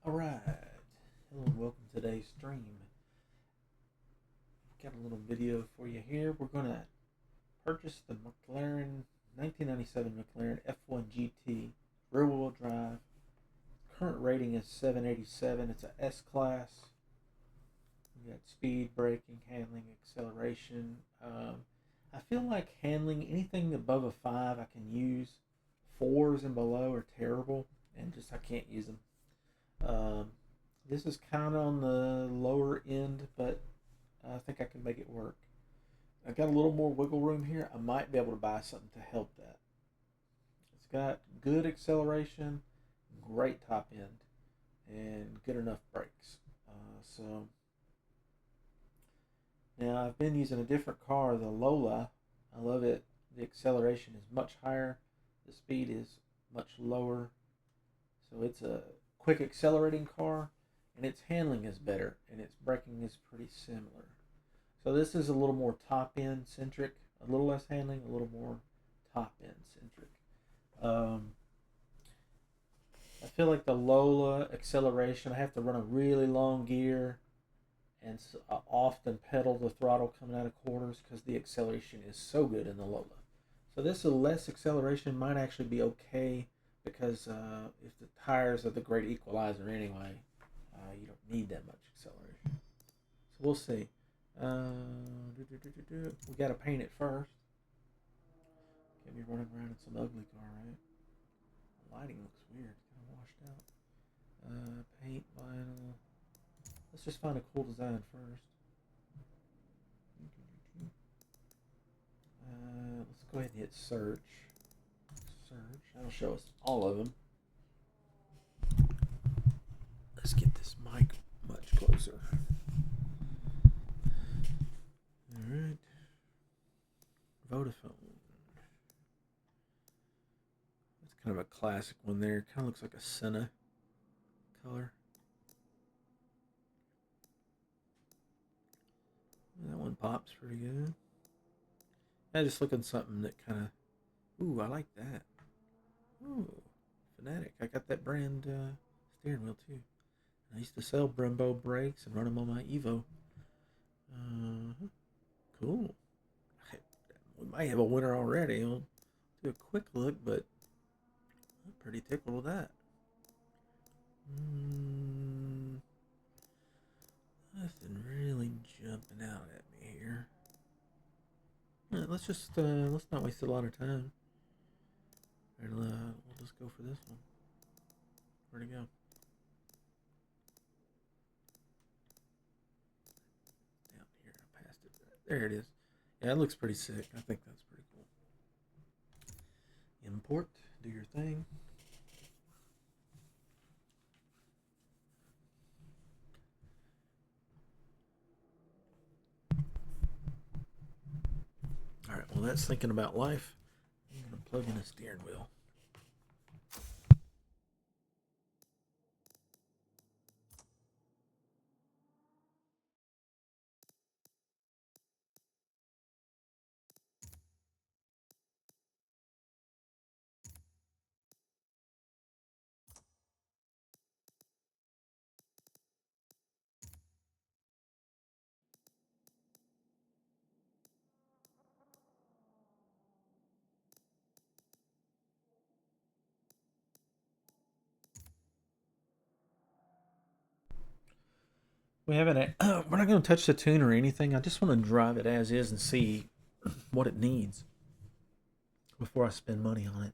Alright, hello and welcome to today's stream. Got a little video for you here. We're going to purchase the McLaren 1997 McLaren F1 GT rear wheel drive. Current rating is 787. It's a S-Class. We got speed, braking, handling, acceleration. I feel like handling anything above a 5 I can use. 4s and below are terrible and just I can't use them. This is kind of on the lower end, but I think I can make it work. I got a little more wiggle room here. I might be able to buy something to help that. It's got good acceleration, great top end, and good enough brakes. So now I've been using a different car, the Lola. I love it. The acceleration is much higher. The speed is much lower. So it's a quick accelerating car, and its handling is better, and its braking is pretty similar. So this is a little more top end centric, a little less handling, a little more top end centric. I feel like the Lola acceleration, I have to run a really long gear and often pedal the throttle coming out of corners because the acceleration is so good in the Lola. So this less acceleration might actually be okay because if the tires are the great equalizer anyway, you don't need that much acceleration. So we'll see. We got to paint it first. Can't be running around in some ugly car, right? The lighting looks weird, kind of washed out. Paint vinyl. Let's just find a cool design first. Let's go ahead and hit search. Search. That'll show us all of them. Let's get this mic much closer. Alright. Vodafone. That's kind of a classic one there. Kind of looks like a Senna color. That one pops pretty good. I just looking something that kind of, ooh, I like that. Ooh, Fanatic. I got that brand steering wheel too. I used to sell Brembo brakes and run them on my Evo. Cool. We might have a winner already. We'll do a quick look, but I'm pretty tickled with that. Nothing really jumping out at me here. Let's not waste a lot of time. We'll just go for this one. Where'd it go? Down here, I passed it. There it is. Yeah, it looks pretty sick. I think that's pretty cool. Import, do your thing. All right, well, that's thinking about life. I'm going to plug in a steering wheel. We haven't. We're not going to touch the tune or anything. I just want to drive it as is and see what it needs before I spend money on it.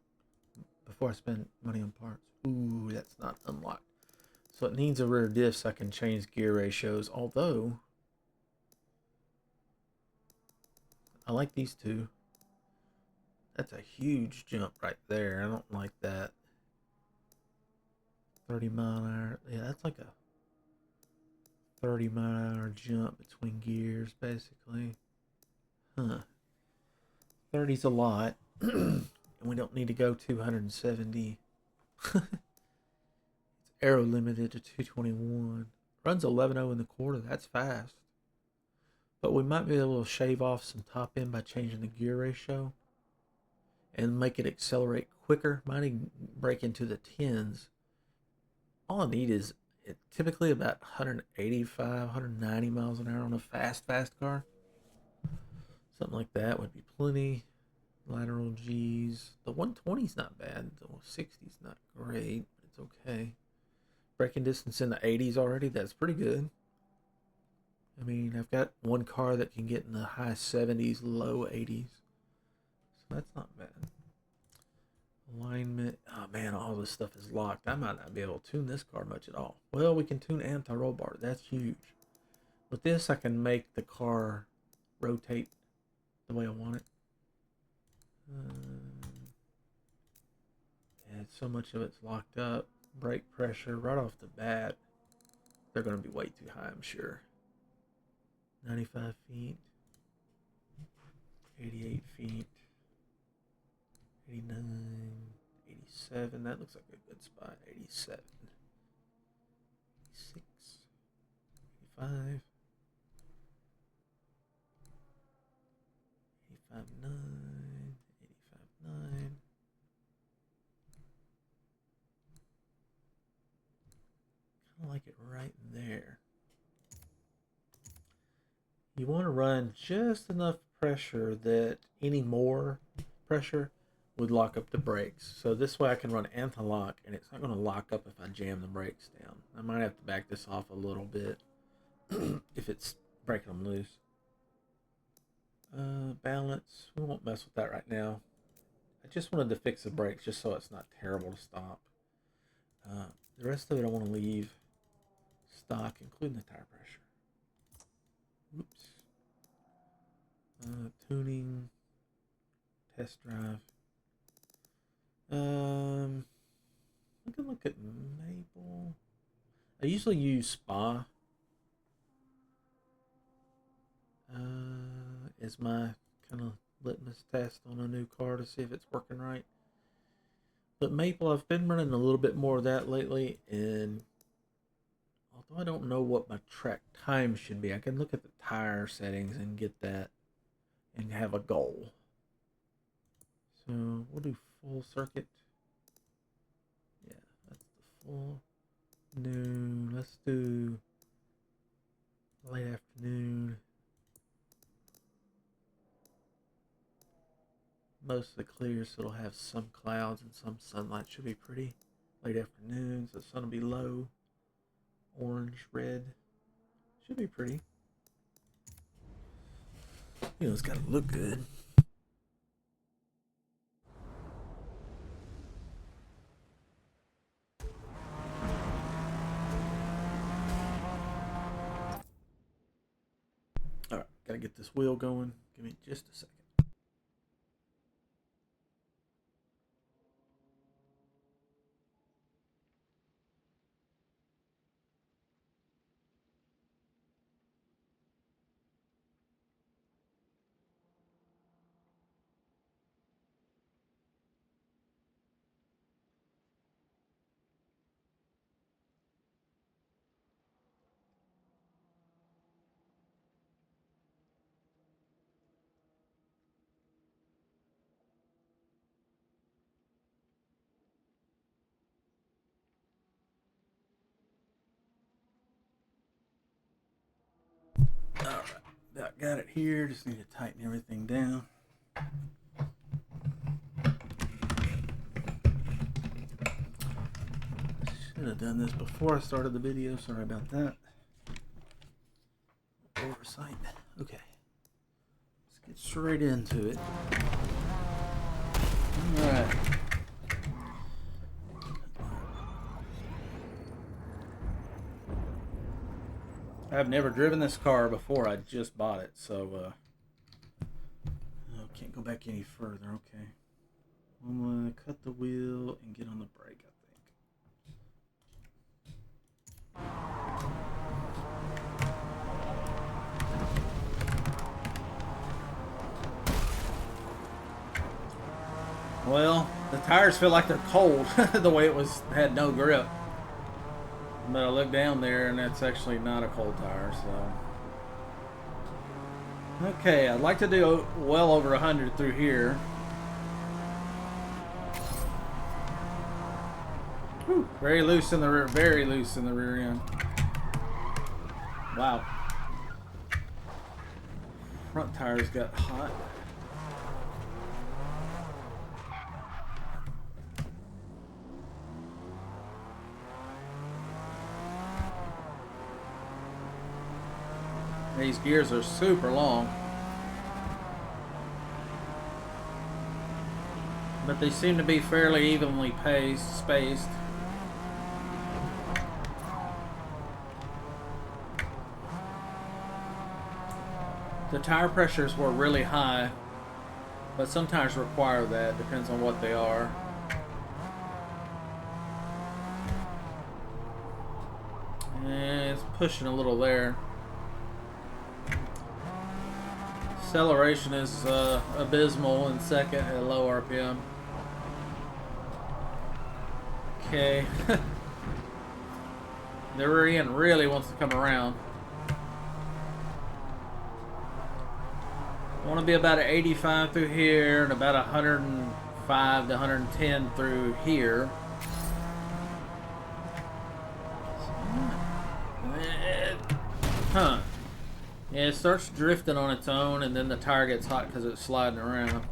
Before I spend money on parts. Ooh, that's not unlocked. So it needs a rear diff so I can change gear ratios. Although I like these two. That's a huge jump right there. I don't like that. 30 mile an hour. Yeah, that's like a 30 mile an hour jump between gears, basically. Huh. 30's a lot. And we don't need to go 270. It's aero limited to 221. Runs 11.0 in the quarter. That's fast. But we might be able to shave off some top end by changing the gear ratio and make it accelerate quicker. Might even break into the 10s. All I need is typically about 185, 190 miles an hour on a fast car. Something like that would be plenty. Lateral G's. The 120's not bad. The 160's not great, but it's okay. Braking distance in the 80s already. That's pretty good. I mean, I've got one car that can get in the high 70s, low 80s. So that's not bad. Alignment. Oh man, all this stuff is locked. I might not be able to tune this car much at all. Well, we can tune anti-roll bar. That's huge. With this, I can make the car rotate the way I want it. And so much of it's locked up. Brake pressure right off the bat. They're going to be way too high, I'm sure. 95 feet. 88 feet. 89. 87. That looks like a good spot. 87. 86. 85. 85.9. 85.9. Kind of like it right in there. You want to run just enough pressure that any more pressure would lock up the brakes. So this way I can run anti-lock and it's not going to lock up if I jam the brakes down. I might have to back this off a little bit if it's breaking them loose. Balance, we won't mess with that right now. I just wanted to fix the brakes just so it's not terrible to stop. The rest of it I want to leave stock, including the tire pressure. Oops. Tuning, test drive. I can look at Maple. I usually use Spa as my kind of litmus test on a new car to see if it's working right. But Maple, I've been running a little bit more of that lately, and although I don't know what my track time should be, I can look at the tire settings and get that and have a goal. So we'll do full circuit. Yeah, that's the full noon. Let's do late afternoon. Mostly clear, so it'll have some clouds and some sunlight. Should be pretty. Late afternoon, so the sun will be low. Orange, red. Should be pretty. You know, it's got to look good. Alright, gotta get this wheel going. Give me just a second. Alright, got it here. Just need to tighten everything down. Should have done this before I started the video. Sorry about that. Oversight. Okay. Let's get straight into it. Alright. I've never driven this car before. I just bought it, so can't go back any further. Okay, I'm gonna cut the wheel and get on the brake, I think. Well, the tires feel like they're cold the way it had no grip. But I look down there and that's actually not a cold tire, so. Okay, I'd like to do well over 100 through here. Whew, very loose in the rear, very loose in the rear end. Wow. Front tires got hot. These gears are super long, but they seem to be fairly evenly spaced. The tire pressures were really high, but sometimes require that, depends on what they are. And it's pushing a little there. Acceleration is abysmal in second at low RPM. Okay. The rear end really wants to come around. I want to be about an 85 through here and about 105 to 110 through here. Huh. Yeah, it starts drifting on its own, and then the tire gets hot because it's sliding around.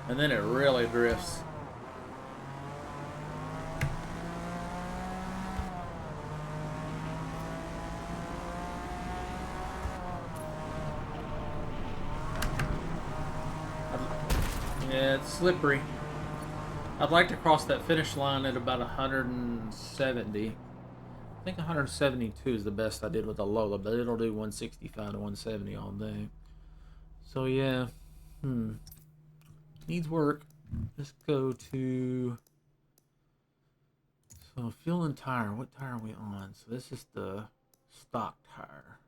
And then it really drifts. Yeah, it's slippery. I'd like to cross that finish line at about 170. I think 172 is the best I did with the Lola, but it'll do 165 to 170 all day. So yeah, needs work. Let's go to, so fuel and tire. What tire are we on? So this is the stock tire.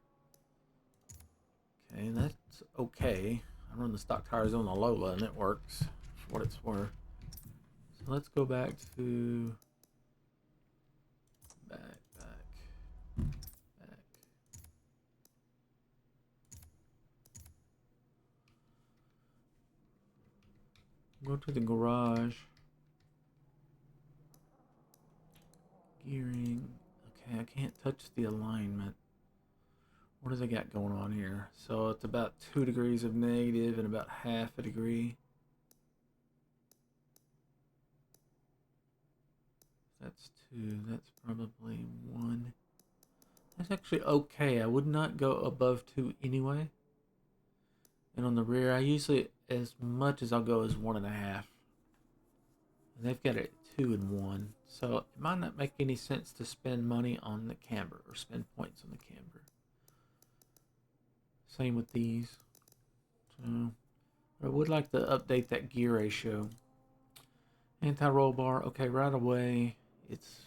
Okay, that's okay. I run the stock tires on the Lola and it works for what it's worth. So let's go back to back. Go to the garage. Gearing. Okay, I can't touch the alignment. What does it got going on here? So it's about 2 degrees of negative and about half a degree. That's 2. That's probably 1. That's actually okay. I would not go above 2 anyway. And on the rear, I usually, as much as I'll go is 1.5. And they've got it 2 and 1. So it might not make any sense to spend money on the camber or spend points on the camber. Same with these. So I would like to update that gear ratio. Anti-roll bar. Okay, right away it's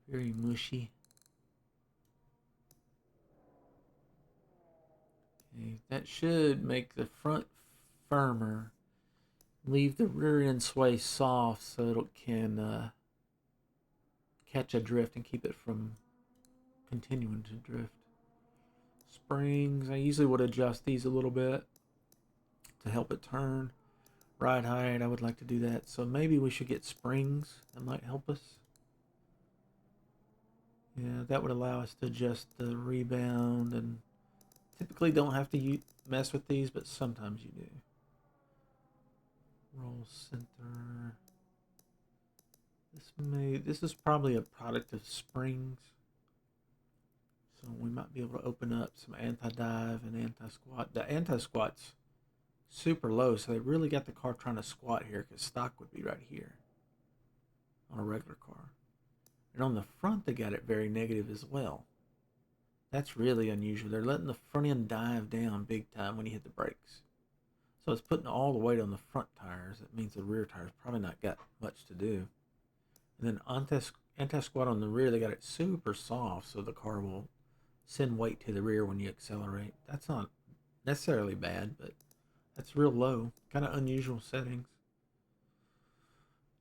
very mushy. Okay, that should make the front firmer. Leave the rear end sway soft so it can catch a drift and keep it from continuing to drift. Springs, I usually would adjust these a little bit to help it turn. Ride height, I would like to do that. So maybe we should get springs. That might help us. Yeah, that would allow us to adjust the rebound, and typically don't have to mess with these, but sometimes you do. Roll center. This is probably a product of springs. So we might be able to open up some anti-dive and anti-squat. The anti-squat's super low, so they really got the car trying to squat here, because stock would be right here on a regular car. And on the front, they got it very negative as well. That's really unusual. They're letting the front end dive down big time when you hit the brakes. So it's putting all the weight on the front tires. That means the rear tires probably not got much to do. And then anti-squat on the rear, they got it super soft, so the car will send weight to the rear when you accelerate. That's not necessarily bad, but that's real low. Kind of unusual settings.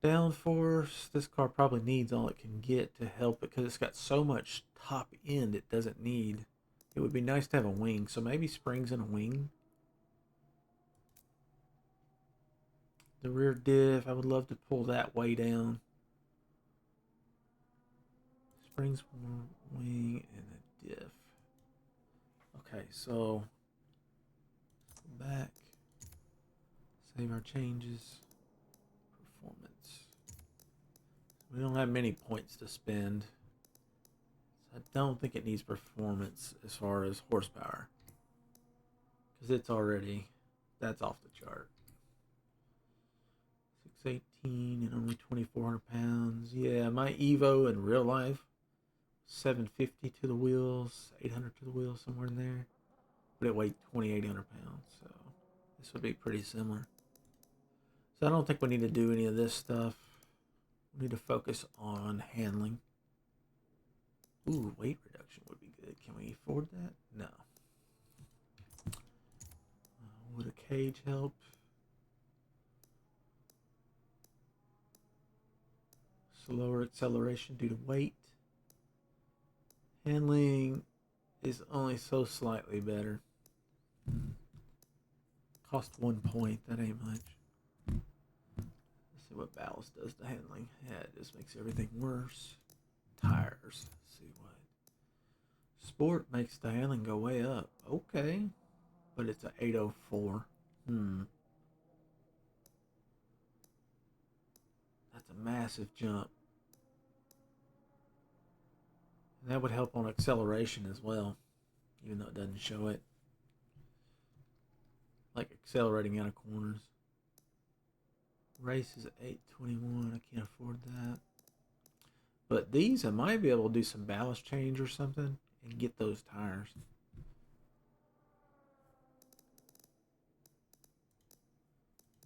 Downforce, this car probably needs all it can get to help it, because it's got so much top end it doesn't need. It would be nice to have a wing, so maybe springs and a wing. The rear diff, I would love to pull that way down. springs, wing, and a diff. Okay, so go back, save our changes, performance. We don't have many points to spend. So I don't think it needs performance as far as horsepower, because it's already, that's off the chart. 618 and only 2,400 pounds. Yeah, my Evo in real life, 750 to the wheels, 800 to the wheels, somewhere in there. But it weighed 2,800 pounds, so this would be pretty similar. So I don't think we need to do any of this stuff. We need to focus on handling. Ooh, weight reduction would be good. Can we afford that? No. Would a cage help? Slower acceleration due to weight. Handling is only so slightly better. Cost 1 point, that ain't much. Let's see what ballast does to handling. Yeah, it just makes everything worse. Tires. Let's see what. Sport makes the handling go way up. Okay. But it's an 804. That's a massive jump. And that would help on acceleration as well, even though it doesn't show it. Like accelerating out of corners. Race is 821. I can't afford that. But these, I might be able to do some ballast change or something and get those tires.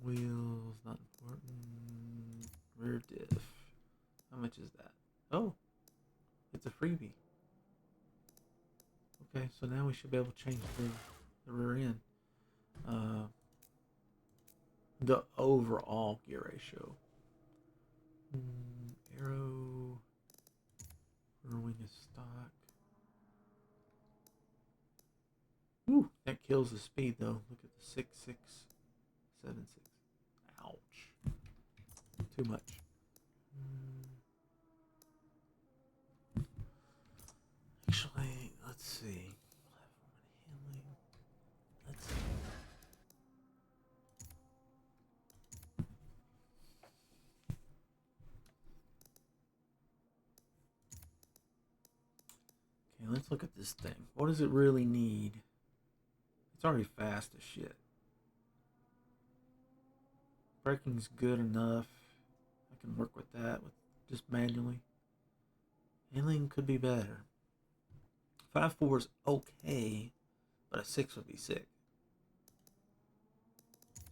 Wheels, not important. Rear diff. How much is that? Oh, it's a freebie. Okay, so now we should be able to change the rear end. The overall gear ratio. Arrow. Rear wing is stock. Ooh, that kills the speed though. Look at the 6676. Ouch. Too much. Actually, let's see. Let's see. Okay, let's look at this thing. What does it really need? It's already fast as shit. Braking's good enough. I can work with that with just manually. Handling could be better. 5.4 is okay, but a 6 would be sick.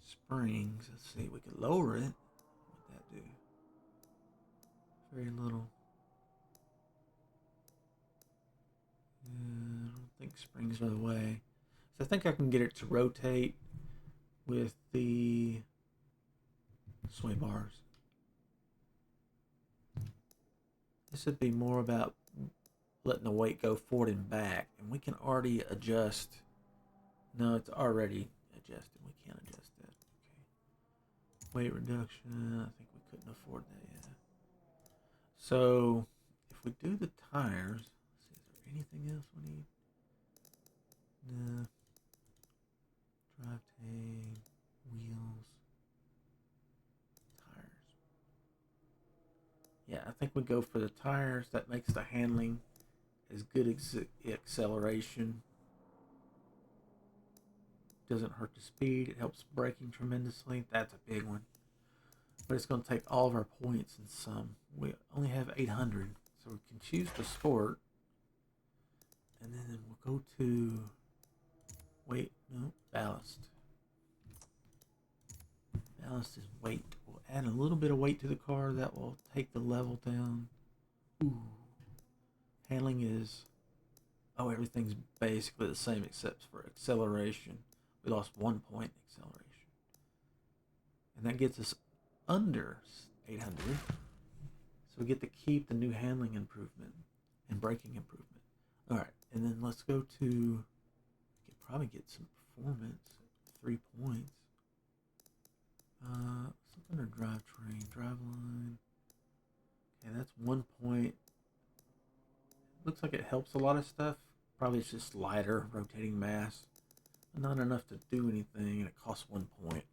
Springs, let's see, we could lower it. What would that do? Very little. I don't think springs are the way. So I think I can get it to rotate with the sway bars. This would be more about letting the weight go forward and back, and we can already adjust. No, it's already adjusted. We can't adjust that. Okay. Weight reduction. I think we couldn't afford that yet. So if we do the tires, let's see, is there anything else we need? No. Drive tank, wheels, tires. Yeah, I think we go for the tires. That makes the handling as good as acceleration. Doesn't hurt the speed. It helps braking tremendously. That's a big one. But it's going to take all of our points and some. We only have 800, so we can choose the sport. And then we'll go to ballast. Ballast is weight. We'll add a little bit of weight to the car. That will take the level down. Ooh. Handling is, everything's basically the same except for acceleration. We lost 1 point in acceleration. And that gets us under 800. So we get to keep the new handling improvement and braking improvement. All right, and then let's go to, we could probably get some performance, 3 points. Something or drivetrain, driveline. Okay, that's 1 point. Looks like it helps a lot of stuff. Probably it's just lighter rotating mass. Not enough to do anything, and it costs 1 point.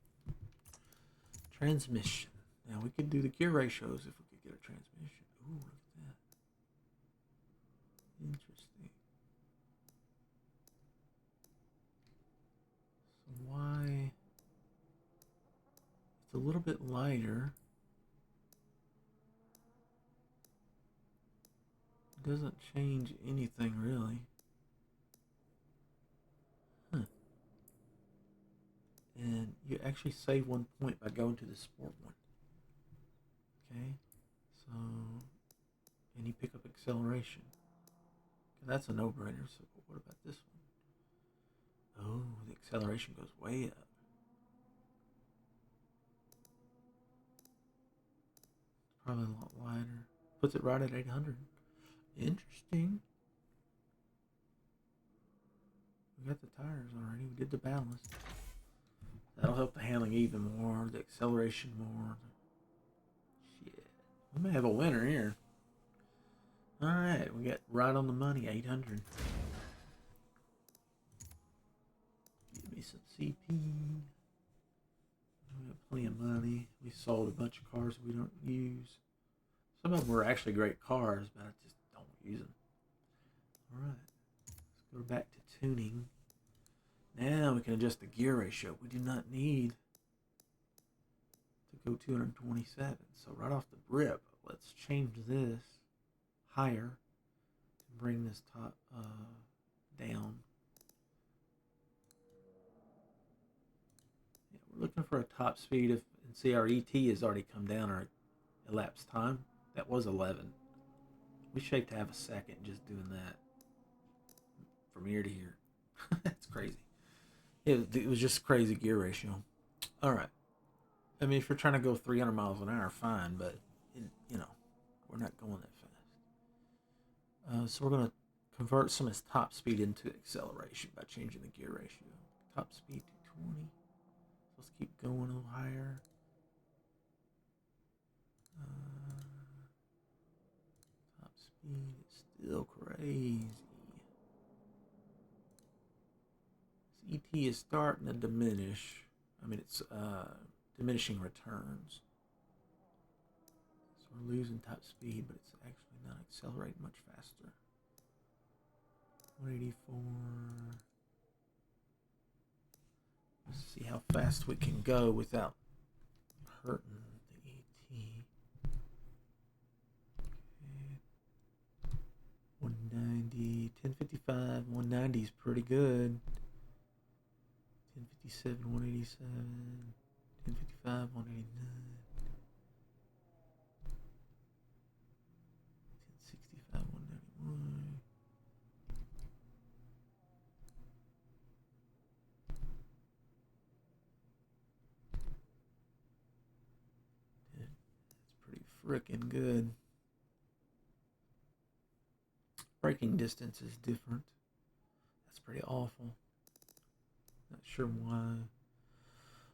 Transmission. Now we could do the gear ratios if we could get a transmission. Ooh, look at that. Interesting. So why? It's a little bit lighter. It doesn't change anything really. And you actually save 1 point by going to the sport one. Okay, so, and you pick up acceleration. Okay, that's a no-brainer. So what about this one? Oh, the acceleration goes way up. It's probably a lot lighter. Puts it right at 800. Interesting. We got the tires already. We did the ballast. That'll help the handling even more, the acceleration more. Shit. We may have a winner here. Alright, we got right on the money, 800. Give me some CP. We have plenty of money. We sold a bunch of cars we don't use. Some of them were actually great cars, but I just don't use them. Alright, let's go back to tuning. Now we can adjust the gear ratio. We do not need to go 227. So right off the rip, let's change this higher and bring this top down. Yeah, we're looking for a top speed of, and see our ET has already come down, our elapsed time. That was 11. We should have a second just doing that from here to here. That's crazy. It was just crazy gear ratio. All right. I mean, if you're trying to go 300 miles an hour, fine, but we're not going that fast. So we're going to convert some of this top speed into acceleration by changing the gear ratio. Top speed to 20. So let's keep going a little higher. Top speed is still crazy. This ET is starting to diminish. I mean, it's diminishing returns. So we're losing top speed, but it's actually not accelerating much faster. 184. Let's see how fast we can go without hurting the ET. Okay. 190, 1055, 190 is pretty good. 1057, 187, 1055, 189. 1065, 191. That's pretty frickin' good. Braking distance is different. That's pretty awful. Not sure why.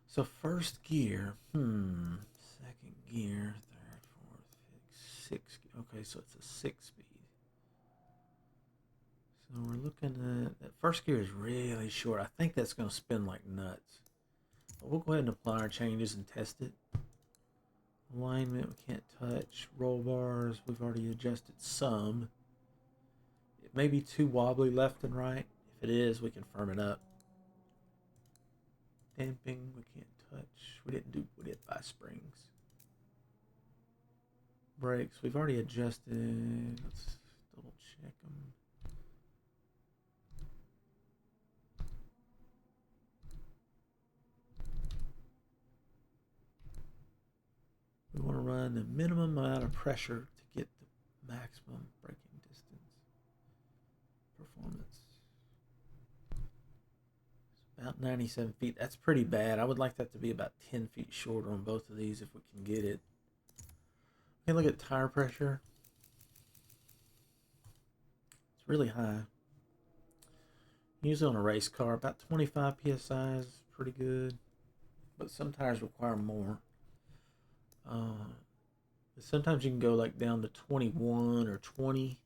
So first gear, second gear, third, fourth, fifth, sixth. Okay, so it's a 6-speed. So we're looking at that first gear is really short. I think that's going to spin like nuts. But we'll go ahead and apply our changes and test it. Alignment we can't touch. Roll bars we've already adjusted some. It may be too wobbly left and right. If it is, we can firm it up. Damping we can't touch. We didn't buy springs. Brakes we've already adjusted. Let's double check them. We want to run the minimum amount of pressure to get the maximum braking distance. Performance. It's about 97 feet. That's pretty bad. I would like that to be about 10 feet shorter on both of these if we can get it. Okay, look at tire pressure. It's really high. Usually on a race car, about 25 psi is pretty good. But some tires require more. Sometimes you can go like down to 21 or 20.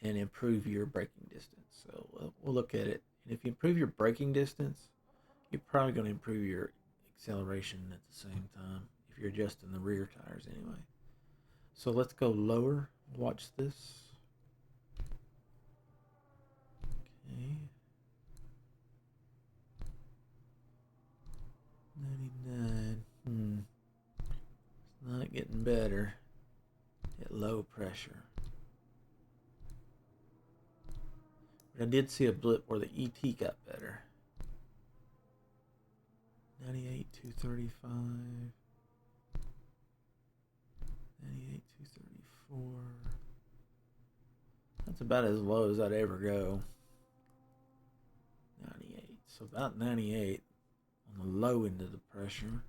and improve your braking distance. So we'll look at it. And if you improve your braking distance, you're probably going to improve your acceleration at the same time if you're adjusting the rear tires anyway. So let's go lower. Watch this. Okay. 99. It's not getting better at low pressure. But I did see a blip where the ET got better. 98, 235. 98, 234. That's about as low as I'd ever go. 98. So about 98 on the low end of the pressure.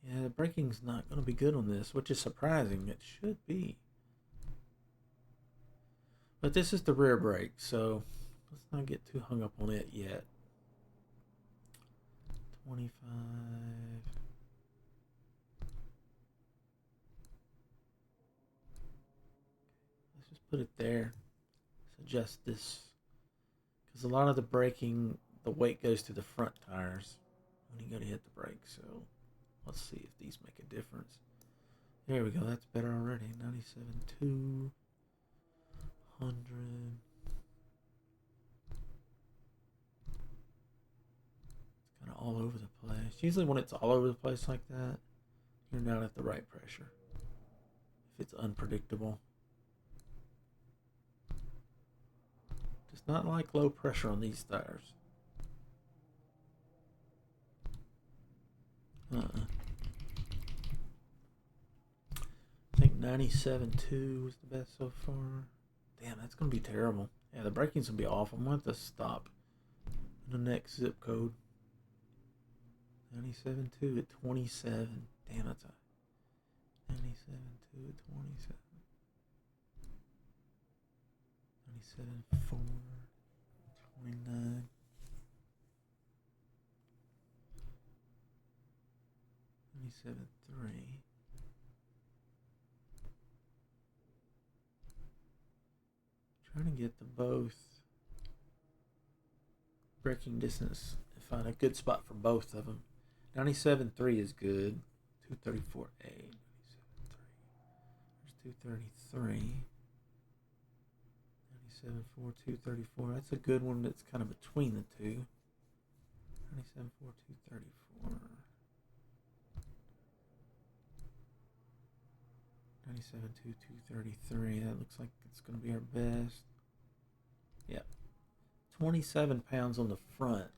Yeah, the braking's not going to be good on this, which is surprising. It should be. But this is the rear brake, so let's not get too hung up on it yet. 25. Let's just put it there. Let's adjust this. Because a lot of the braking, the weight goes to the front tires when you go to hit the brake. So let's see if these make a difference. There we go. That's better already. 97.2. 100. It's kind of all over the place. Usually when it's all over the place like that, you're not at the right pressure. If it's unpredictable. Does not like low pressure on these tires. I think 97.2 was the best so far. Damn, that's going to be terrible. Yeah, the braking's going to be off. I'm going to have to stop in the next zip code. 97.2 at 27. Damn, that's a 97.2 at 27. 97.4. 29. 97.3. Trying to get the both braking distance and find a good spot for both of them. 97.3 is good. 234A. 97.3. There's 233. 97.4, 234. That's a good one that's kind of between the two. 97.4, 234. 97.2, 233. That looks like it's going to be our best. Yeah. 27 pounds on the front.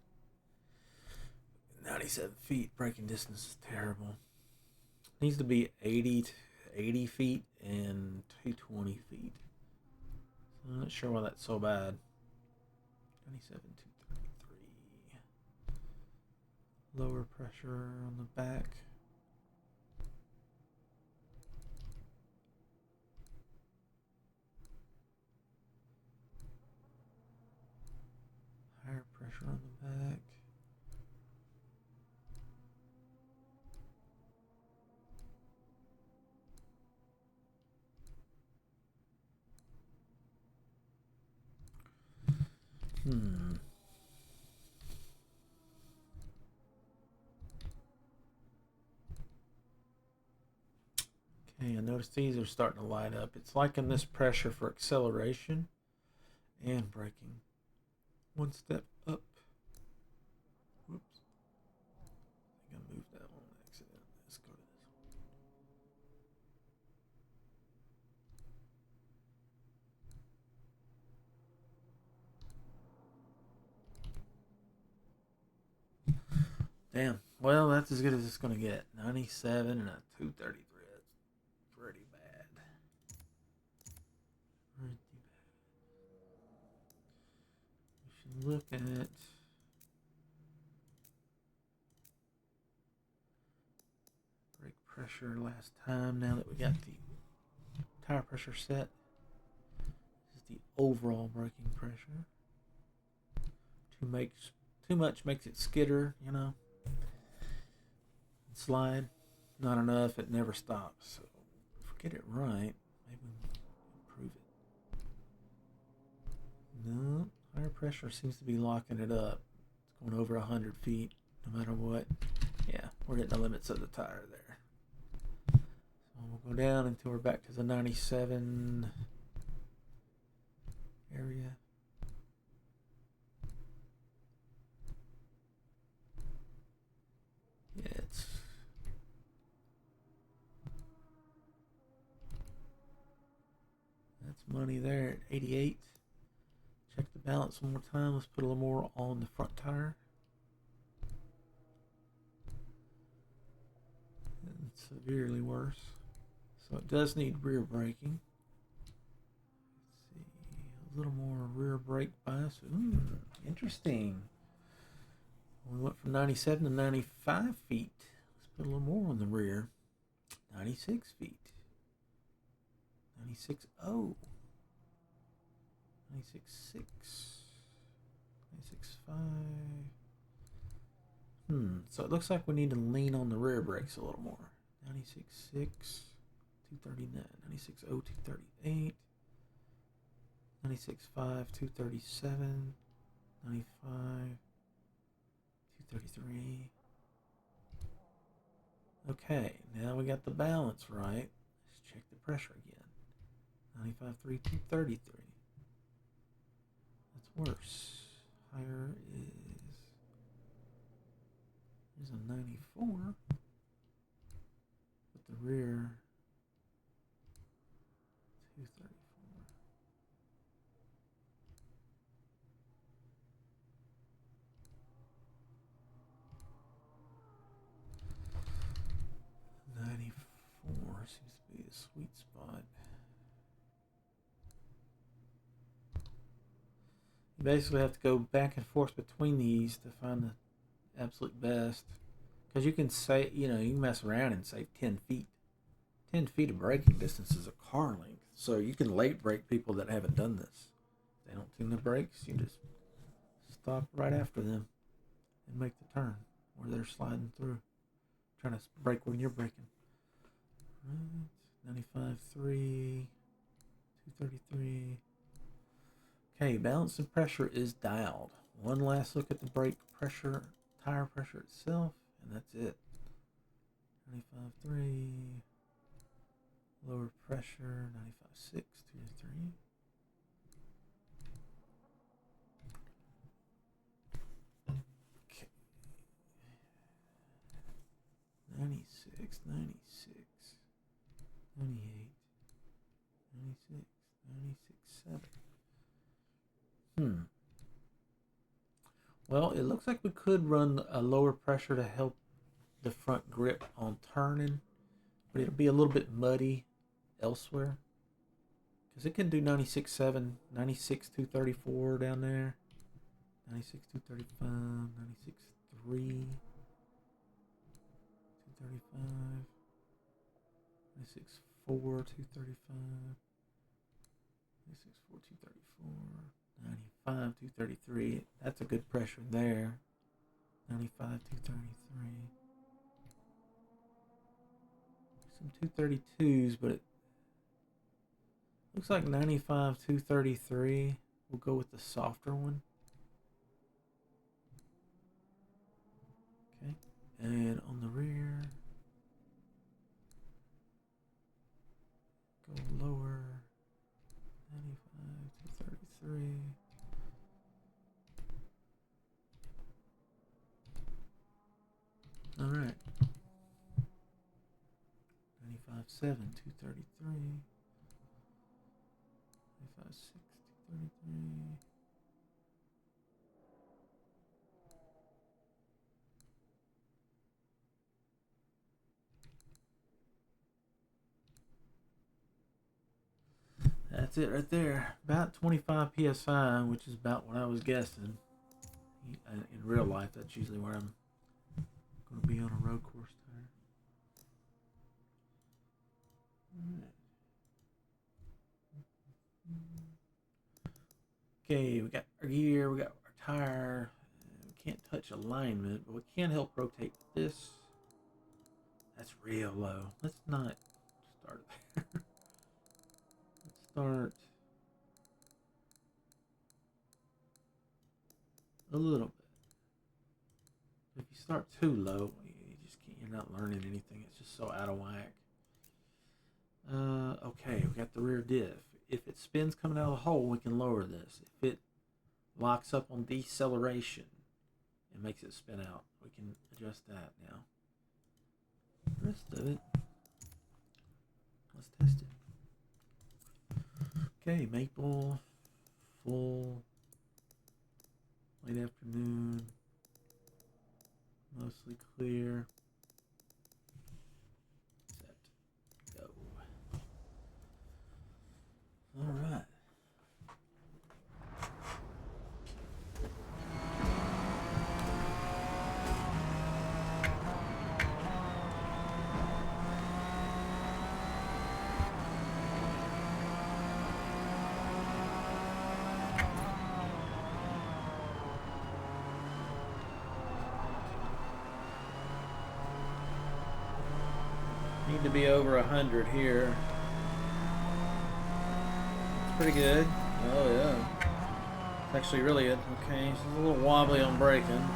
97 feet. Braking distance is terrible. Needs to be 80 feet and 220 feet. So I'm not sure why that's so bad. 97, 233. Lower pressure on the back. Higher pressure on the back. Okay, I notice these are starting to light up. It's liking this pressure for acceleration and braking. One step up. Whoops. I think I moved that one on accident. Let's go to this one. Damn. Well, that's as good as it's going to get. 97 and a 233. That's pretty bad. Pretty bad. We should look at brake pressure last time. Now that we got the tire pressure set, this is the overall braking pressure. Too much makes it skitter, you know. Slide. not enough, it never stops. So if we get it right, maybe we can improve it. No, higher pressure seems to be locking it up. It's going over 100 feet, no matter what. Yeah, we're hitting the limits of the tire there. So we'll go down until we're back to the 97 area. Yeah, that's money there at 88. Check the balance one more time. Let's put a little more on the front tire. And severely worse. So it does need rear braking. Let's see, a little more rear brake bias. Interesting. We went from 97 to 95 feet. Let's put a little more on the rear. 96 feet. 96.0. 96.6. 96.5. So it looks like we need to lean on the rear brakes a little more. 96.6. 239. 96.0. 238. 96.5. 237. 95. 233. Okay, now we got the balance right. Let's check the pressure again. 95.3, 233. That's worse. Higher is a 94. But the rear 234. Seems to be the sweet spot. You basically have to go back and forth between these to find the absolute best. Because you can say, you can mess around and save 10 feet. 10 feet of braking distance is a car length. So you can late brake people that haven't done this. If they don't tune their brakes, you just stop right after them and make the turn where they're sliding through. Trying to brake when you're braking. 95.3, 233. Okay, balance and pressure is dialed. One last look at the brake pressure, tire pressure itself, and that's it. 95.3. Lower pressure, 95.6, 233. Okay. 96, 96. 98, 96, 96.7. Well, it looks like we could run a lower pressure to help the front grip on turning, but it'll be a little bit muddy elsewhere. Because it can do 96.7, 96.234 down there, 96.235, 96.3, 235. 96.4, 235, 96.4, 234, 95, 233. That's a good pressure there. 95, 233. Some 232s, but it looks like 95, 233. We'll go with the softer one. Okay, and on the rear, go lower. 95 to 33. All right. 95.7, 233. 95.6, 233. That's it right there. About 25 psi, which is about what I was guessing. In real life, that's usually where I'm going to be on a road course tire. Okay, we got our gear, we got our tire. We can't touch alignment, but we can help rotate this. That's real low. Let's not start there. Let's start a little bit. If you start too low, you just can't. You're not learning anything. It's just so out of whack. Okay, we got the rear diff. If it spins coming out of the hole, we can lower this. If it locks up on deceleration, it makes it spin out. We can adjust that now. The rest of it, let's test it. Okay, maple, full, late afternoon, mostly clear. Set, go. All right. Need to be over 100 here. It's pretty good. Oh yeah. It's actually really good. Okay, it's a little wobbly on braking.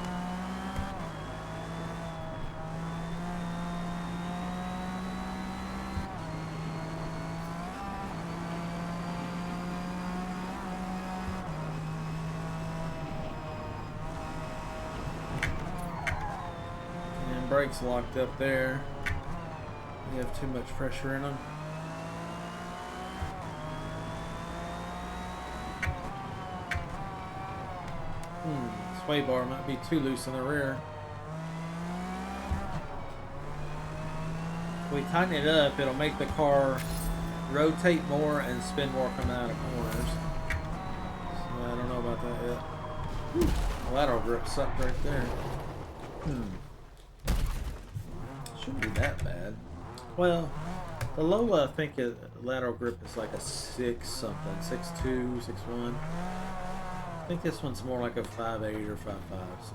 And brakes locked up there. You have too much pressure in them. Sway bar might be too loose in the rear. If we tighten it up, it'll make the car rotate more and spin more coming out of corners. So I don't know about that yet. The lateral grip sucked right there. Shouldn't be that bad. Well, the Lola, I think lateral grip is like a 6 something, 6.2, 6.1. I think this one's more like a 5.8 or 5.5, so.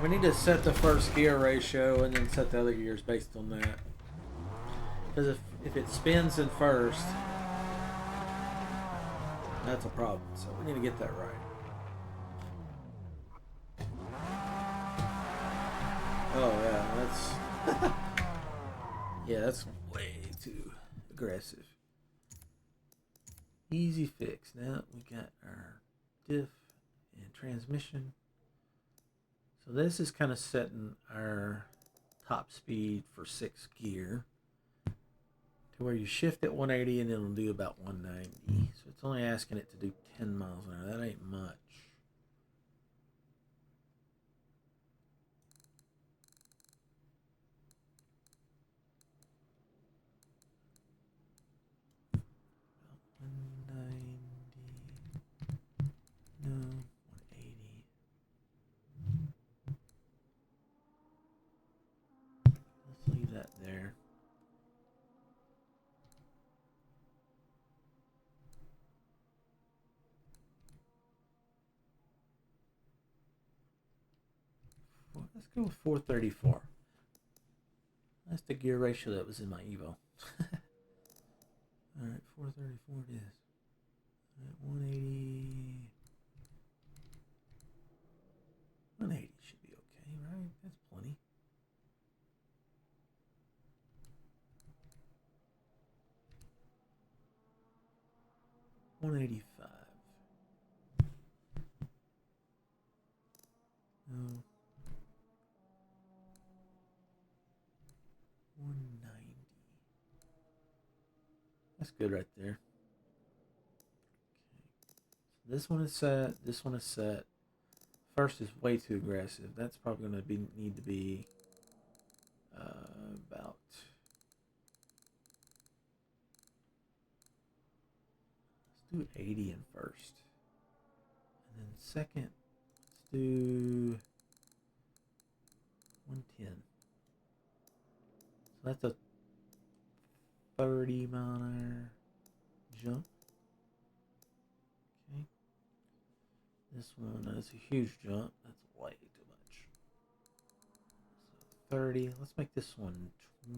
We need to set the first gear ratio and then set the other gears based on that. Because if it spins in first, that's a problem. So we need to get that right. Oh yeah, that's yeah, that's way too aggressive. Easy fix. Now we got our diff and transmission. So this is kind of setting our top speed for 6th gear to where you shift at 180 and it'll do about 190. So it's only asking it to do 10 miles an hour. That ain't much. About 190. No, 180. Let's leave that there. Let's go with 434. That's the gear ratio that was in my Evo. Alright, 434 it is. Alright, 180. 180 should be okay, right? That's plenty. $185. No. 190. That's good right there. Okay. So this one is set. This one is set. First is way too aggressive. That's probably going to need to be about. Let's do 80 in first, and then second. Let's do 110. So that's a 30-mile-an-hour jump. Okay. This one is a huge jump. That's way too much. So 30. Let's make this one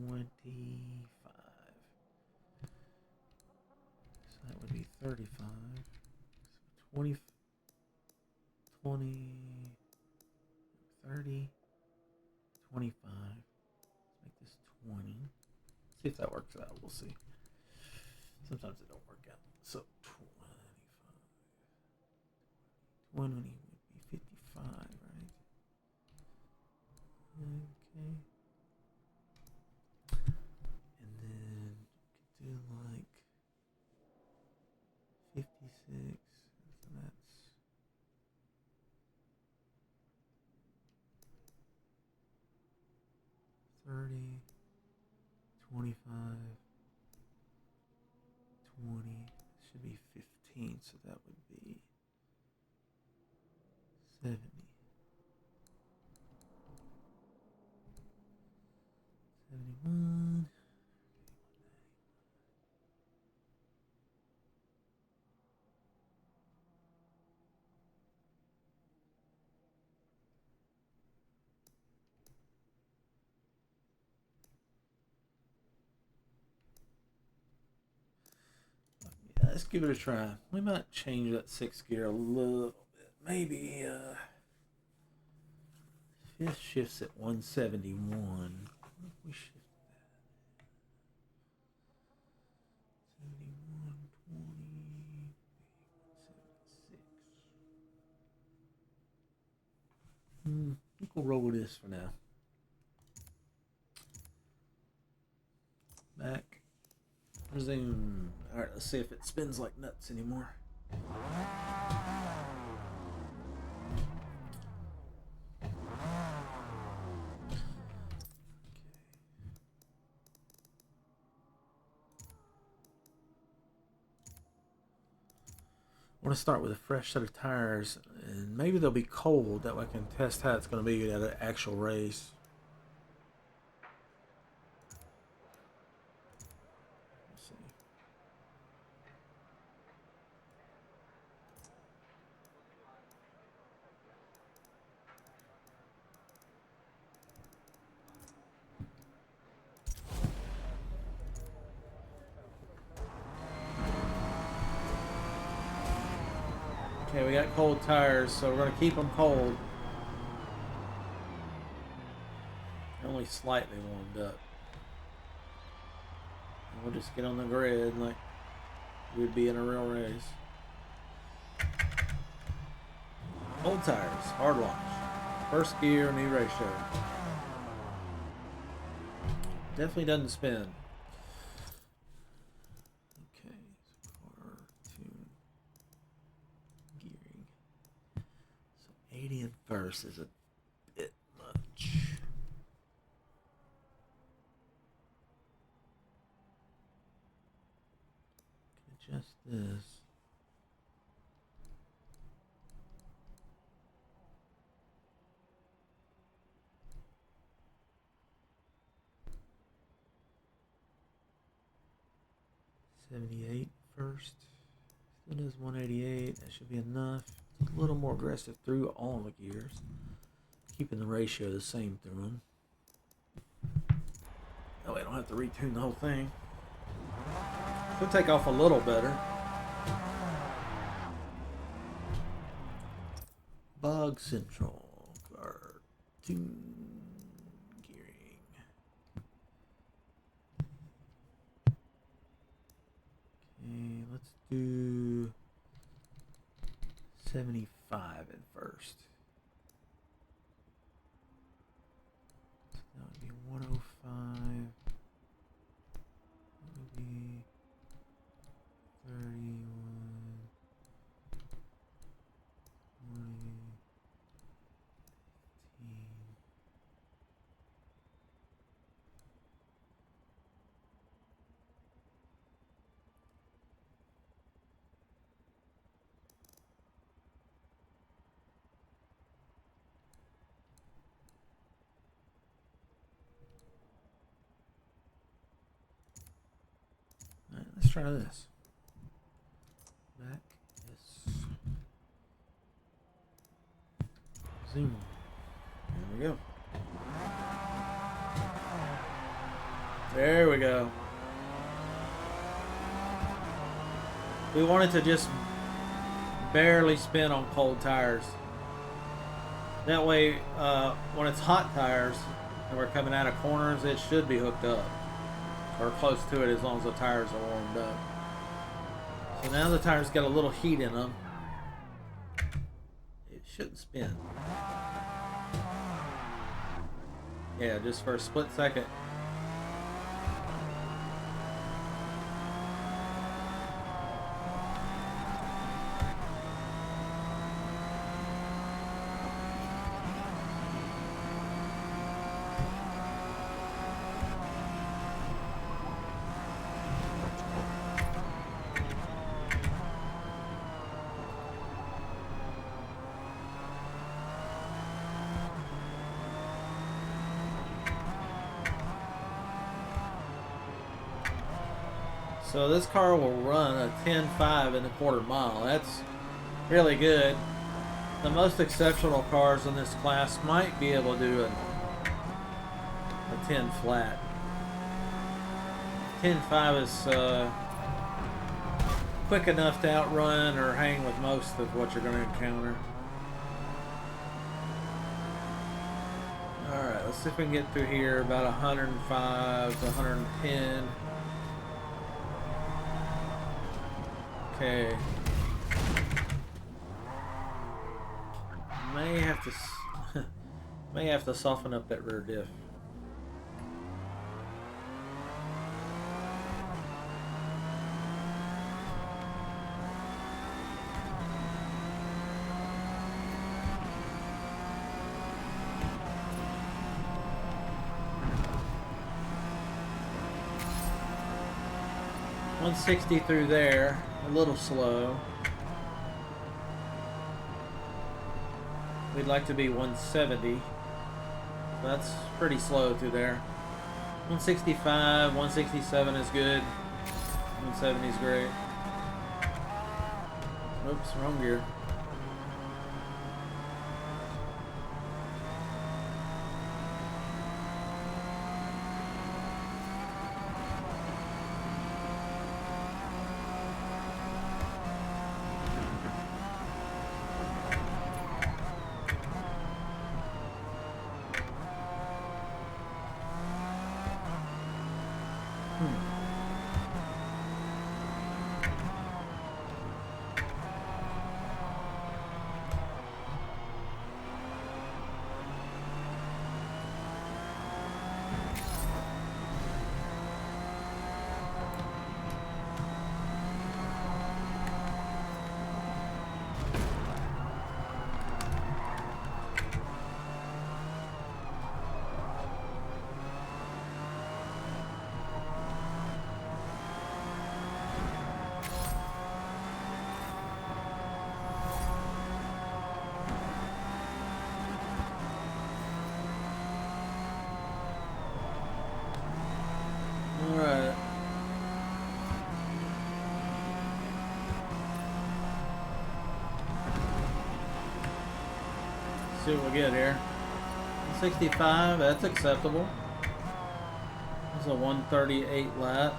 25. So that would be 35. So 20, 20, 30, 25. Let's make this 20. See if that works out. We'll see. Sometimes it don't work out. So 20 would be 55, right? Okay. And then do like 56. So that's 30, 25, 20. Should be 15, so that would be 70. 71. Yeah, let's give it a try. We might change that 6th gear a little bit. Maybe fifth shifts at 171. We shift that. 71, 20, 176. We'll roll with this for now. Back. Resume. Alright, let's see if it spins like nuts anymore. I want to start with a fresh set of tires, and maybe they'll be cold. That way I can test how it's going to be at an actual race. Let's see. Okay, we got cold tires, so we're going to keep them cold. Only slightly warmed up. And we'll just get on the grid like we'd be in a real race. Cold tires, hard launch. First gear, new ratio. Definitely doesn't spin. Okay, so car tune gearing. So 80 in first is a bit much. Adjust this. $78 first. Still does 188. That should be enough. A little more aggressive through all the gears. Keeping the ratio the same through them. That way I don't have to retune the whole thing. Could take off a little better. Bog Central. Cartoon gearing. Okay, let's do 75 at first. So that would be 105. That would be 31, 20, 15. Let's try this. Back is zoom. There we go. There we go. We wanted to just barely spin on cold tires. That way, when it's hot tires and we're coming out of corners, it should be hooked up. Or close to it as long as the tires are warmed up. So now the tires got a little heat in them. It shouldn't spin. Yeah, just for a split second. So this car will run a 10.5 in a quarter mile. That's really good. The most exceptional cars in this class might be able to do a 10 flat. 10.5 is quick enough to outrun or hang with most of what you're going to encounter. Alright, let's see if we can get through here about 105 to 110. Okay. May have to soften up that rear diff. .160 through there. A little slow. We'd like to be 170. That's pretty slow through there. 165, 167 is good. 170 is great. Oops, wrong gear. See what we get here. 165, that's acceptable. It's a 138 lap.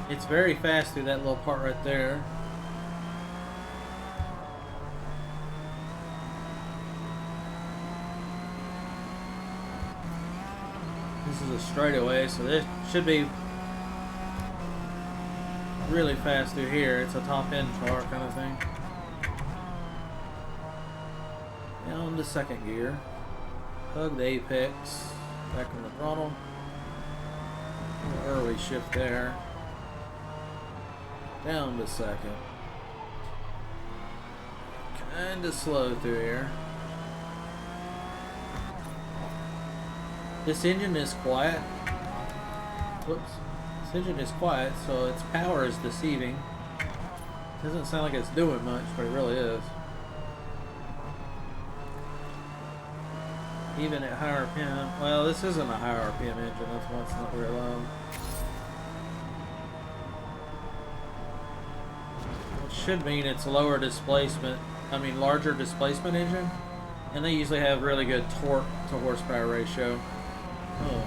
It's very fast through that little part right there. This is a straightaway, so this should be really fast through here. It's a top end car kind of thing. Down to second gear. Hug the apex. Back on the throttle. Early shift there. Down to second. Kinda slow through here. This engine is quiet. Whoops. This engine is quiet, so its power is deceiving. Doesn't sound like it's doing much, but it really is. even at higher RPM. Well, this isn't a higher RPM engine, that's why it's not very loud. Which should mean it's lower displacement, larger displacement engine. And they usually have really good torque to horsepower ratio. Oh,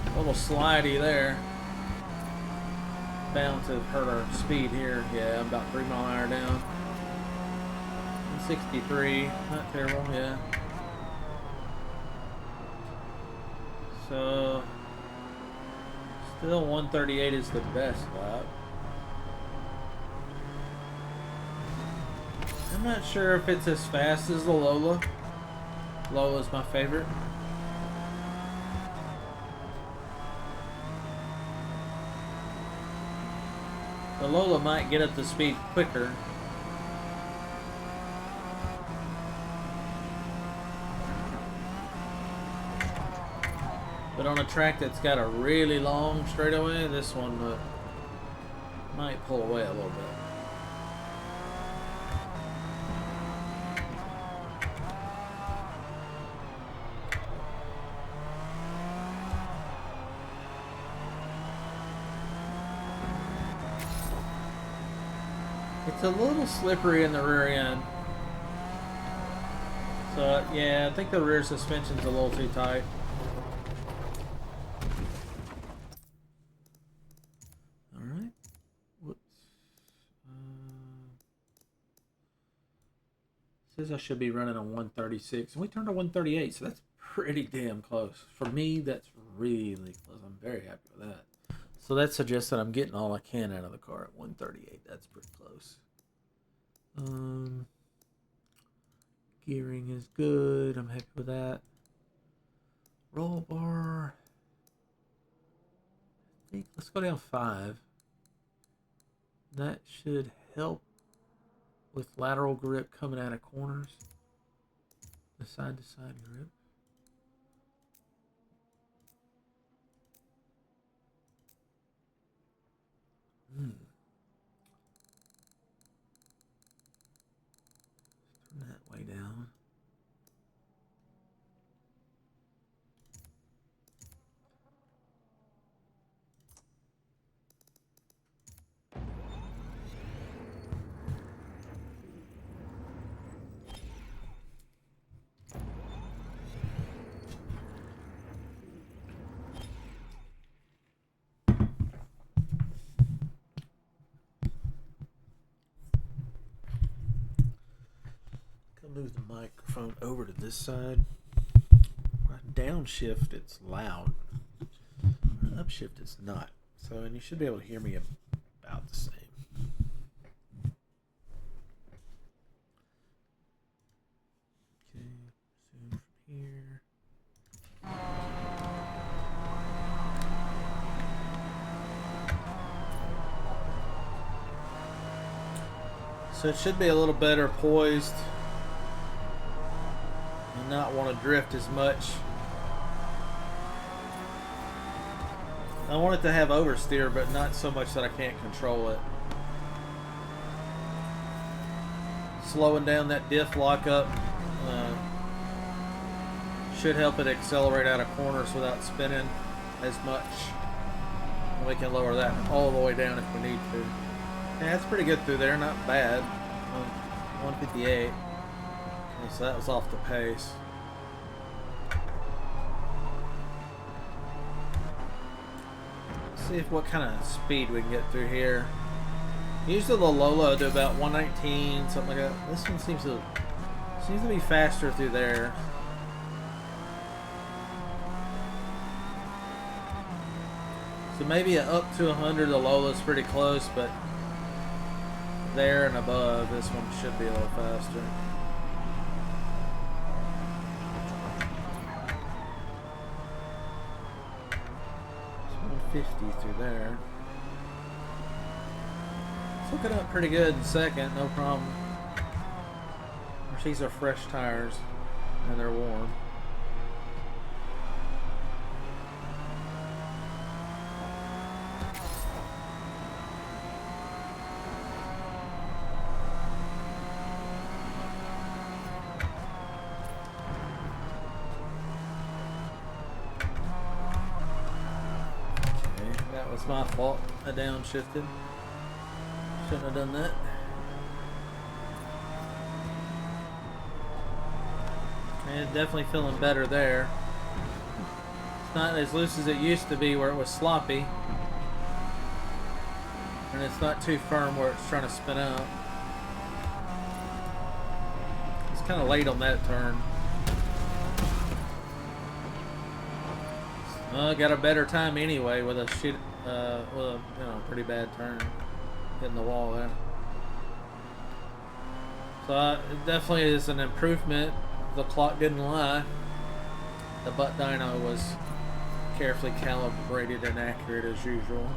a little slidey there. Bound to hurt our speed here. Yeah, I'm about 3 mile an hour down. 63, not terrible, yeah. So, still 138 is the best lap. I'm not sure if it's as fast as the Lola. Lola's my favorite. The Lola might get up to speed quicker. But on a track that's got a really long straightaway, this one might pull away a little bit. It's a little slippery in the rear end. So, yeah, I think the rear suspension's a little too tight. Alright. Whoops. Says I should be running on 136. And we turned to 138, so that's pretty damn close. For me, that's really close. I'm very happy with that. So that suggests that I'm getting all I can out of the car at 138. That's pretty close. Gearing is good. I'm happy with that. Roll bar. I think let's go down 5. That should help with lateral grip coming out of corners. The side-to-side grip. Turn that way down. Move the microphone over to this side. Downshift, it's loud. Upshift, it's not. So, and you should be able to hear me about the same. Okay, zoom from here. So it should be a little better poised. Not want to drift as much. I want it to have oversteer, but not so much that I can't control it. Slowing down that diff lockup should help it accelerate out of corners without spinning as much. And we can lower that all the way down if we need to. Yeah, that's pretty good through there, not bad. 158. Okay, so that was off the pace. Let's see what kind of speed we can get through here. Usually the Lola do about 119, something like that. This one seems to be faster through there. So maybe up to 100, the Lola's pretty close, but there and above, this one should be a little faster. 150 through there. It's looking up pretty good in second, no problem. These are fresh tires and they're warm. That's my fault. I downshifted. Shouldn't have done that. And definitely feeling better there. It's not as loose as it used to be where it was sloppy. And it's not too firm where it's trying to spin out. It's kind of late on that turn. I got a better time anyway with a pretty bad turn, hitting the wall there. So it definitely is an improvement. The clock didn't lie. The butt dyno was carefully calibrated and accurate as usual.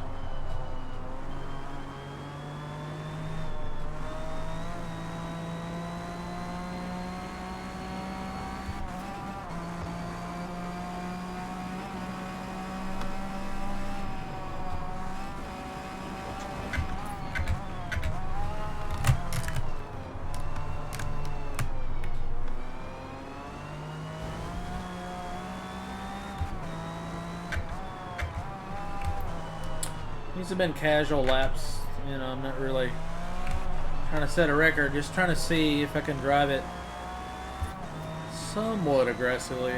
These have been casual laps, you know, I'm not really trying to set a record, just trying to see if I can drive it somewhat aggressively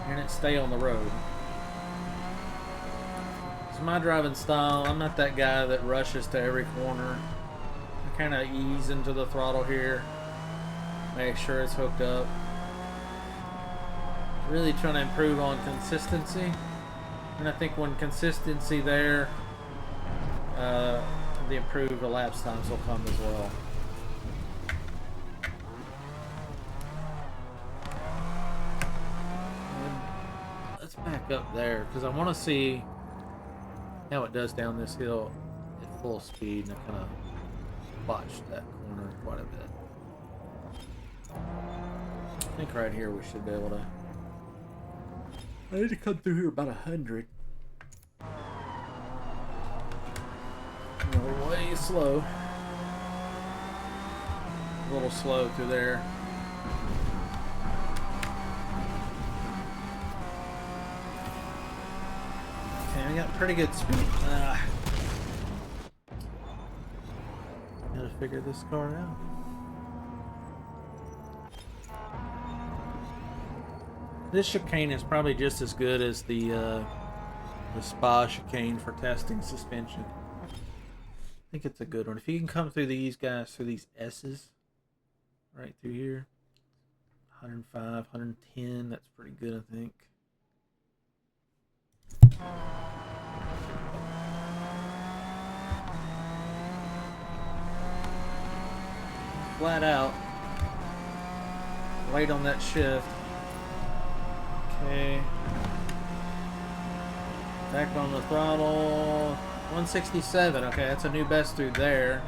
and it stay on the road. It's my driving style. I'm not that guy that rushes to every corner. I kind of ease into the throttle here, make sure it's hooked up. Really trying to improve on consistency. And I think when consistency there, the improved elapsed times will come as well. And let's back up there because I want to see how it does down this hill at full speed, and I kind of botched that corner quite a bit. I think right here we should be able to. I need to come through here about 100. We're way slow. A little slow through there. Okay, I got pretty good speed. Gotta figure this car out. This chicane is probably just as good as the Spa chicane for testing suspension. I think it's a good one. If you can come through these guys, through these S's, right through here, 105, 110, that's pretty good, I think. Flat out, right on that shift. Okay. Back on the throttle. 167. Okay, that's a new best through there.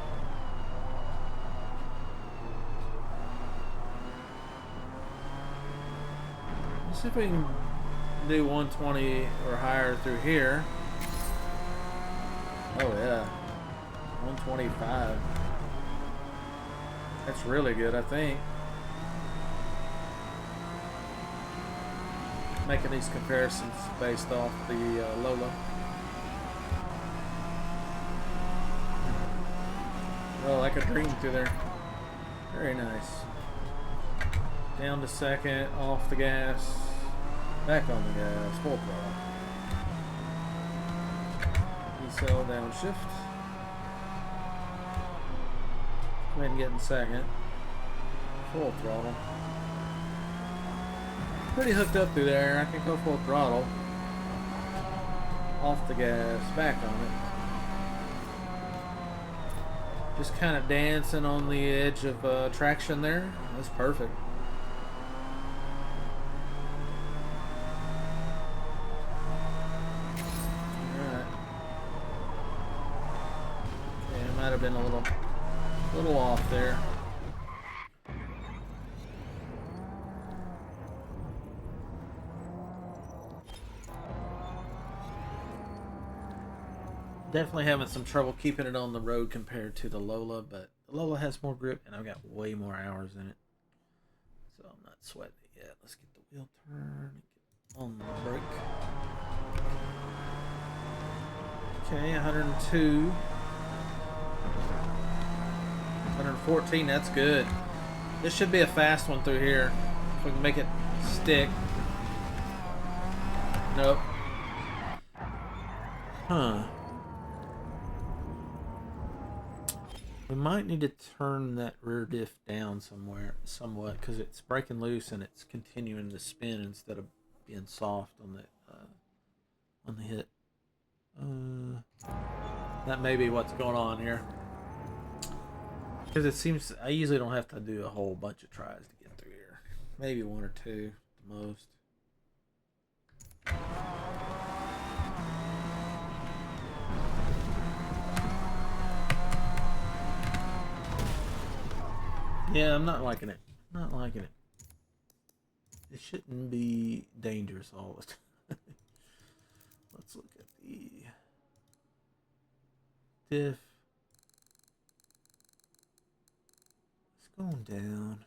Let's see if we can do 120 or higher through here. Oh yeah. 125. That's really good, I think. Making these comparisons based off the Lola. Oh, like a dream through there. Very nice. Down to second, off the gas, back on the gas, full throttle. Decel downshift. Go ahead and get in second. Full throttle. Pretty hooked up through there. I can go full throttle. Off the gas, back on it. Just kind of dancing on the edge of traction there. That's perfect. Alright. Okay, it might have been a little off there. Definitely having some trouble keeping it on the road compared to the Lola, but the Lola has more grip and I've got way more hours in it. So I'm not sweating it yet. Let's get the wheel turn and get on the brake. Okay, 102. 114, that's good. This should be a fast one through here. If we can make it stick. Nope. Huh. We might need to turn that rear diff down somewhat, because it's breaking loose and it's continuing to spin instead of being soft on the hit. That may be what's going on here. Because it seems I usually don't have to do a whole bunch of tries to get through here. Maybe one or two at the most. Yeah, I'm not liking it. Not liking it. It shouldn't be dangerous all the time. Let's look at the diff. It's going down.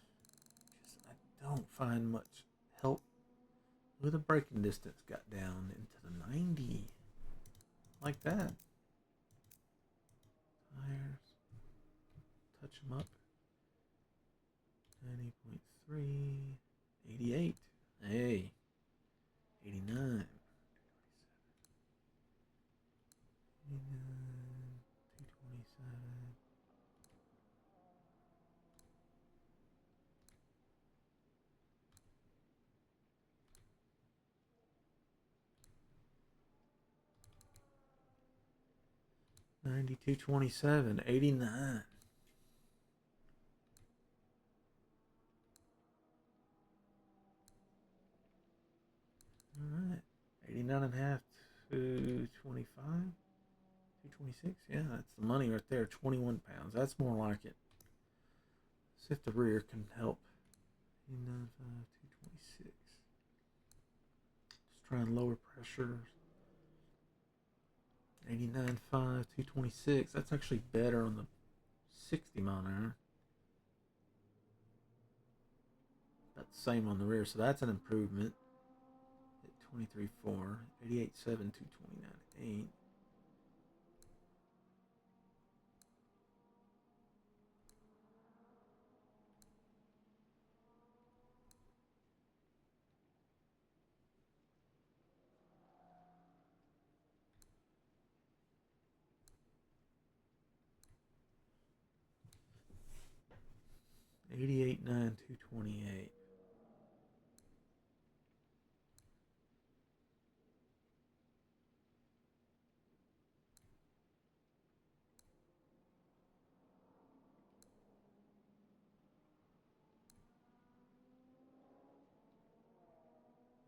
I don't find much help with the braking distance. Got down into the 90. Like that. Tires. Touch them up. 90.3. 88. Hey. 89. 227. $92.27, 89. All right, 89.5 to 25, 226. Yeah, that's the money right there. 21 pounds. That's more like it. See if the rear can help. 89.5, 226. Just try and lower pressure. 89.5, 226. That's actually better on the 60 mile an hour. About the same on the rear, so that's an improvement. At 23.4, 88.7, 229.8. $88.9, 228.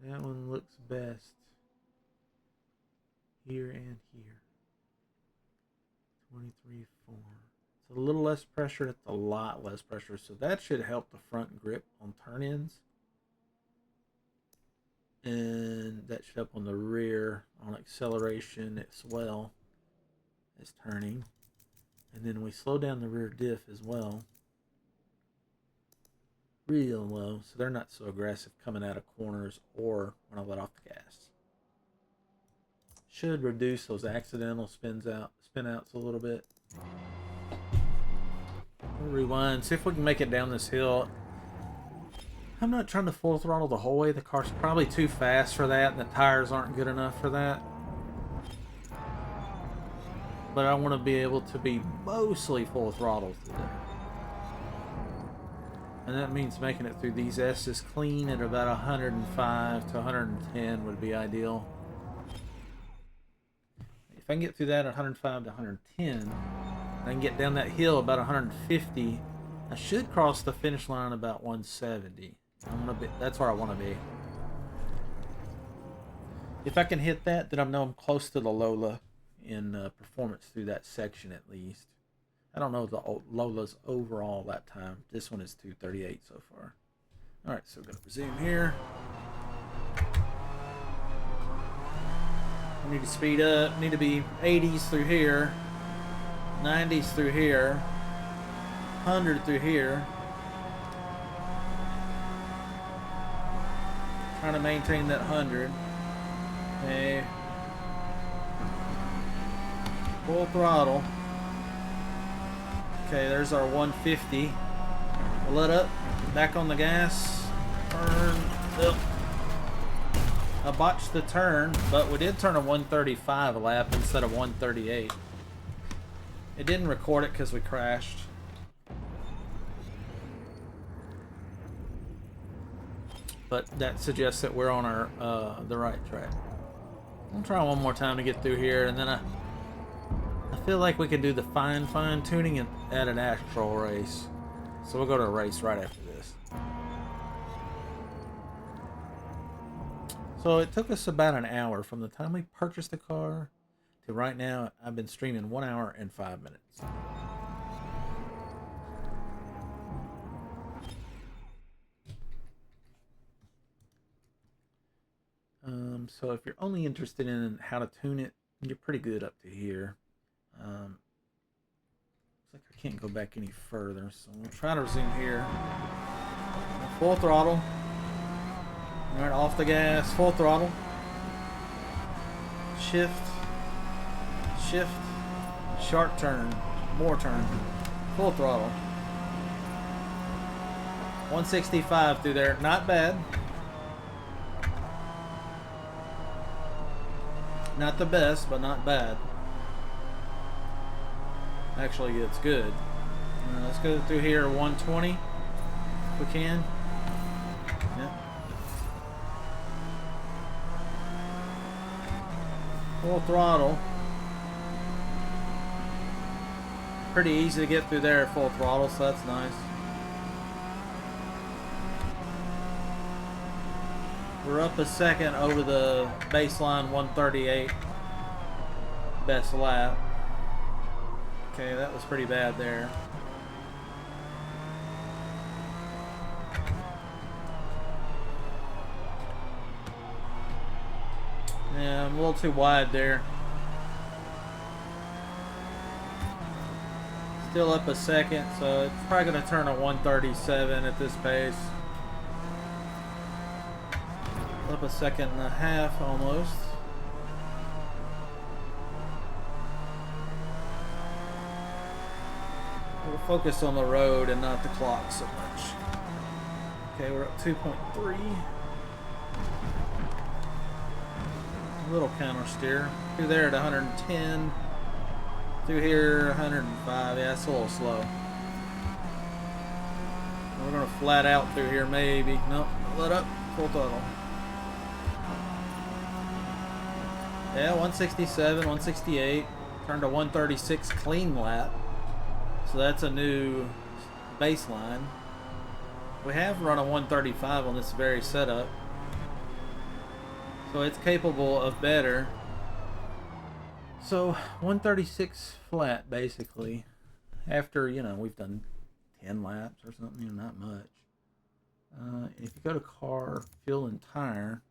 That one looks best here and here. 23.4. It's a little less pressure. It's a lot less pressure. So that should help the front grip on turn-ins. And that should help on the rear on acceleration as well as turning. And then we slow down the rear diff as well. Real low, so they're not so aggressive coming out of corners or when I let off the gas. Should reduce those accidental spin outs a little bit. We'll rewind, see if we can make it down this hill. I'm not trying to full throttle the whole way. The car's probably too fast for that, and the tires aren't good enough for that. But I want to be able to be mostly full throttle today. And that means making it through these S's clean at about 105 to 110 would be ideal. If I can get through that at 105 to 110, I can get down that hill about 150. I should cross the finish line about 170. That's where I want to be. If I can hit that, then I know I'm close to the Lola in performance through that section at least. I don't know the Lola's overall that time. This one is 238 so far. All right, so we're gonna resume here. I need to speed up. Need to be 80s through here, 90s through here, 100 through here. Trying to maintain that 100. Okay. Full throttle. Okay, there's our 150. We'll let up. Back on the gas. Turn. Up. I botched the turn, but we did turn a 135 a lap instead of 138. It didn't record it because we crashed. But that suggests that we're on our the right track. I'll try one more time to get through here, and then I feel like we can do the fine tuning at an actual race. So we'll go to a race right after this. So it took us about an hour from the time we purchased the car to right now. I've been streaming 1 hour and 5 minutes. So if you're only interested in how to tune it, you're pretty good up to here. Looks like I can't go back any further, so we'll try to resume here. Full throttle. All right, off the gas, full throttle. Shift, sharp turn, more turn, full throttle. 165 through there, not bad. Not the best, but not bad. Actually, it's good. Let's go through here, 120, if we can. Yep. Full throttle. Pretty easy to get through there at full throttle, so that's nice. We're up a second over the baseline 138 best lap. Okay, that was pretty bad there. Yeah, I'm a little too wide there. Still up a second, so it's probably going to turn a 137 at this pace. Up a second and a half almost. We'll focus on the road and not the clock so much. Okay, we're up 2.3. A little counter steer. Through there at 110. Through here 105. Yeah, it's a little slow. We're gonna flat out through here maybe. Nope. Let up. Full throttle. Yeah, 167, 168. Turned to 136 clean lap. So that's a new baseline. We have run a 135 on this very setup. So it's capable of better. So 136 flat basically. After, we've done 10 laps or something, not much. If you go to car, fuel and tire,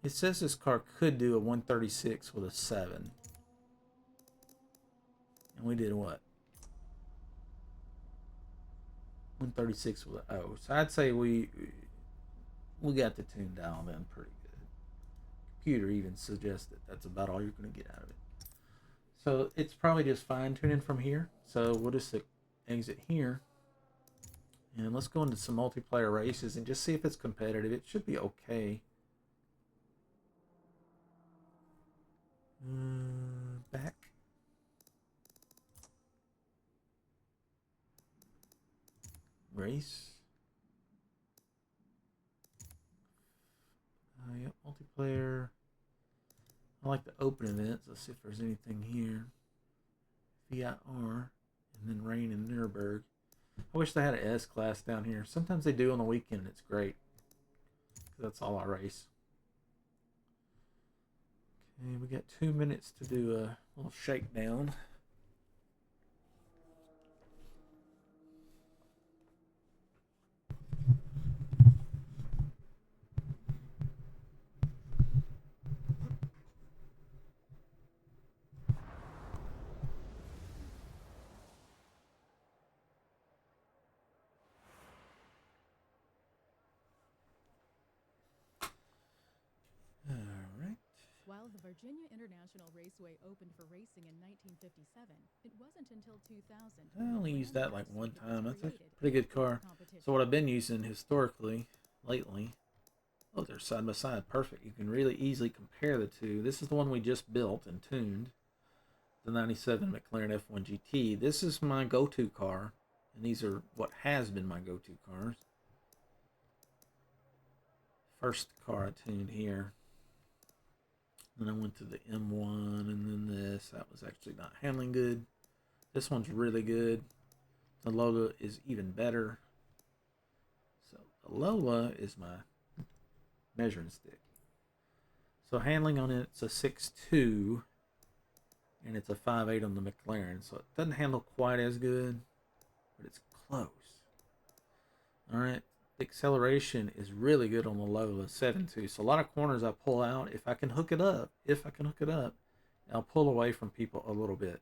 it says this car could do a 136 with a 7. And we did what? 136 with an O. So I'd say we got the tune dialed in pretty good. Computer even suggests that that's about all you're going to get out of it. So it's probably just fine tuning from here. So we'll just exit here. And let's go into some multiplayer races and just see if it's competitive. It should be okay. Back. Race. Yep, multiplayer. I like the open events. Let's see if there's anything here. VIR. And then rain in Nürburgring. I wish they had an S class down here. Sometimes they do on the weekend. It's great. That's all I race. Okay, we got 2 minutes to do a little shakedown. While the Virginia International Raceway opened for racing in 1957, it wasn't until 2000. I only used that like one time. That's a pretty good car. So what I've been using historically, lately, oh, they're side by side. Perfect. You can really easily compare the two. This is the one we just built and tuned, the 97 McLaren F1 GT. This is my go-to car, and these are what has been my go-to cars. First car I tuned here. Then I went to the M1, and then this. That was actually not handling good. This one's really good. The Lola is even better. So the Lola is my measuring stick. So handling on it, it's a 6.2, and it's a 5.8 on the McLaren. So it doesn't handle quite as good, but it's close. All right, the acceleration is really good on the Lola 7.2. So a lot of corners I pull out. If I can hook it up, I'll pull away from people a little bit.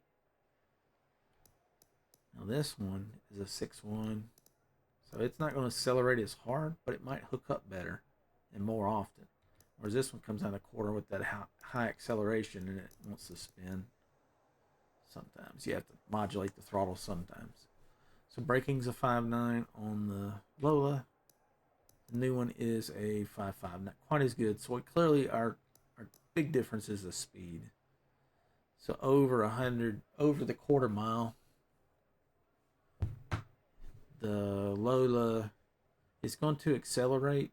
Now this one is a 6.1, so it's not going to accelerate as hard, but it might hook up better and more often. Whereas this one comes out of quarter with that high acceleration and it wants to spin. Sometimes you have to modulate the throttle sometimes. So braking's a 5.9 on the Lola. The new one is a 5.5, not quite as good. So clearly our big difference is the speed. So over 100, over the quarter mile, the Lola is going to accelerate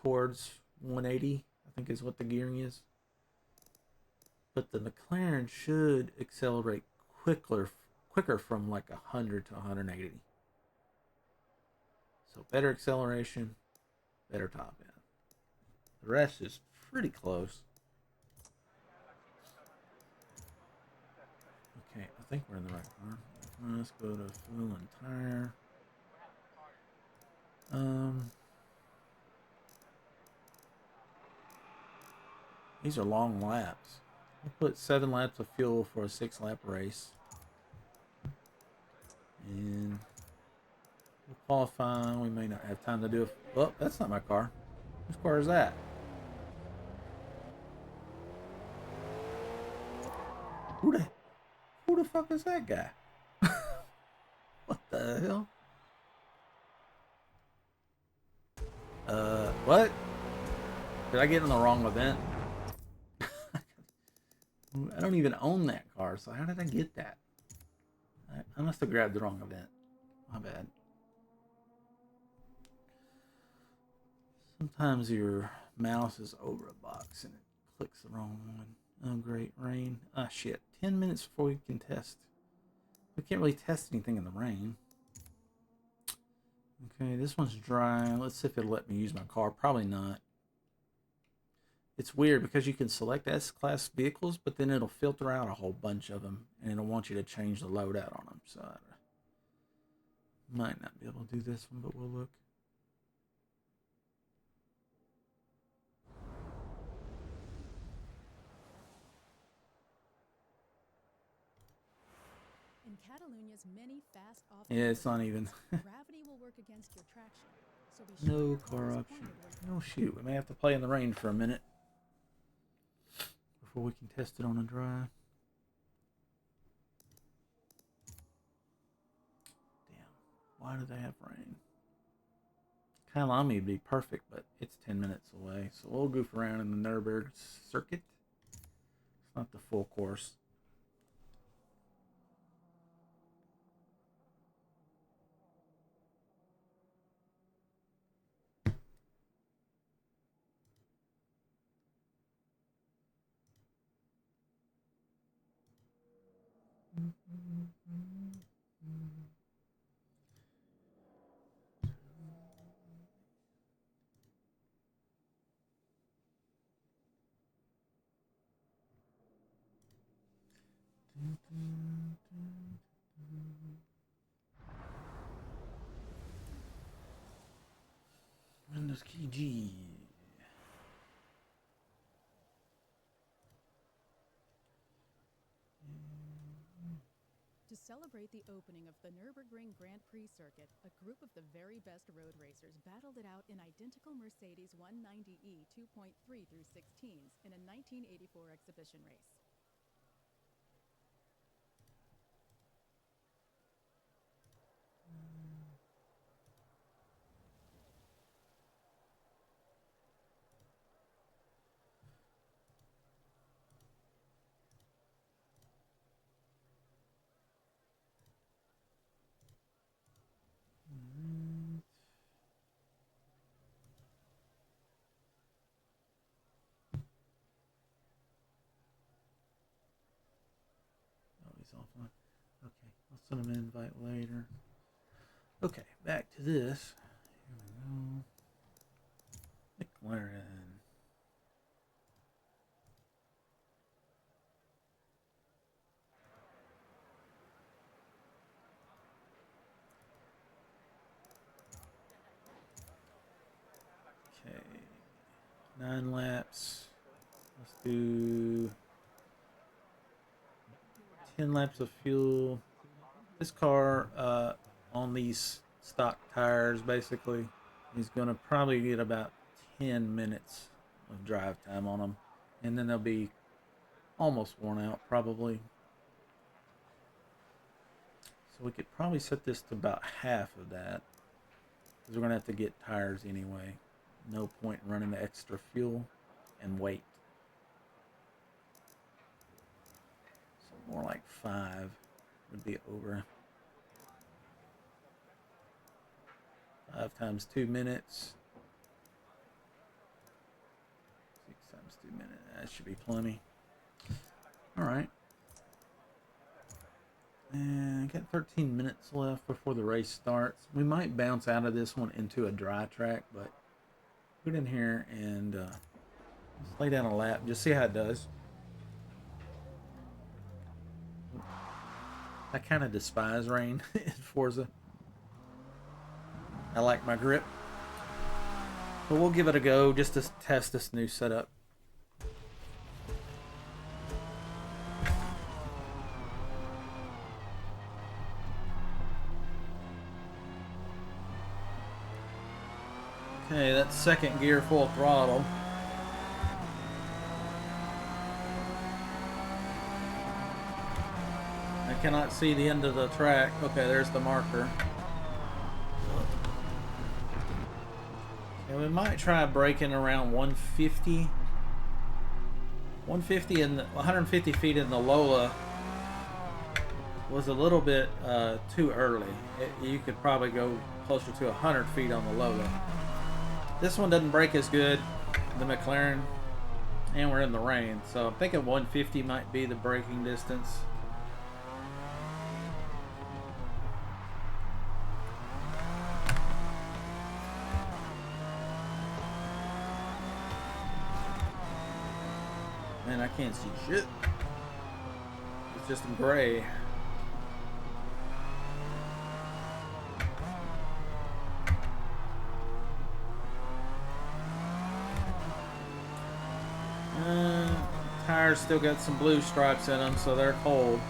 towards 180, I think is what the gearing is. But the McLaren should accelerate quicker from like 100 to 180. So better acceleration, better top end. The rest is pretty close. Okay, I think we're in the right car. Let's go to fuel and tire. These are long laps. We'll put 7 laps of fuel for a 6-lap race. And we'll qualify. We may not have time to do it. Oh, that's not my car. Whose car is that? Who the fuck is that guy? What the hell? What? Did I get in the wrong event? I don't even own that car, so how did I get that? I must have grabbed the wrong event. My bad. Sometimes your mouse is over a box and it clicks the wrong one. Oh, great. Rain. Ah, shit. 10 minutes before we can test. We can't really test anything in the rain. Okay, this one's dry. Let's see if it'll let me use my car. Probably not. It's weird because you can select S-Class vehicles, but then it'll filter out a whole bunch of them, and it'll want you to change the loadout on them. So I might not be able to do this one, but we'll look. In Catalonia's many fast off. Yeah, it's not even. Gravity will work against your traction. So be sure No your car is car option. pointed Oh shoot, we may have to play in the rain for a minute before we can test it on a dry. Damn, why do they have rain? Kyalami would be perfect, but it's 10 minutes away, so we'll goof around in the Nürburgring circuit. It's not the full course. Windows key G. To celebrate the opening of the Nürburgring Grand Prix circuit, a group of the very best road racers battled it out in identical Mercedes 190E 2.3 through 16s in a 1984 exhibition race. Offline. Okay, I'll send him an invite later. Okay, back to this. Here we go. McLaren. Okay, 9 laps. Let's do 10 laps of fuel. This car, on these stock tires, basically, is going to probably get about 10 minutes of drive time on them. And then they'll be almost worn out, probably. So we could probably set this to about half of that, because we're going to have to get tires anyway. No point in running the extra fuel and wait. So more like 5 would be over. 5 times 2 minutes. 6 times 2 minutes. That should be plenty. Alright. And got 13 minutes left before the race starts. We might bounce out of this one into a dry track, but put it in here and let's lay down a lap. Just see how it does. I kind of despise rain in Forza. I like my grip. But we'll give it a go just to test this new setup. Okay, that's second gear full throttle. I cannot see the end of the track. Okay, there's the marker. And we might try braking around 150. 150 and 150 feet in the Lola was a little bit too early. You could probably go closer to 100 feet on the Lola. This one doesn't brake as good, the McLaren, and we're in the rain, so I'm thinking 150 might be the braking distance. Man, I can't see shit. It's just gray. Tires still got some blue stripes in them, so they're cold.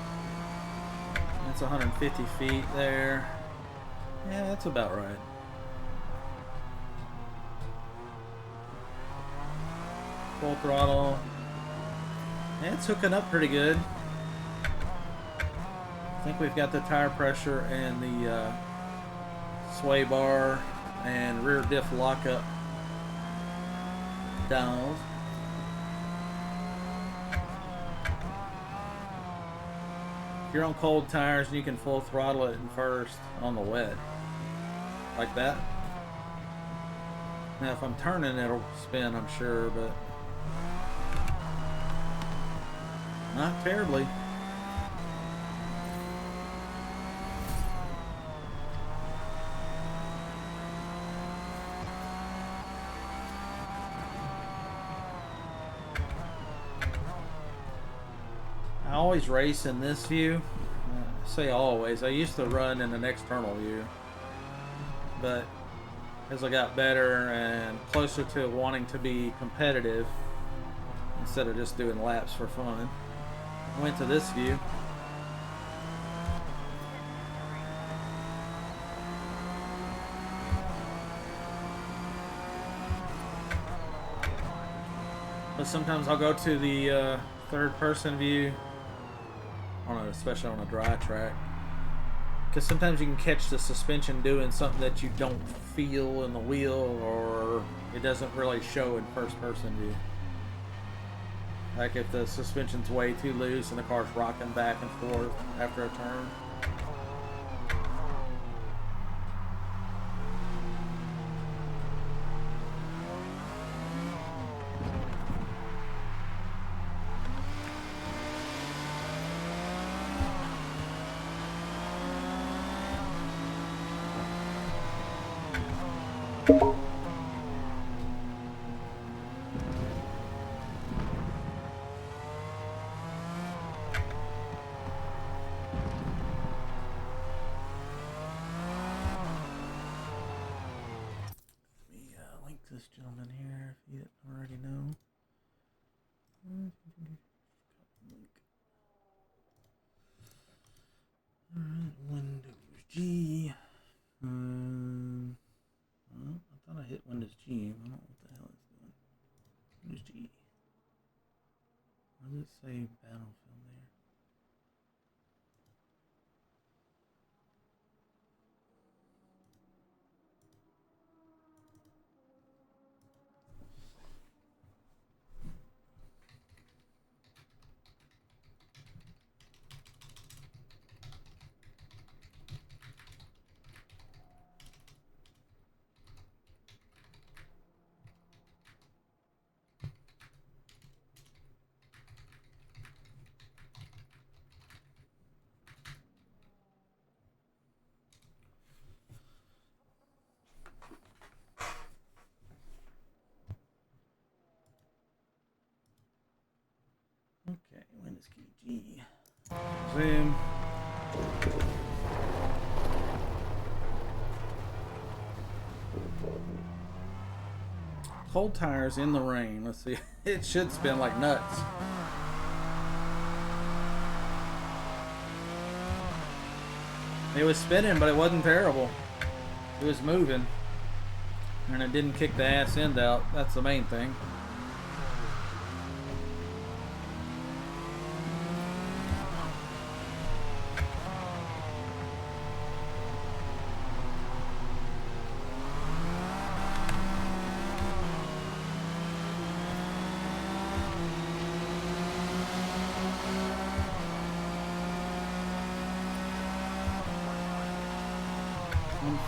It's 150 feet there. Yeah, that's about right. Full throttle. Yeah, it's hooking up pretty good. I think we've got the tire pressure and the sway bar and rear diff lockup dialed. If you're on cold tires, you can full throttle it in first on the wet. Like that. Now if I'm turning, it'll spin, I'm sure, but not terribly. I always race in this view. I say always. I used to run in an external view, but as I got better and closer to wanting to be competitive instead of just doing laps for fun, I went to this view. But sometimes I'll go to the third-person view, especially on a dry track, because sometimes you can catch the suspension doing something that you don't feel in the wheel, or it doesn't really show in first-person view. Like if the suspension's way too loose and the car's rocking back and forth after a turn. This gentleman here, if you didn't already know. Alright, Windows G. Well, I thought I hit Windows G. I don't know what the hell it's doing. Windows G. Why does it say Battlefield there? Okay, Windows key G. Zoom. Cold tires in the rain. Let's see. It should spin like nuts. It was spinning, but it wasn't terrible. It was moving. And it didn't kick the ass end out. That's the main thing.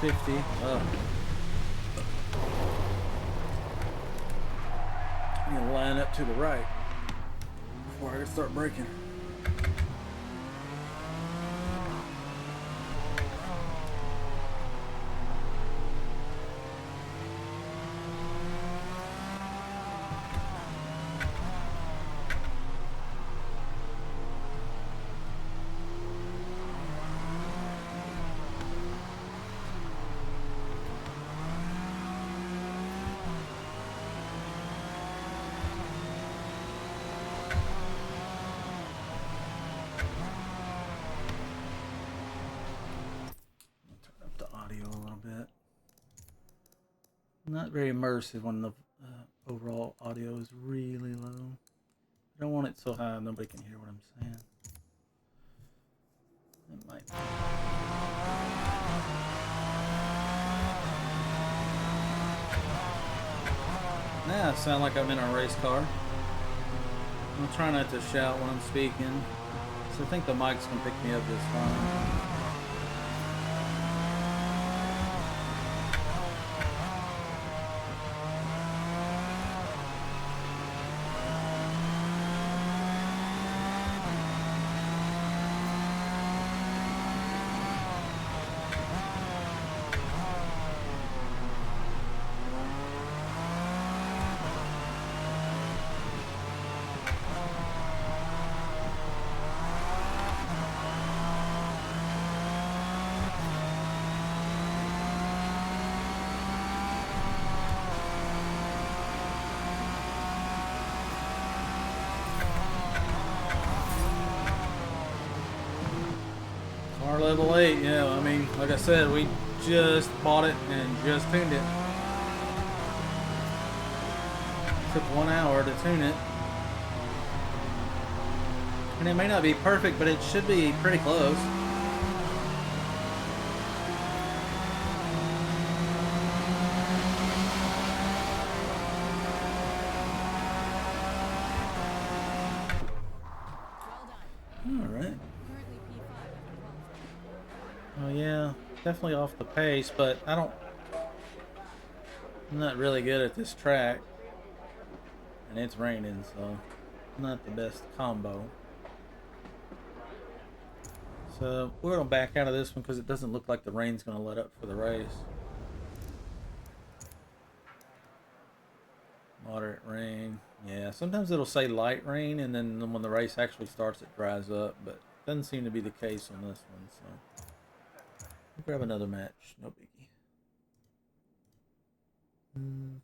$150. I'm gonna line up to the right before I start braking. Not very immersive when the overall audio is really low. I don't want it so high nobody can hear what I'm saying. It might be. Now I sound like I'm in a race car. I'm trying not to shout when I'm speaking, so I think the mics can pick me up this time. Level 8, yeah, I mean, like I said, we just bought it and just tuned it. Took 1 hour to tune it. And it may not be perfect, but it should be pretty close. Alright. Oh yeah, definitely off the pace, but I'm not really good at this track. And it's raining, so not the best combo. So we're going to back out of this one because it doesn't look like the rain's going to let up for the race. Moderate rain. Yeah, sometimes it'll say light rain, and then when the race actually starts, it dries up. But it doesn't seem to be the case on this one. So we'll grab another match. No biggie. Okay.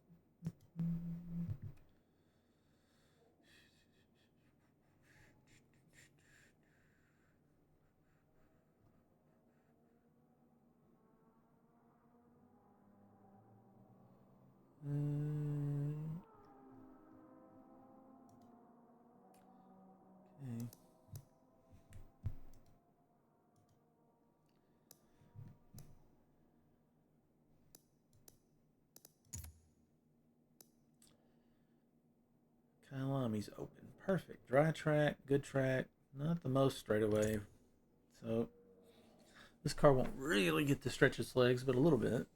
Kyalami's open. Perfect. Dry track, good track. Not the most straightaway. So this car won't really get to stretch its legs, but a little bit.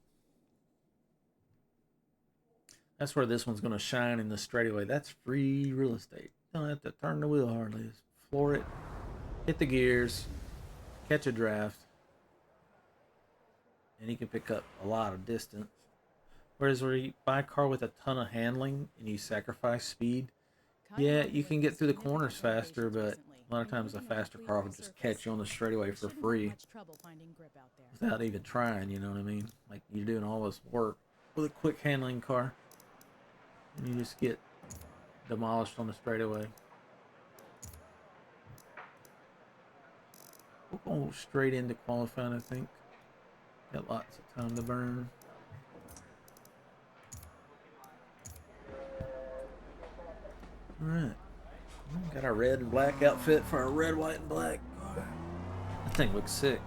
That's where this one's going to shine in the straightaway. That's free real estate. You don't have to turn the wheel hardly. Just floor it, hit the gears, catch a draft, and you can pick up a lot of distance. Whereas where you buy a car with a ton of handling and you sacrifice speed, yeah, you can get through the corners faster, but a lot of times a faster car will just catch you on the straightaway for free without even trying, you know what I mean? Like you're doing all this work with a quick handling car. And you just get demolished on the straightaway. We'll go straight into qualifying, I think. Got lots of time to burn. Alright. Got our red and black outfit for our red, white, and black. That thing looks sick.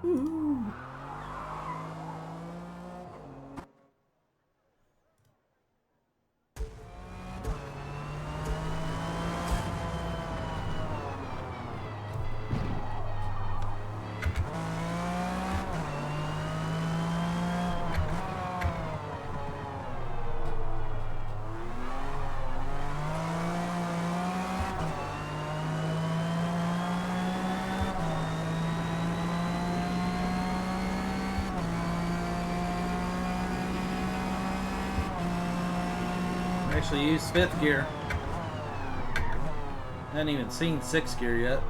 Ooh. Actually used 5th gear. Hadn't even seen 6th gear yet.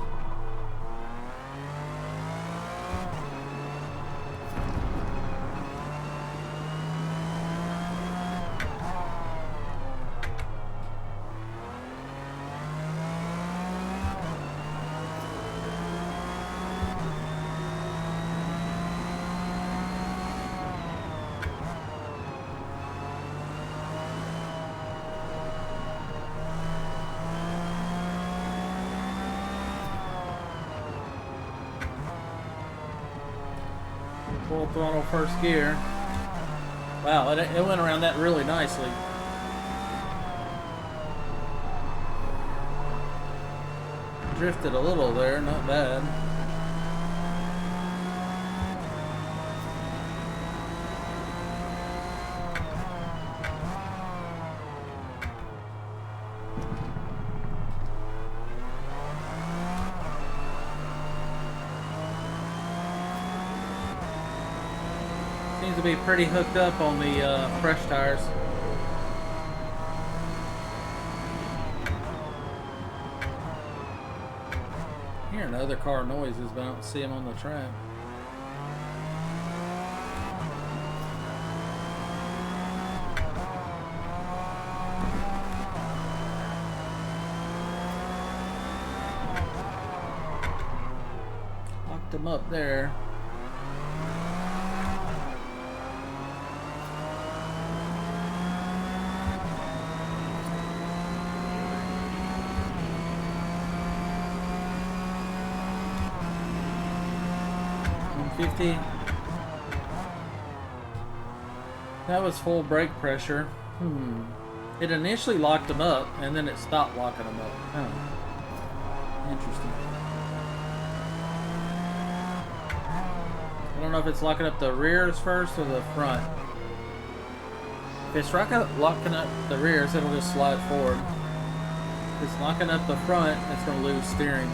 Full throttle 1st gear. Wow, it went around that really nicely. Drifted a little there, not bad. Seems to be pretty hooked up on the fresh tires. Hearing other car noises, but I don't see them on the track. Locked them up there. 150. That was full brake pressure. It initially locked them up, and then it stopped locking them up. Interesting. I don't know if it's locking up the rears first or the front. If it's locking up the rears, it'll just slide forward. If it's locking up the front, it's going to lose steering.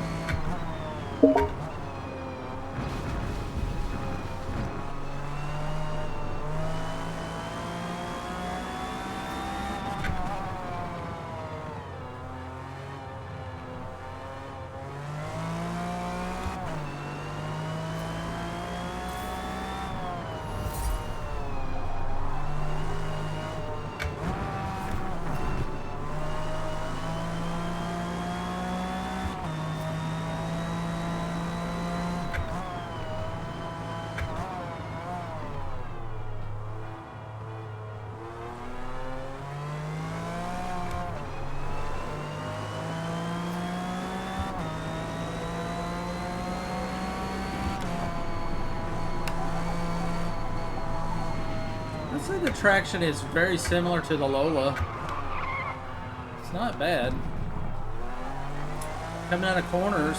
I'd say the traction is very similar to the Lola. It's not bad. Coming out of corners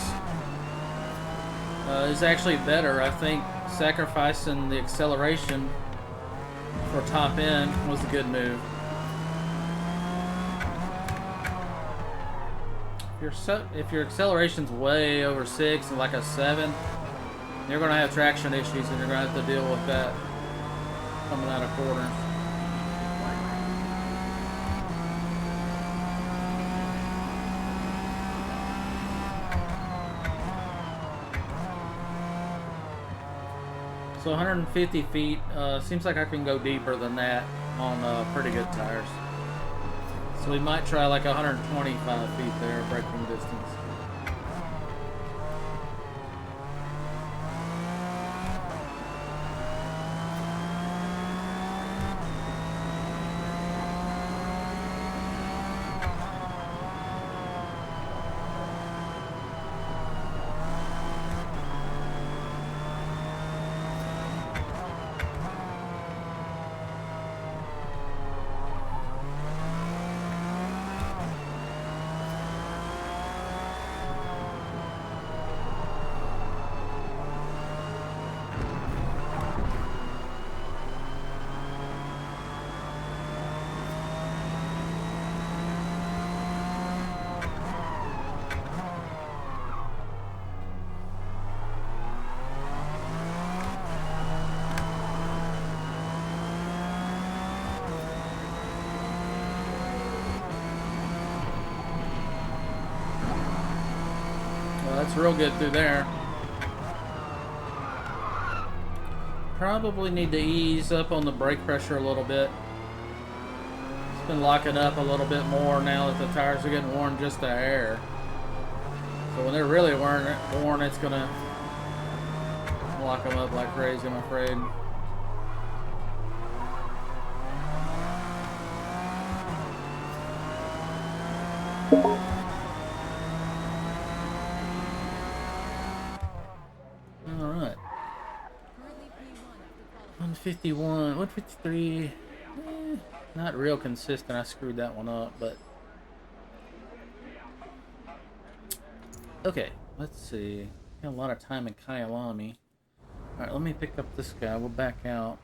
is actually better. I think sacrificing the acceleration for top end was a good move. If your acceleration's way over 6 and like a 7, you're going to have traction issues and you're going to have to deal with that coming out of corners. So 150 feet, seems like I can go deeper than that on pretty good tires. So we might try like 125 feet there, braking distance. That's real good through there. Probably need to ease up on the brake pressure a little bit. It's been locking up a little bit more now that the tires are getting worn just to air. So when they're really worn, it's gonna lock them up like crazy, I'm afraid. Alright. 151, 153. Not real consistent. I screwed that one up, but okay, let's see. Got a lot of time in Kyalami. Alright, let me pick up this guy. We'll back out.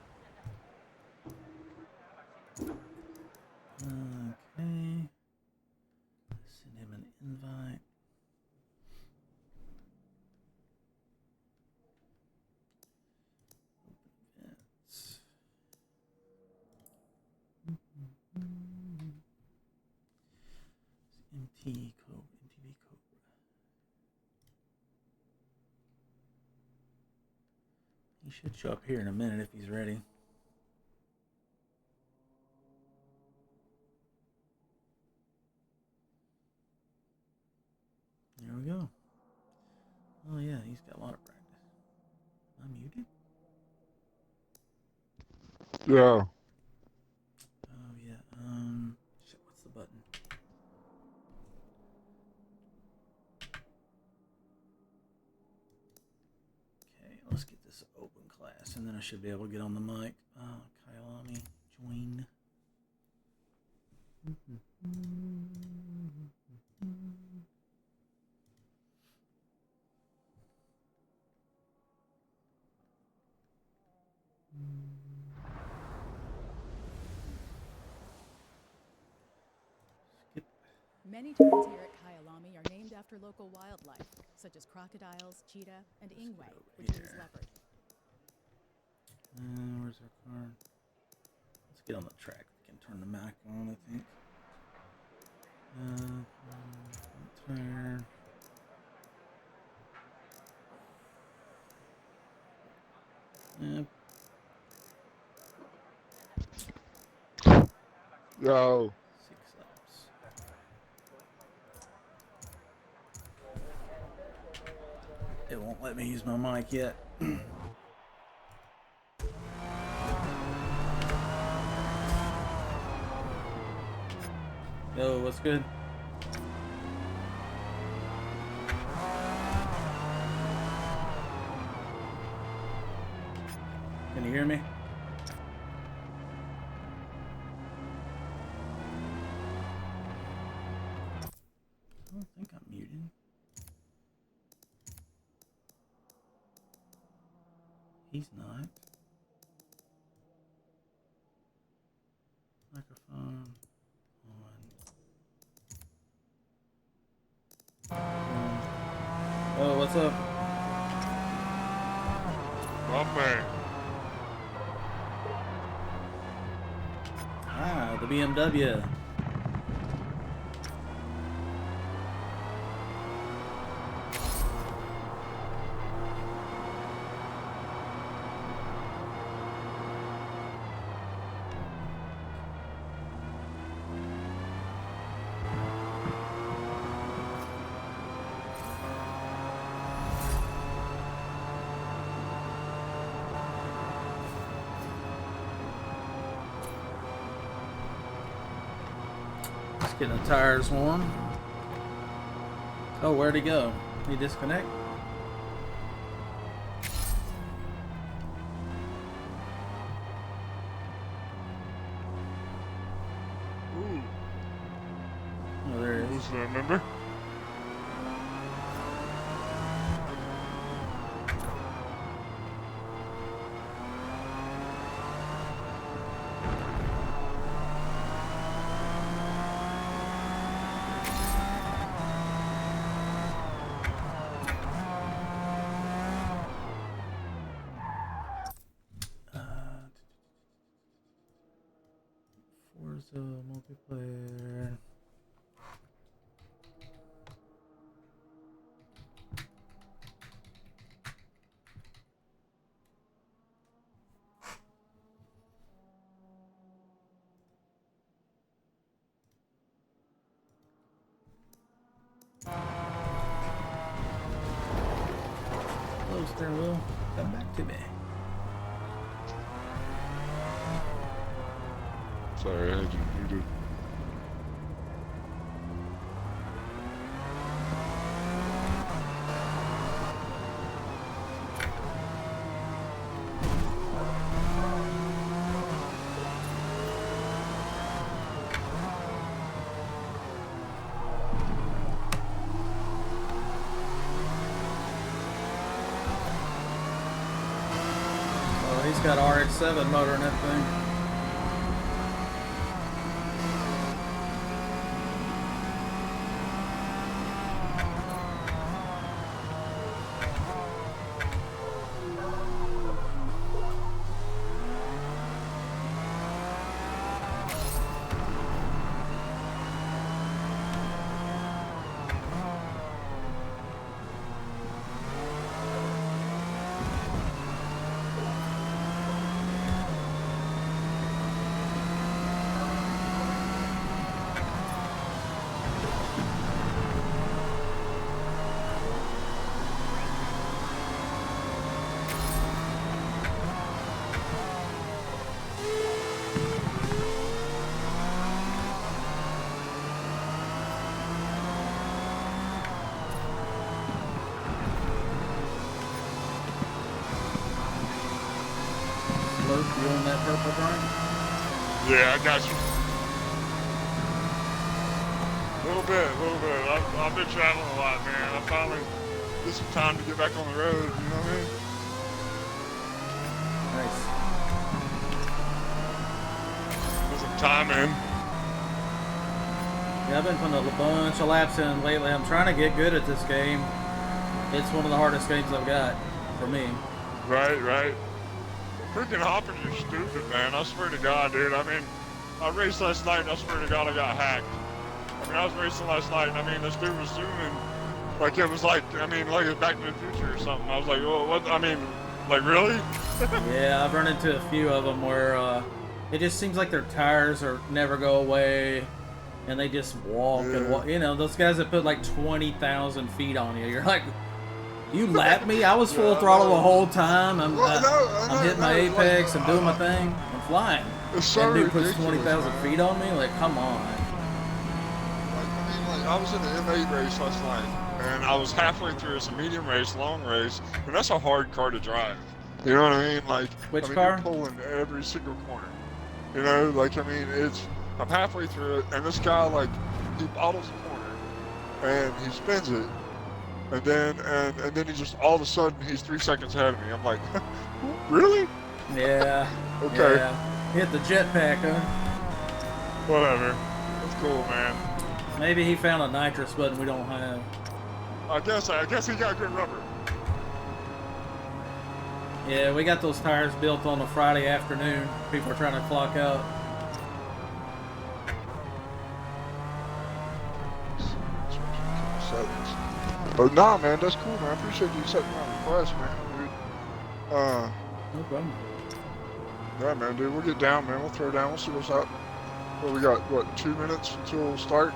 Okay. Send him an invite. MT code, MTV code. He should show up here in a minute if he's ready. There we go. Oh yeah, he's got a lot of practice. I'm muted? Yeah. Oh yeah, shit, what's the button? Okay, Let's get this open class, and then I should be able to get on the mic. Kyalami, join. Many turns here at Kyalami are named after local wildlife, such as crocodiles, cheetah, and ingwe, which means leopard. Where's our car? Let's get on the track. We can turn the Mac on, I think. Turn. Yo. 6 laps. It won't let me use my mic yet. Yo, what's good? Can you hear me? I don't think I'm muted. He's not. Microphone on. Oh, what's up? Bumper. Ah, the BMW. Just getting the tires warm. Oh, where'd he go? He disconnect? Ooh. Oh, there he is. Who's that, remember? Forza multiplayer. Hello, steering wheel. Come back to me. Sorry, I had you muted. Oh, he's got RX-7 motor in that thing. You on that purple drink? Yeah, I got you. A little bit. I've been traveling a lot, man. I finally get some time to get back on the road, you know what I mean? Nice. Get some time in. Yeah, I've been putting a bunch of laps in lately. I'm trying to get good at this game. It's one of the hardest games I've got, for me. Right. Freaking hoppers are stupid, man. I swear to God, dude. I mean, I raced last night and I swear to God I got hacked. I mean, I was racing last night and I mean, this dude was zooming like it was like, I mean, like it's Back to the Future or something. I was like, well, what? I mean, like, really? Yeah, I've run into a few of them where it just seems like their tires never go away. And they just walk and walk. You know, those guys that put like 20,000 feet on you. You're like, you lapped me? I was full throttle the whole time. I'm hitting my apex. I'm doing my thing. I'm flying. So and dude puts ridiculous, 20,000 feet on me? Like, come on. I was in the M8 race last night, and I was halfway through. It's a medium race, long race, and that's a hard car to drive. You know what I mean? Like, Which I mean, car? You're pulling every single corner. You know, like, I mean, I'm halfway through it, and this guy, like, he bottles a corner, and he spins it, and then he just, all of a sudden, he's 3 seconds ahead of me. I'm like, really? Yeah. Okay. Yeah. Hit the jetpack, huh? Whatever. That's cool, man. Maybe he found a nitrous button we don't have. I guess he got good rubber. Yeah, we got those tires built on a Friday afternoon. People are trying to clock out. But nah, man, that's cool, man. I appreciate you setting my request, man, dude. No problem. Yeah, man, dude, we'll get down, man. We'll throw down. We'll see what's up. Well, we got, what, 2 minutes until start?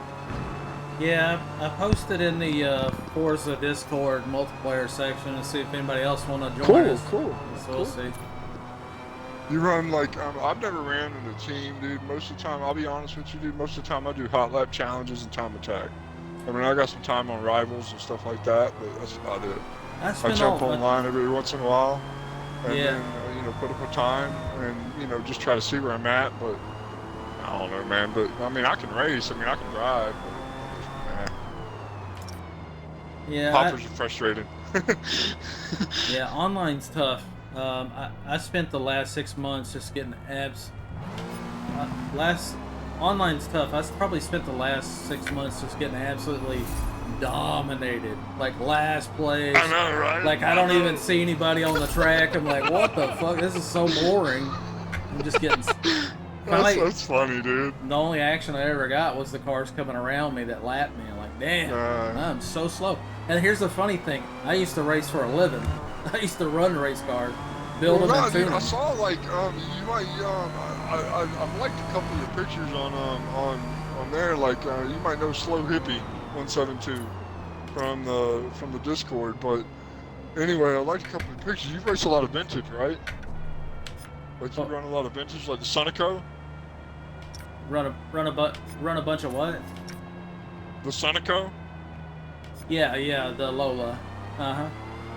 Yeah, I posted in the Forza Discord multiplayer section to see if anybody else want to join us. Cool. So we'll see. You run, like, I've never ran in a team, dude. Most of the time, I'll be honest with you, dude, most of the time I do hot lap challenges and time attack. I mean, I got some time on rivals and stuff like that, but that's about it. I jump online every once in a while, and then, you know, put up a time, and, you know, just try to see where I'm at, but I don't know, man. But, I mean, I can race. I mean, I can drive, but, man. Yeah. Hoppers are frustrating. Yeah, online's tough. I spent the last 6 months just getting abs. Online's tough. I probably spent the last 6 months just getting absolutely dominated. Like, last place. I know, right? Like, I don't even see anybody on the track. I'm like, what the fuck? This is so boring. I'm just getting... That's funny, dude. The only action I ever got was the cars coming around me that lapped me. I'm like, damn, I'm so slow. And here's the funny thing. I used to race for a living. I used to run race cars. Build them and tune them. I saw, like, you might, I've liked a couple of your pictures on there, like, you might know Slow Hippie 172 from the Discord, but anyway, I liked a couple of pictures. You race a lot of vintage, right? Like, you run a lot of vintage, like the Sonico? Run a bunch of what? The Sonico? Yeah, the Lola. Uh-huh.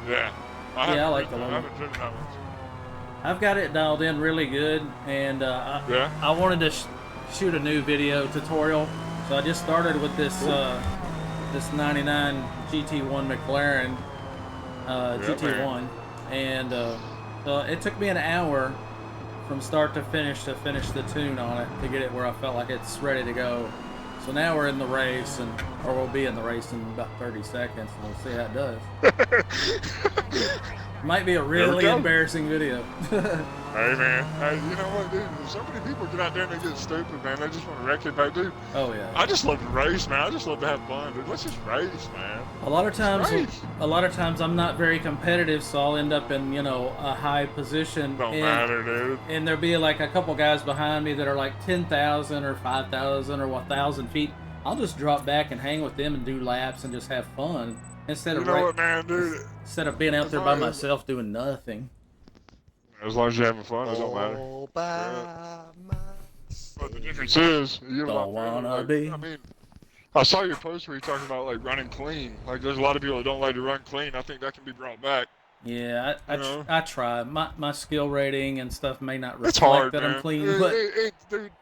Yeah. I like the Lola. I haven't driven that one. I've got it dialed in really good, and I wanted to shoot a new video tutorial, so I just started with this this '99 GT1 McLaren GT1, and so it took me an hour from start to finish the tune on it to get it where I felt like it's ready to go. So now we're in the race, or we'll be in the race in about 30 seconds, and we'll see how it does. Might be a really embarrassing video. Hey, man. Hey, you know what, dude? So many people get out there and they get stupid, man. They just want to wreck it back, dude. Oh, yeah. I just love to race, man. I just love to have fun, dude. Let's just race, man. A lot of times I'm not very competitive, so I'll end up in, a high position. Don't matter, dude. And there'll be like a couple guys behind me that are like 10,000 or 5,000 or 1,000 feet. I'll just drop back and hang with them and do laps and just have fun instead of being out there by myself doing nothing. As long as you're having fun, it don't matter. But the difference is, you don't wanna be. I mean, I saw your post where you're talking about like running clean. Like, there's a lot of people that don't like to run clean. I think that can be brought back. Yeah, You know, I try. My skill rating and stuff may not it's reflect hard, that I'm man. clean, but Dude, it's hard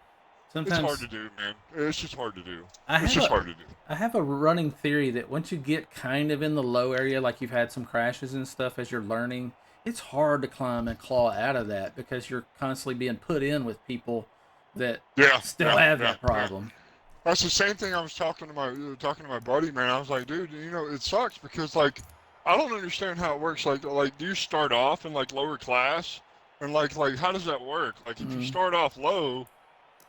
sometimes to do, man. It's just hard to do. I It's have just a hard to do. I have a running theory that once you get kind of in the low area, like you've had some crashes and stuff as you're learning, it's hard to climb and claw out of that because you're constantly being put in with people that Yeah, still have that yeah. problem. That's the same thing I was talking to my buddy, man. I was like, dude, it sucks because like I don't understand how it works. Like do you start off in like lower class, and like how does that work? Like if you Mm. start off low,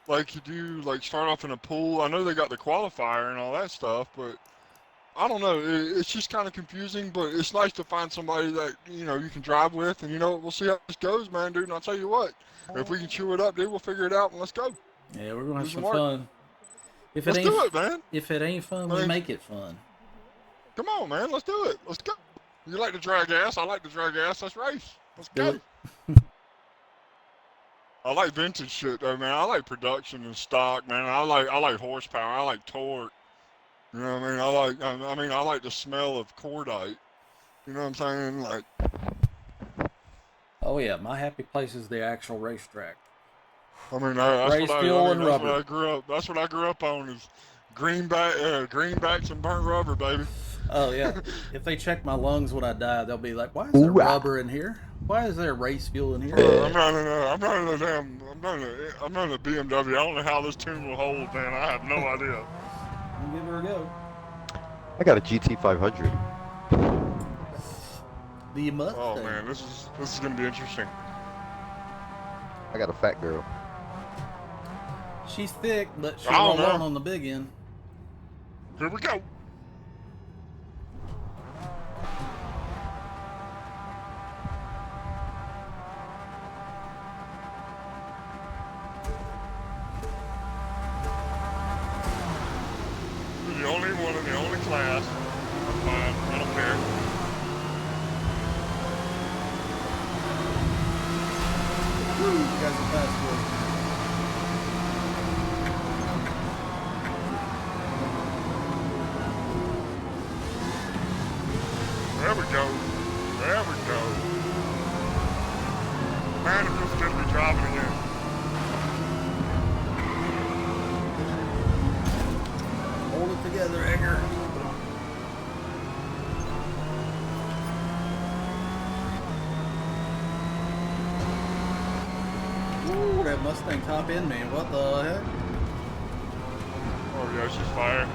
like you do like start off in a pool. I know they got the qualifier and all that stuff, but I don't know. It's just kind of confusing. But it's nice to find somebody that you can drive with, and we'll see how this goes, man, dude. And I'll tell you what, if we can chew it up, dude, we'll figure it out and let's go. Yeah, we're gonna have Do some some work. fun. Let's do it, man. If it ain't fun, I we mean, make it fun. come on, man. Let's do it. Let's go. You like to drag ass. I like to drag ass. Let's race. Let's Do go. it. I like vintage shit though, man. I like production and stock, man. I like horsepower. I like torque. You know what I mean? I like the smell of cordite. You know what I'm saying? Like, Oh yeah, my happy place is the actual racetrack. that's what Race fuel and that's what rubber. I grew up. That's what I grew up on is greenbacks and burnt rubber, baby. Oh yeah. If they check my lungs when I die, they'll be like, "Why is there rubber in here? Why is there race fuel in here?" I'm running a BMW. I don't know how this tune will hold, man. I have no idea. We'll give her a go. I got a GT 500. The Mustang. Oh man, this is gonna be interesting. I got a fat girl. She's thick, but she'll I don't roll know. on the big end. Here we go. You're the only one in the only class. I'm fine. I don't care. Woo, you guys are fast boys. There we go. There we go. Man, it feels good to be driving again. Hold it together, Edgar. Ooh, that Mustang top end, man. What the heck? Oh yeah, she's fire.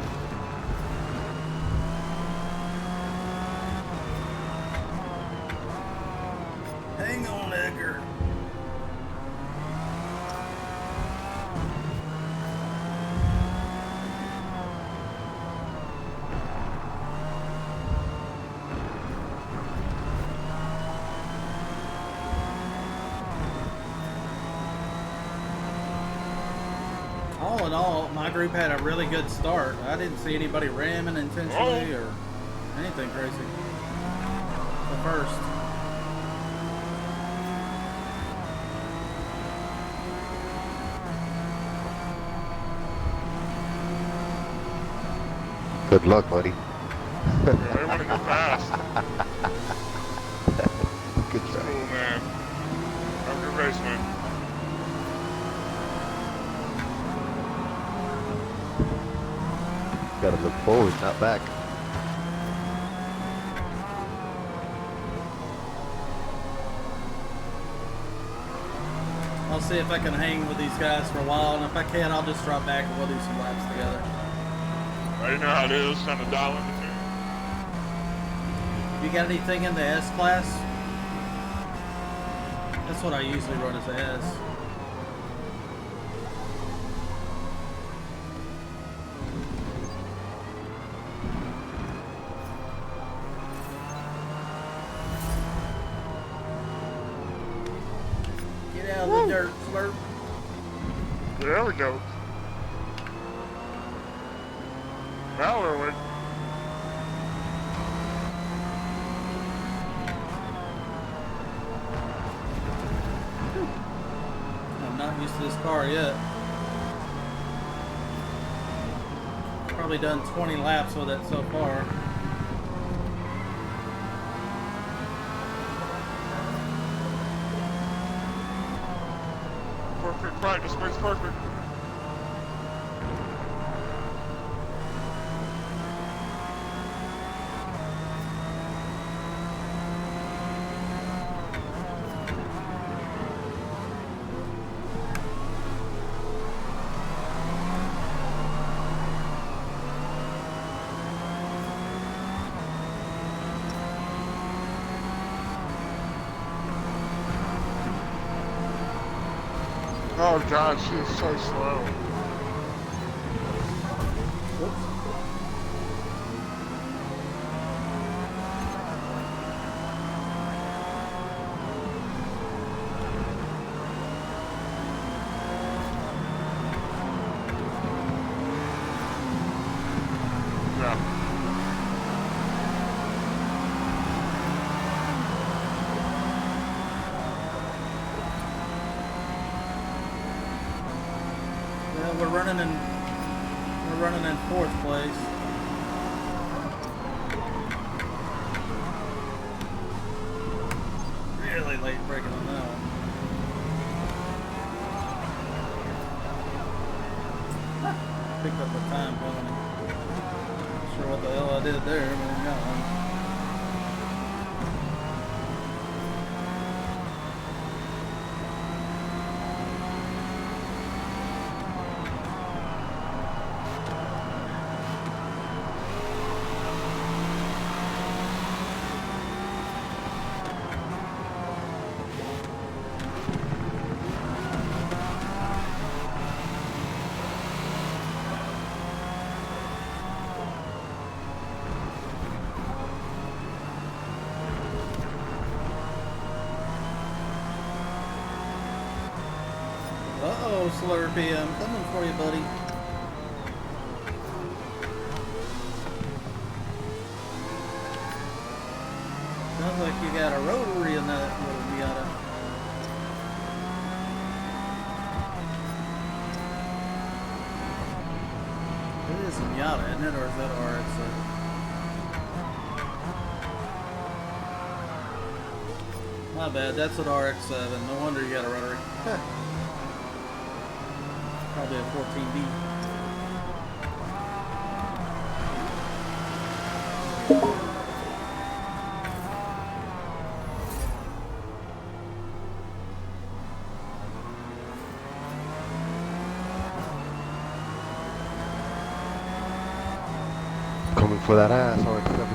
Hang on, Edgar. All in all, my group had a really good start. I didn't see anybody ramming intentionally or anything crazy. The first. Good luck, buddy. Yeah, they want to go fast. Good Cool, job. man. Have a good race, man. Gotta look forward, not back. I'll see if I can hang with these guys for a while, and if I can, I'll just drop back and we'll do some laps together. You know how it is, kind of dial in the tune. You got anything in the S class? That's what I usually run as a S. Get out of the dirt, slurp. There we go. Now where are we? I'm not used to this car yet. Probably done 20 laps with it so far. practice makes perfect. Oh god, she is so slow. Yeah. Yeah, we're running in fourth place. Really late breaking on that one. Picked up the time penalty. Not sure what the hell I did there, but I got one. Uh-oh, Slurpee, I'm coming for you, buddy. Sounds like you got a rotary in that little Miata. It is a Miata, isn't it? Or is that RX-7? My bad, that's an RX-7. No wonder you got a rotary. Probably a 14B. Coming for that ass, RX-7.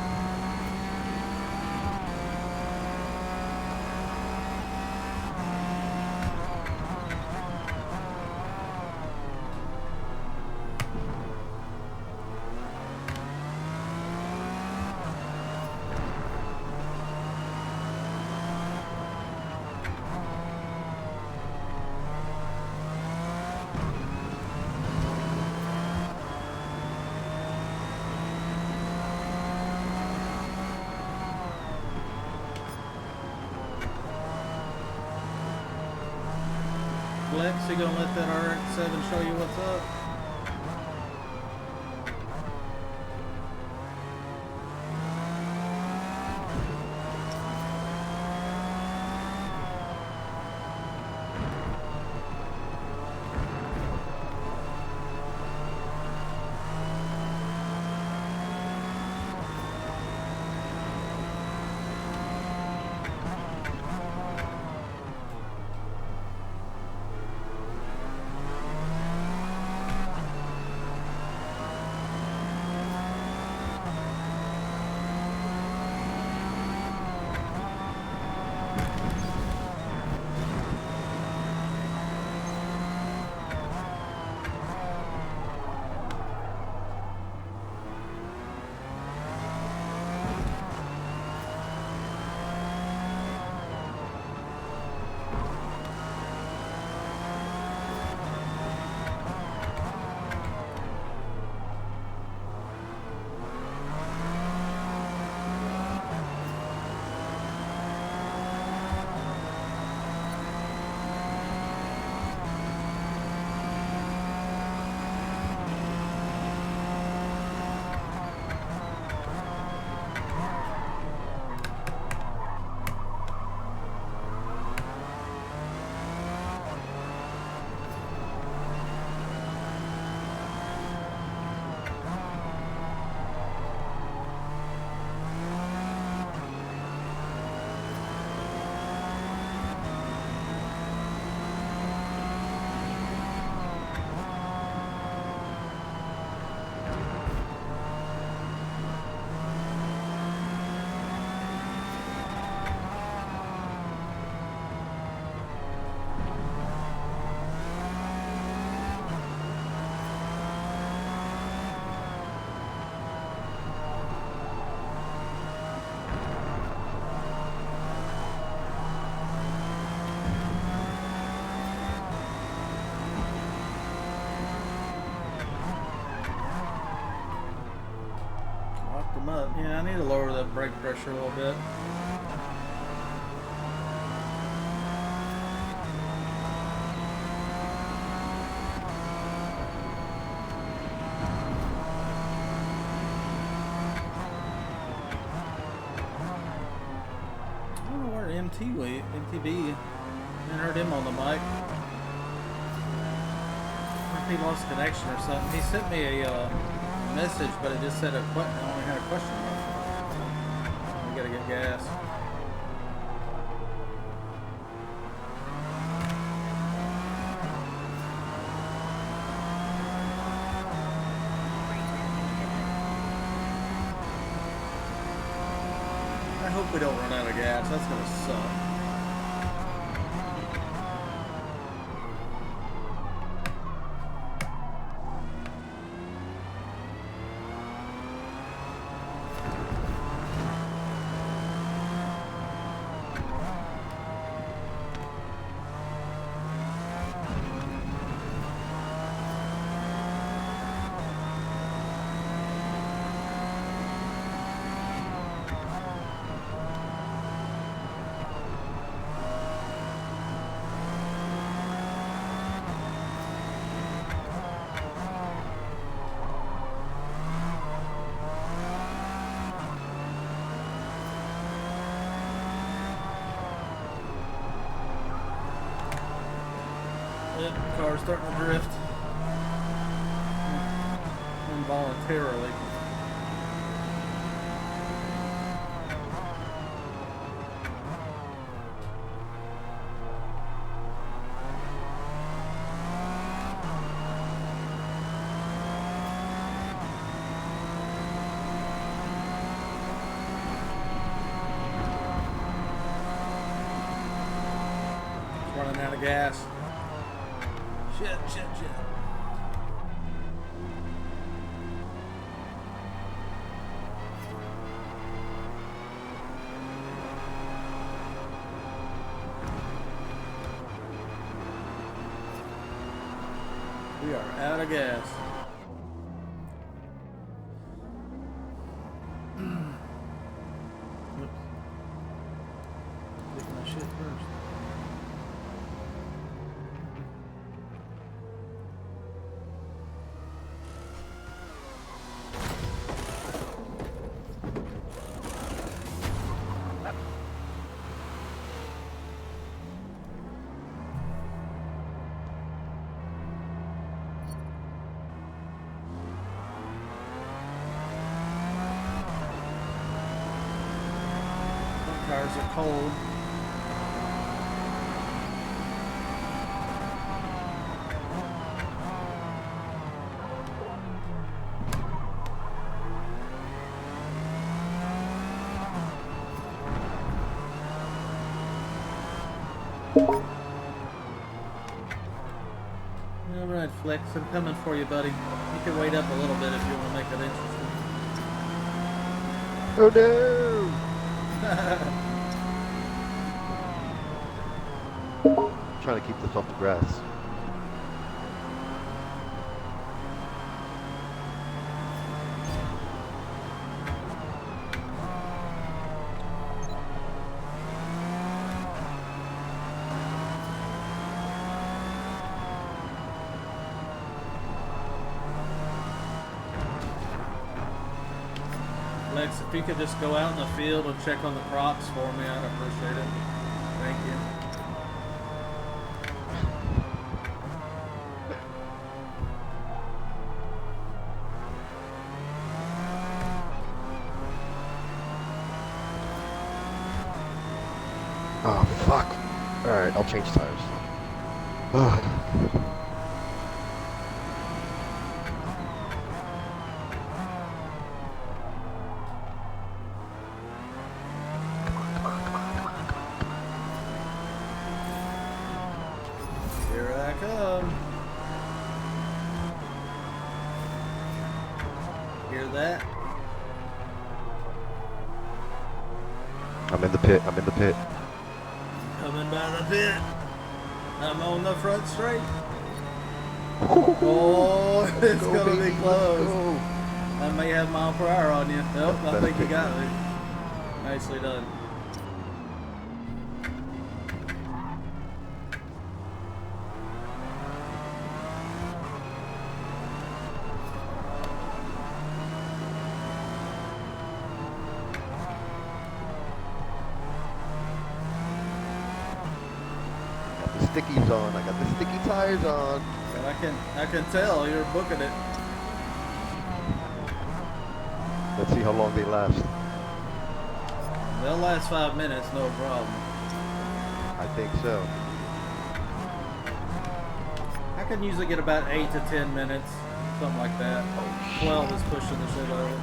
Lex, you gonna let that RX-7 show you what's up? Yeah, I need to lower the brake pressure a little bit. I don't know where MTB. I heard him on the mic. He lost connection or something. He sent me a message, but it just said I only had a question mark. We gotta get gas. I hope we don't run out of gas. That's gonna suck. Yep, car's starting to drift. Involuntarily. It's running out of gas. Shit. We are out of gas. Oops. Take my shit first. Cars are cold. Alright, Flex, I'm coming for you, buddy. You can wait up a little bit if you want to make it interesting. Oh no! Trying to keep this off the grass. Lex, if you could just go out in the field and check on the crops for me, I'd appreciate it. Thank you. Oh fuck! Alright, I'll change tires. Ugh. Here I come. Hear that? I'm in the pit. I'm in the pit. Coming by the pit. I'm on the front straight. Oh, it's Go, gonna baby, be close. let's go. That may have mile per hour on you. Nope, I think you got it. Nicely done. Got the stickies on. I got the sticky tires on. But I can tell you're booking it. Let's see how long they last. They'll last 5 minutes, no problem. I think so. I can usually get about 8 to 10 minutes, something like that. 12 is pushing the shit out of it.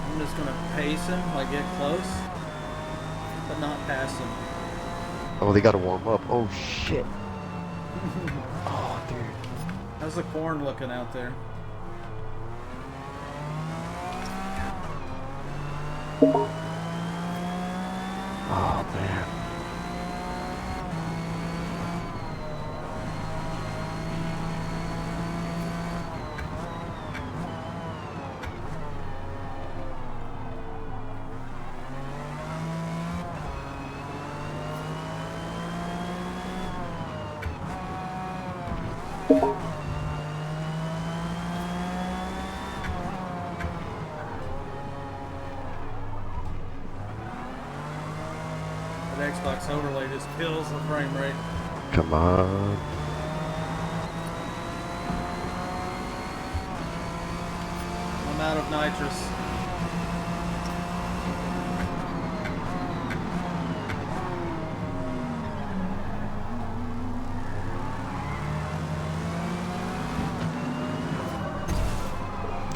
I'm just gonna pace him, like get close, but not pass him. Oh, they gotta warm up. Oh shit. Oh, dude. How's the corn looking out there? Oh man. That Xbox overlay just kills the frame rate. Come on. I'm out of nitrous.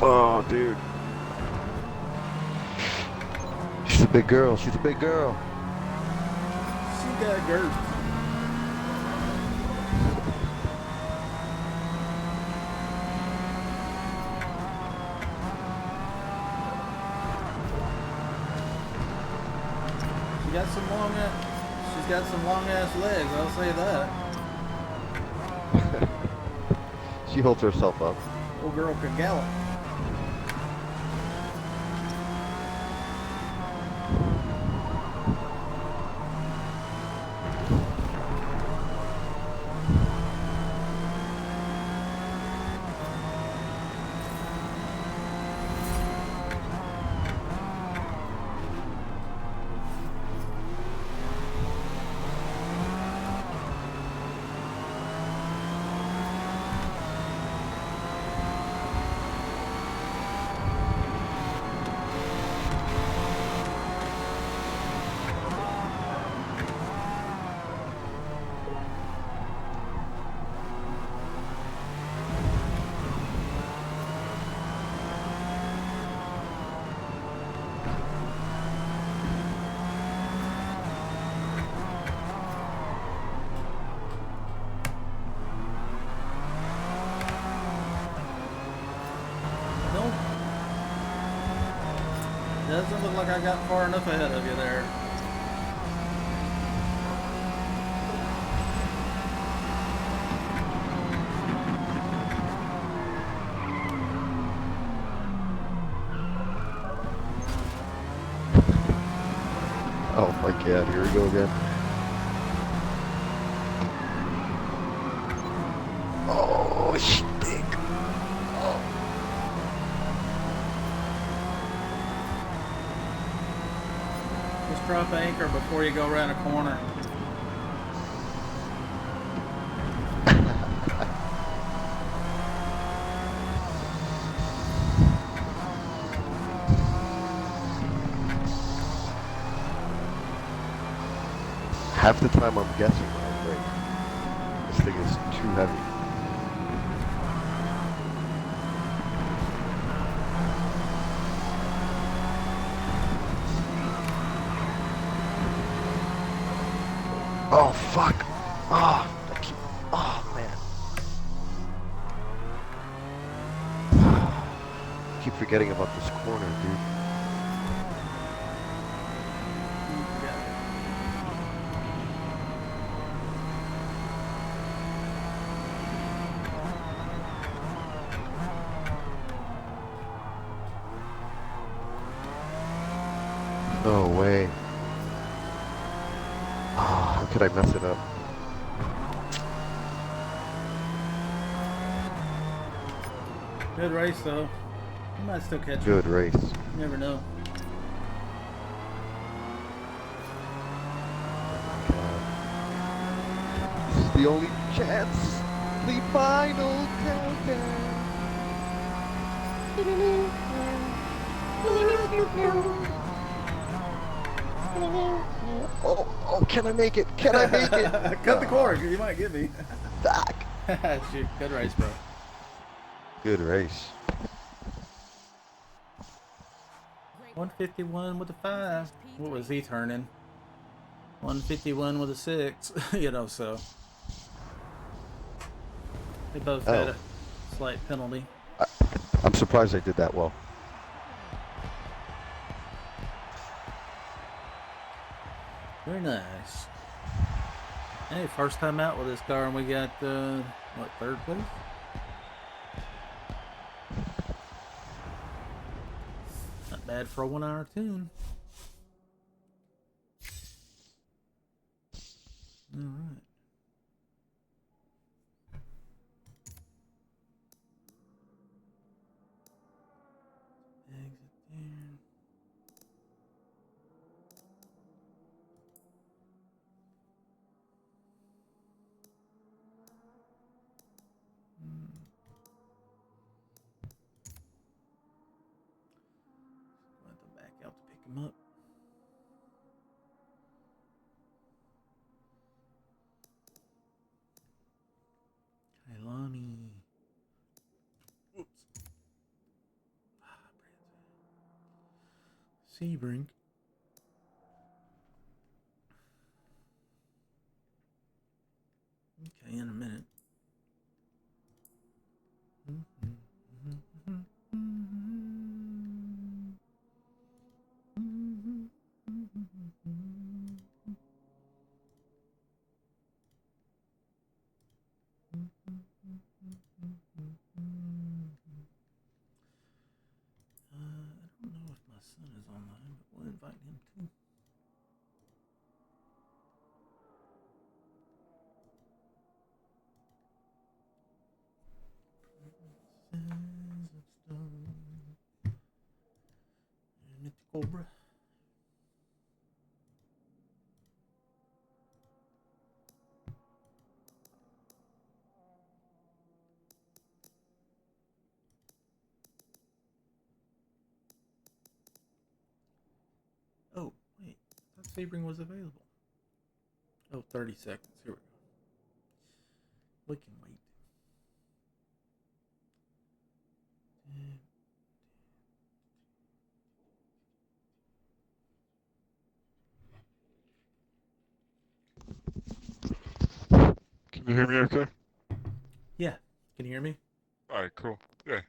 Oh, dude. She's a big girl. She's a big girl. She got girth. She's got some long ass legs, I'll say that. She holds herself up. Old girl can gallop. Doesn't look like I got far enough ahead of you there. Oh my god, here we go again. Oh, stink. Oh. Just drop anchor before you go around a corner. Half the time I'm guessing when I brake. This thing is too heavy. Oh fuck! Oh, oh man. I keep forgetting about this corner, dude. No way. Ah, how could I mess it up? Good race though. You might still catch him. Good race. You never know. This is the only chance. The final countdown. Oh, can I make it? Can I make it? Cut the cord, you might get me. Fuck. Shoot, good race, bro. Good race. 151 with a 5. What was he turning? 151 with a 6. You know, so they both had a slight penalty. I'm surprised I did that well. Very nice. Hey, first time out with this car, and we got what, 3rd place? Not bad for a 1 hour tune. All right. Exit there. We'll have to back out to pick him up. Kailani. Oops. Sebring. Okay, in a minute. I don't know if my son is online, but we'll invite him too. And it's Cobra. Oh, wait. I thought Sebring was available. Oh, 30 seconds. Here we go. We can wait. Can you hear me okay? Yeah. Can you hear me? Alright, cool. Yeah.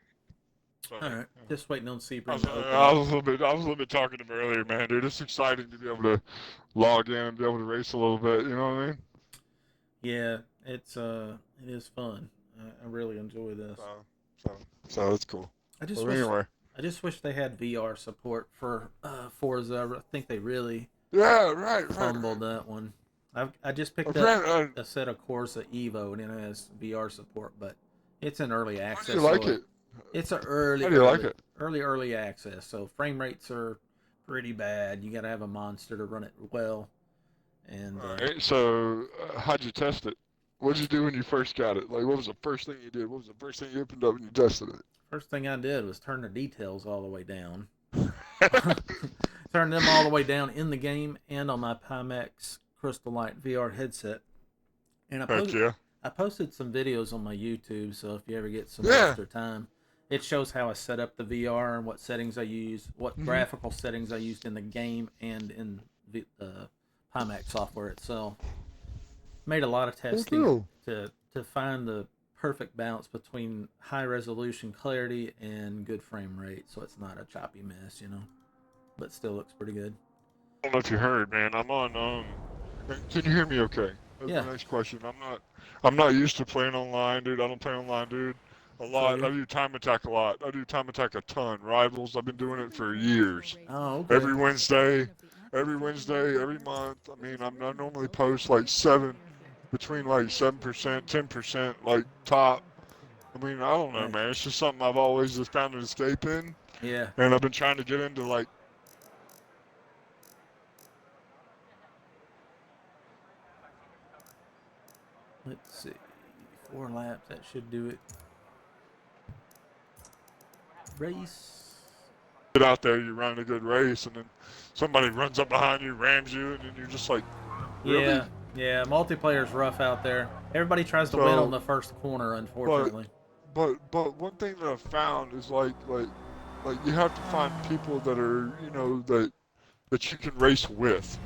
Sorry. Alright. Just waiting on I Sebring was, to open I up. was a little bit talking to him earlier, man, dude. It's exciting to be able to log in and be able to race a little bit, you know what I mean? Yeah, it is fun. I really enjoy this. So it's cool. I just But wish anyway. I just wish they had VR support for Forza. I think they really Yeah, right. fumbled that one. I just picked Apparently, up a set of Corsa Evo and it has VR support, but it's in early how access. do you like So it? it's a How do you like it? early access. So frame rates are pretty bad. You got to have a monster to run it well. And Alright, so how'd you test it? What'd you do when you first got it? Like, what was the first thing you did? What was the first thing you opened up when you tested it? first thing I did was turn the details all the way down. Turn them all the way down in the game and on my Pimax Crystal Light VR headset. And I posted some videos on my YouTube, so if you ever get some extra time, it shows how I set up the VR and what settings I use, what graphical settings I used in the game and in the Pimax software itself. Made a lot of testing to find the perfect balance between high resolution clarity and good frame rate, so it's not a choppy mess, you know. But still looks pretty good. I don't know if you heard, man. I'm on. Can you hear me? Okay. That's Yeah. my next question. I'm not used to playing online, dude. I don't play online, dude. A lot. I do time attack a lot. I do time attack a ton. Rivals. I've been doing it for years. Oh, okay. Every Wednesday. every Wednesday, every month. I mean, I normally post like between like 7%, 10%, like top. I mean, I don't know, Right. man. It's just something I've always just found an escape in, Yeah. and I've been trying to get into like. Let's see. 4 laps. That should do it. Race. Get out there, you run a good race, and then somebody runs up behind you, rams you, and then you're just like, really? Yeah. Yeah. Multiplayer's rough out there. Everybody tries to win on the first corner, unfortunately. But one thing that I've found is like you have to find people that are, you know, that you can race with,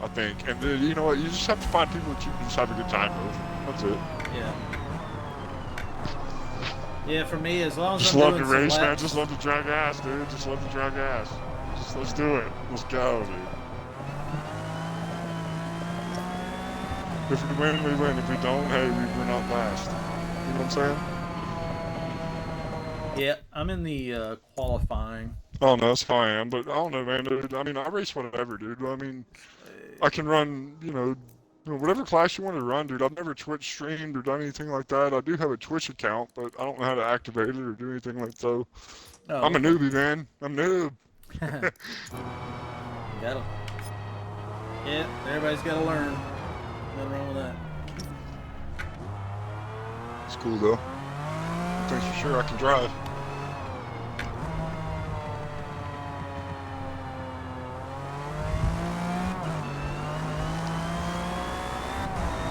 I think. And then, you know what, you just have to find people that you can just have a good time with. That's it. Yeah. Yeah, for me, as long as Just I'm love doing to some race, man. laps, Just love to drag ass, dude. Just love to drag ass. Just let's do it. Let's go, dude. If we win, we win. If we don't, hey, we're not last. You know what I'm saying? yeah, I'm in the qualifying. Oh, no, that's how I am. But I don't know, man, dude. I mean, I race whatever, dude. I mean, I can run, you know, whatever class you want to run, dude. I've never Twitch streamed or done anything like that. I do have a Twitch account, but I don't know how to activate it or do anything like so. Oh, I'm a okay. newbie, man. I'm noob. Gotta. Yeah, everybody's got to learn. Nothing wrong with that. It's cool, though. Thanks for sure I can drive.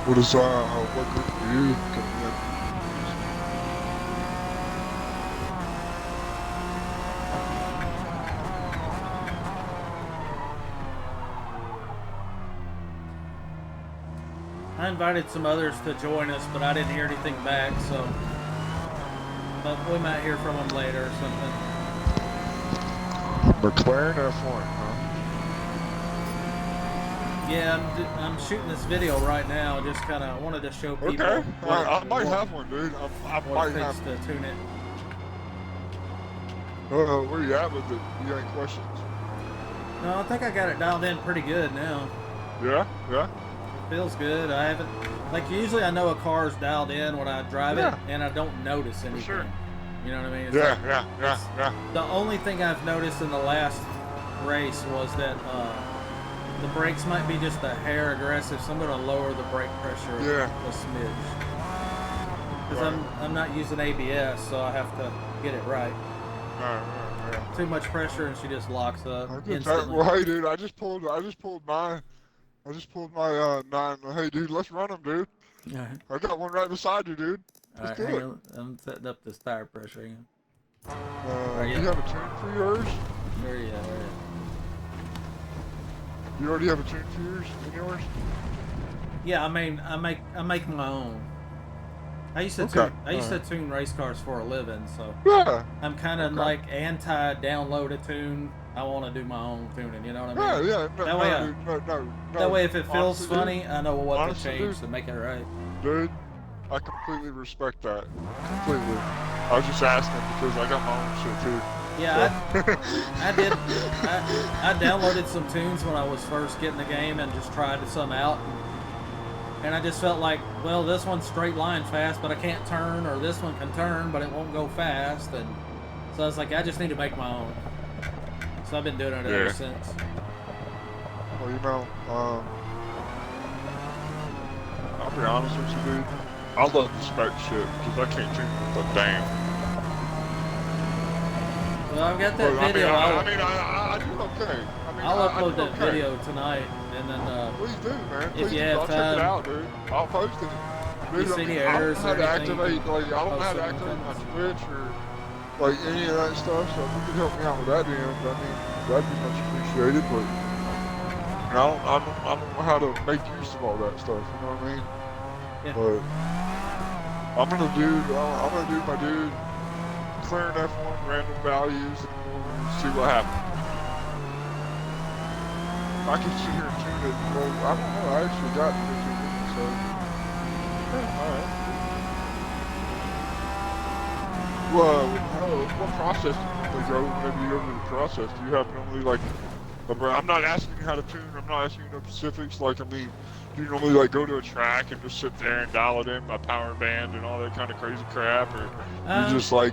What group are you coming in? I invited some others to join us, but I didn't hear anything back, so. But we might hear from them later or something. McLaren F1, huh? Yeah, I'm shooting this video right now. Just kind of wanted to show people. Okay, I might have one, dude. I what might it have takes to tune it. Where you at with it? You got any questions? No, I think I got it dialed in pretty good now. Yeah? Feels good. I haven't, like, usually I know a car's dialed in when I drive it, and I don't notice anything. sure. You know what I mean? It's Yeah. The only thing I've noticed in the last race was that the brakes might be just a hair aggressive, so I'm going to lower the brake pressure a smidge. Because I'm not using ABS, so I have to get it right. Too much pressure and she just locks up instantly. Well, hey, dude, I just pulled my 9. Hey, dude, let's run them, dude. All right. I got one right beside you, dude. All right, hang on. I'm setting up this tire pressure again. Do you have a tune for yours? Where are you at? You already have a tune for yours in yours? Yeah, I mean, I make my own. I used to tune race cars for a living, so yeah. I'm kind of like anti-download a tune. I want to do my own tuning. You know what I mean? Yeah. That way, if it feels honestly, funny, dude, I know what to change dude, to make it right. Dude, I completely respect that. Completely. I was just asking because I got my own shit too. Yeah, so. I did. I downloaded some tunes when I was first getting the game and just tried some out. And I just felt like, well, this one's straight line fast, but I can't turn, or this one can turn, but it won't go fast. And so I was like, I just need to make my own. So I've been doing it ever since. Well, you know, I'll be honest with you, dude. I love the spec shit because I can't tune with a damn. Well, I've got that video. I do okay. I'll upload that video tonight, and then please do, man. If you have I'll time, check it out, dude. I'll post it. Dude, you see any errors or anything? I don't know how to activate my Twitch or like any of that stuff. So if you could help me out with that, then I mean that'd be much appreciated. But I don't know how to make use of all that stuff. You know what I mean? Yeah. But I'm gonna do my dude McLaren F1 random values and we'll see what happens. I can sit here and tune it. Well, I don't know. I actually got 15 minutes, so alright. Well, what process do you normally go whenever you go to the process? Do you have normally like But bro, I'm not asking you how to tune. I'm not asking you no specifics. Like, I mean, do you normally like go to a track and just sit there and dial it in by power band and all that kind of crazy crap, or you just like,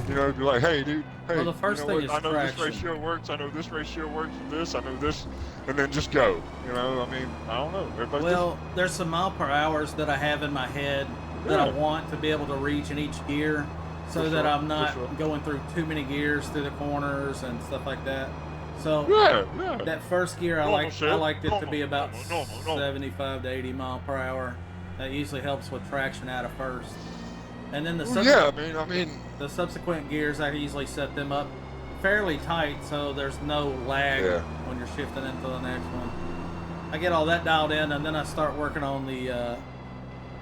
you know, be like, hey, dude, hey, Well, the first you know thing what? is I know this traction. ratio works. I know this ratio works for this. I know this, and then just go. You know, I mean, I don't know. Everybody's Well, there's some mile per hours that I have in my head that I want to be able to reach in each gear, so that I'm not going through too many gears through the corners and stuff like that. So that first gear, I liked it to be about 75 to 80 mile per hour. That usually helps with traction out of first. And then the the subsequent gears, I usually set them up fairly tight so there's no lag when you're shifting into the next one. I get all that dialed in, and then I start working on the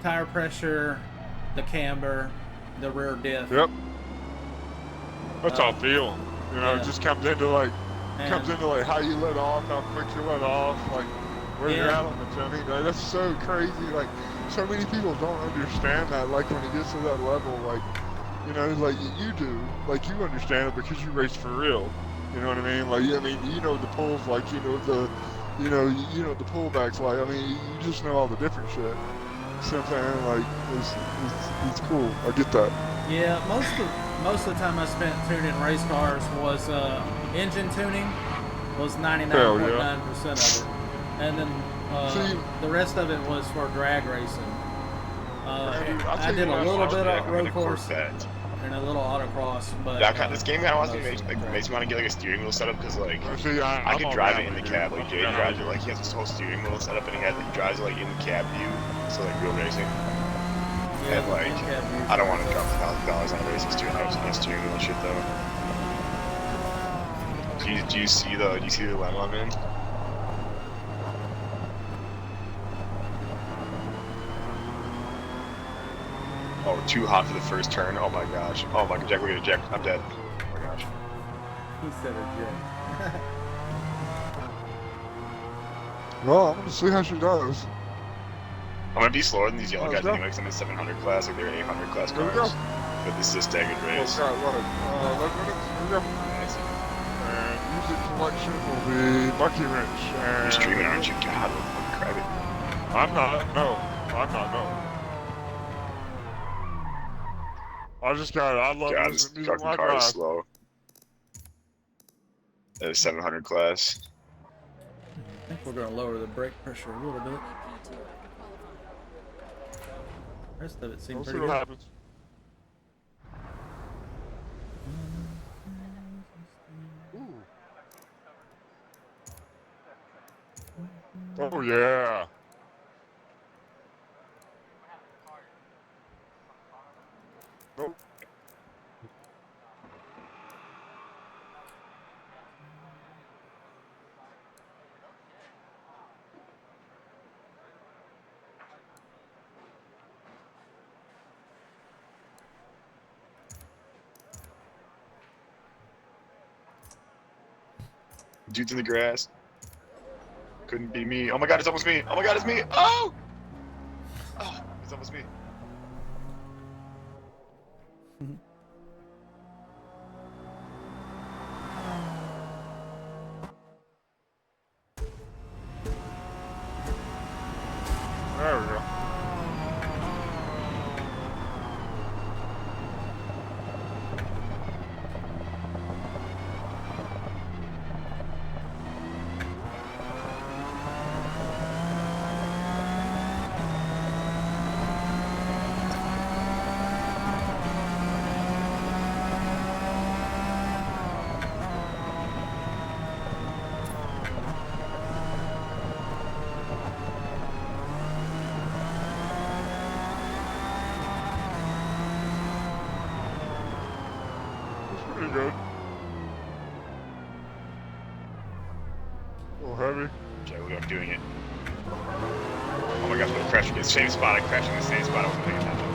tire pressure, the camber, the rear diff. Yep. That's all feel. You know, it just comes into like how you let off, how quick you let off, like where you're at on the journey. Like, that's so crazy. Like, so many people don't understand that. Like, when it gets to that level, like, you know, like you do, like you understand it because you race for real. You know what I mean? Like, I mean, you know the pulls, like you know the pullbacks. Like, I mean, you just know all the different shit. See what I'm saying? Like, it's cool. I get that. Yeah, most of the time I spent tuning race cars was engine tuning was 99.9% of it, and then the rest of it was for drag racing. I did a little bit of road course and a little autocross, but this game kind of wants me makes me want to get like a steering wheel setup because like I could drive it in the cab. Like Jay drives it, like he has this whole steering wheel setup and he drives it like in the cab view, so like real racing. And like, I don't want to drop $1,000 on a racing steering wheel and shit though. Do you see the dilemma I'm in? Oh, too hot for the first turn. Oh my gosh. Oh my god, Jack, look at it, Jack. I'm dead. Oh my gosh. He said it, Jack. Well, I'm gonna see how she does. I'm gonna be slower than these yellow guys anyway, because I'm in 700 class, like they're in 800 class cars. But this is a staggered race. Well, got 11 minutes. Here we go. And music selection will be Bucky Wrench. You're streaming, aren't you? God, what crap it. I'm not. No. I'm not. No. I love this listening to music fucking while I car drive. is slow. That is 700 class. I think we're gonna lower the brake pressure a little bit. The rest of it seems pretty good. What happens. Oh yeah. Nope. Dude's in the grass. Couldn't be me. Oh my god, it's almost me. Oh my god, it's me. Oh! Oh, it's almost me. There we go. Pretty good. A little heavy. Okay, I'm doing it. Oh my gosh, I'm crashing in the same spot. I crashed in the same spot. I wasn't paying attention.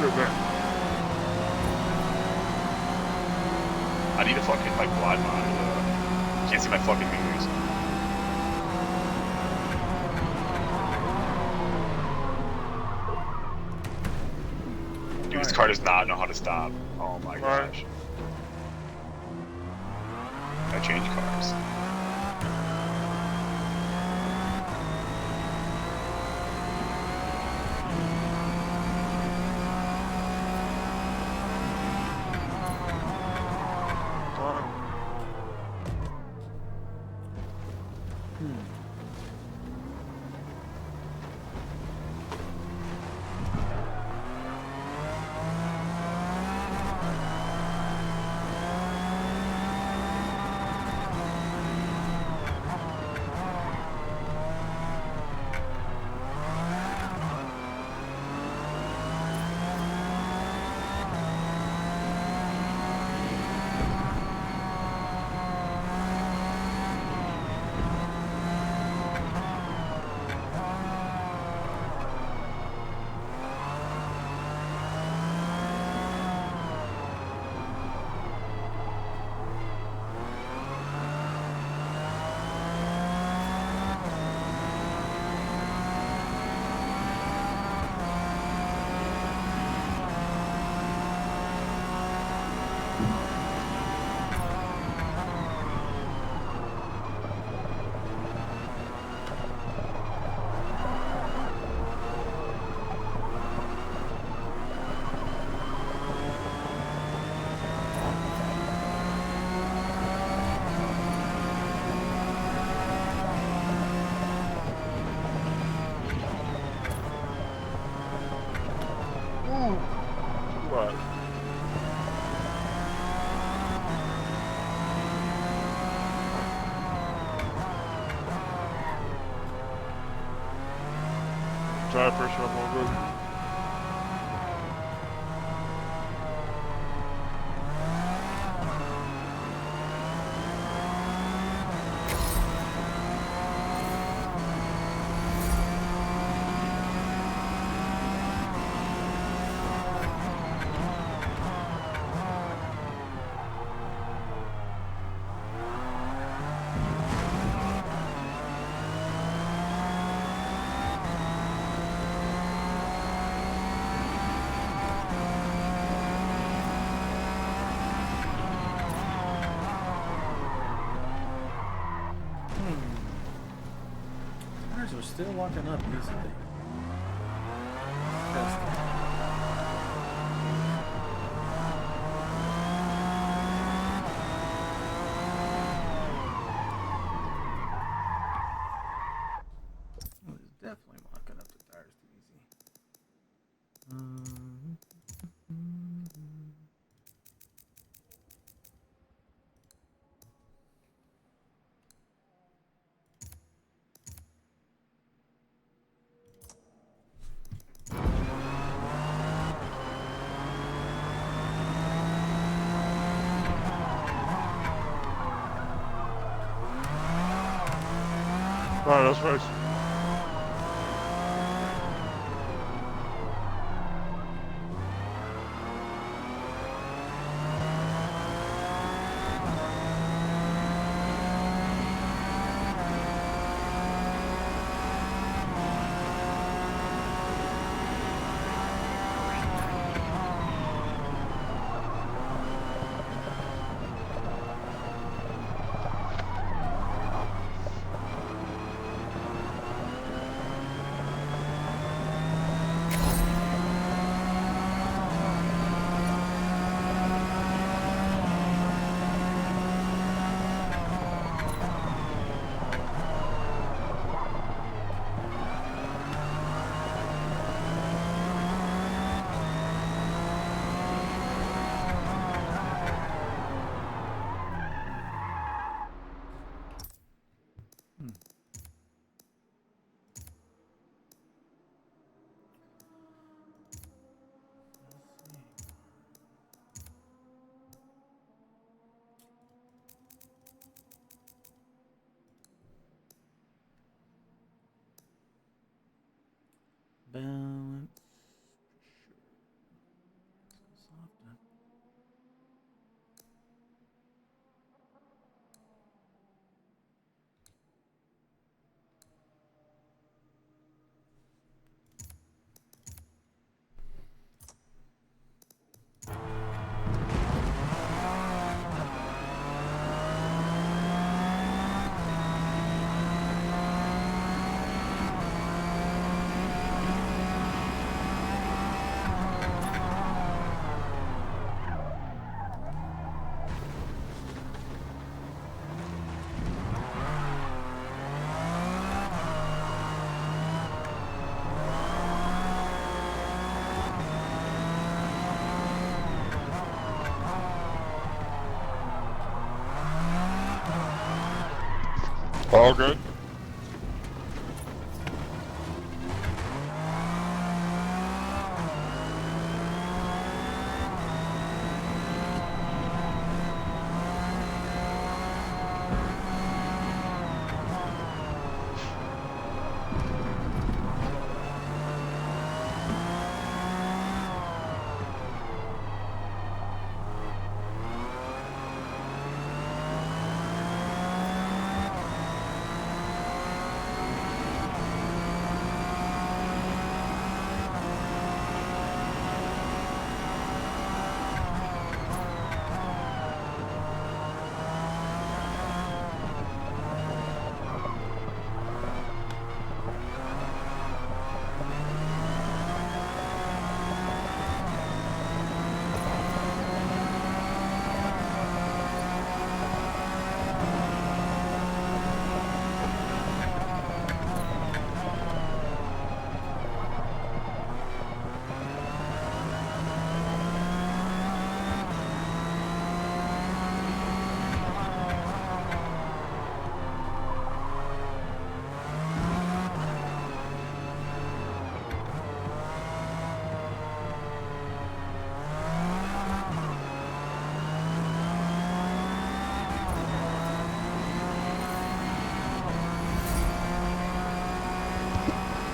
Good there. I need a fucking like quad monitor. Can't see my fucking fingers. car does not know how to stop. Oh my gosh. I changed cars. What? Tire pressure up on good. Tires are still locking up easily. Interesting. Oh, it's definitely locking up the tires too easy. Alright, let's race. Balance. Soften. All good.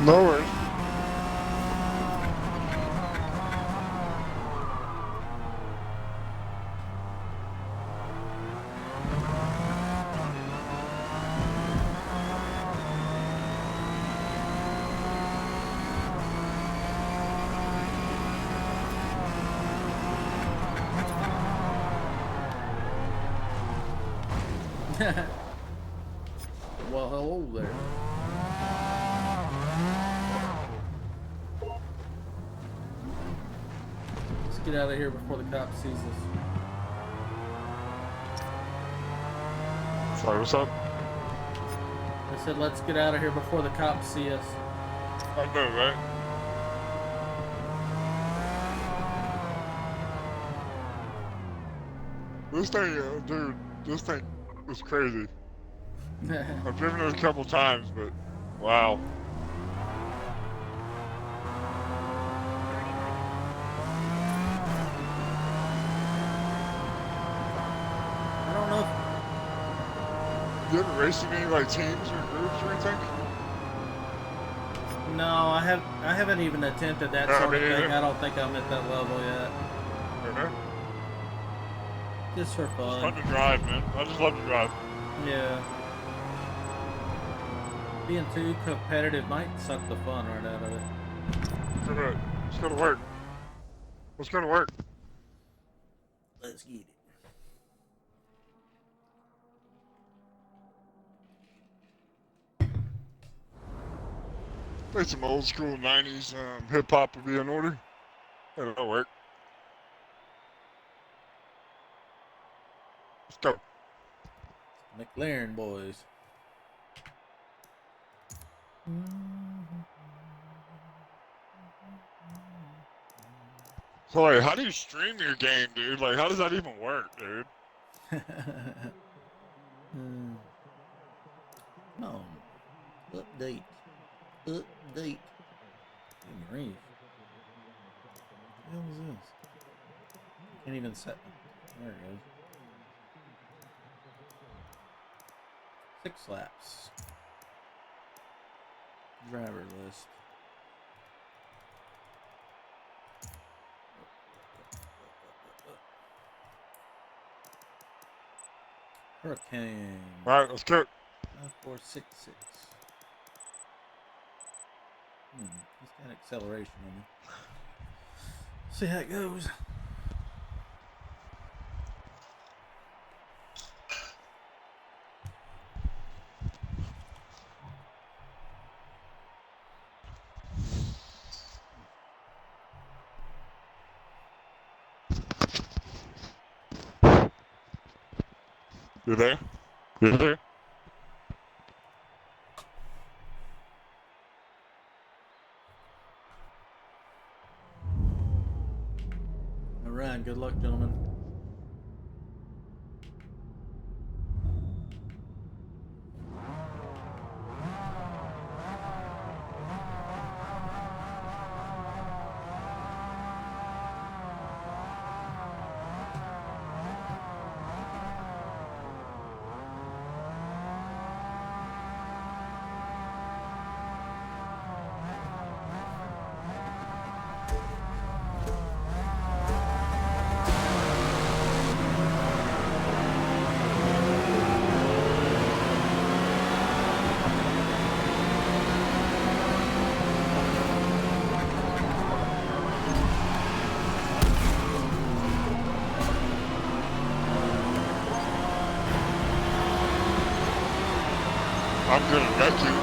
No worries. Well, hello there. Let's get out of here before the cop sees us. Sorry, what's up? I said, let's get out of here before the cops see us. I know, right? This thing, dude, this thing is crazy. I've driven it a couple times, but wow. I don't know if... You ever raced in any like teams or groups or anything? No, I haven't even attempted that sort of thing. I don't think I'm at that level yet. Okay. Just for fun. It's fun to drive, man. I just love to drive. Yeah. Being too competitive might suck the fun right out of it. Let's go to work. Let's go to work. Let's get it. Play some old school 90s hip hop would be in order. That'll work. Let's go. McLaren boys. So, like, how do you stream your game, dude? Like, how does that even work, dude? No. Update. Update. Good grief. What the hell is this? Can't even set. There it goes. 6 laps. Driver list. Hurricane. Alright, let's go. 5466. He's got acceleration on me. See how it goes. You there? You there? Alright, good luck, gentlemen. I'm good at that too.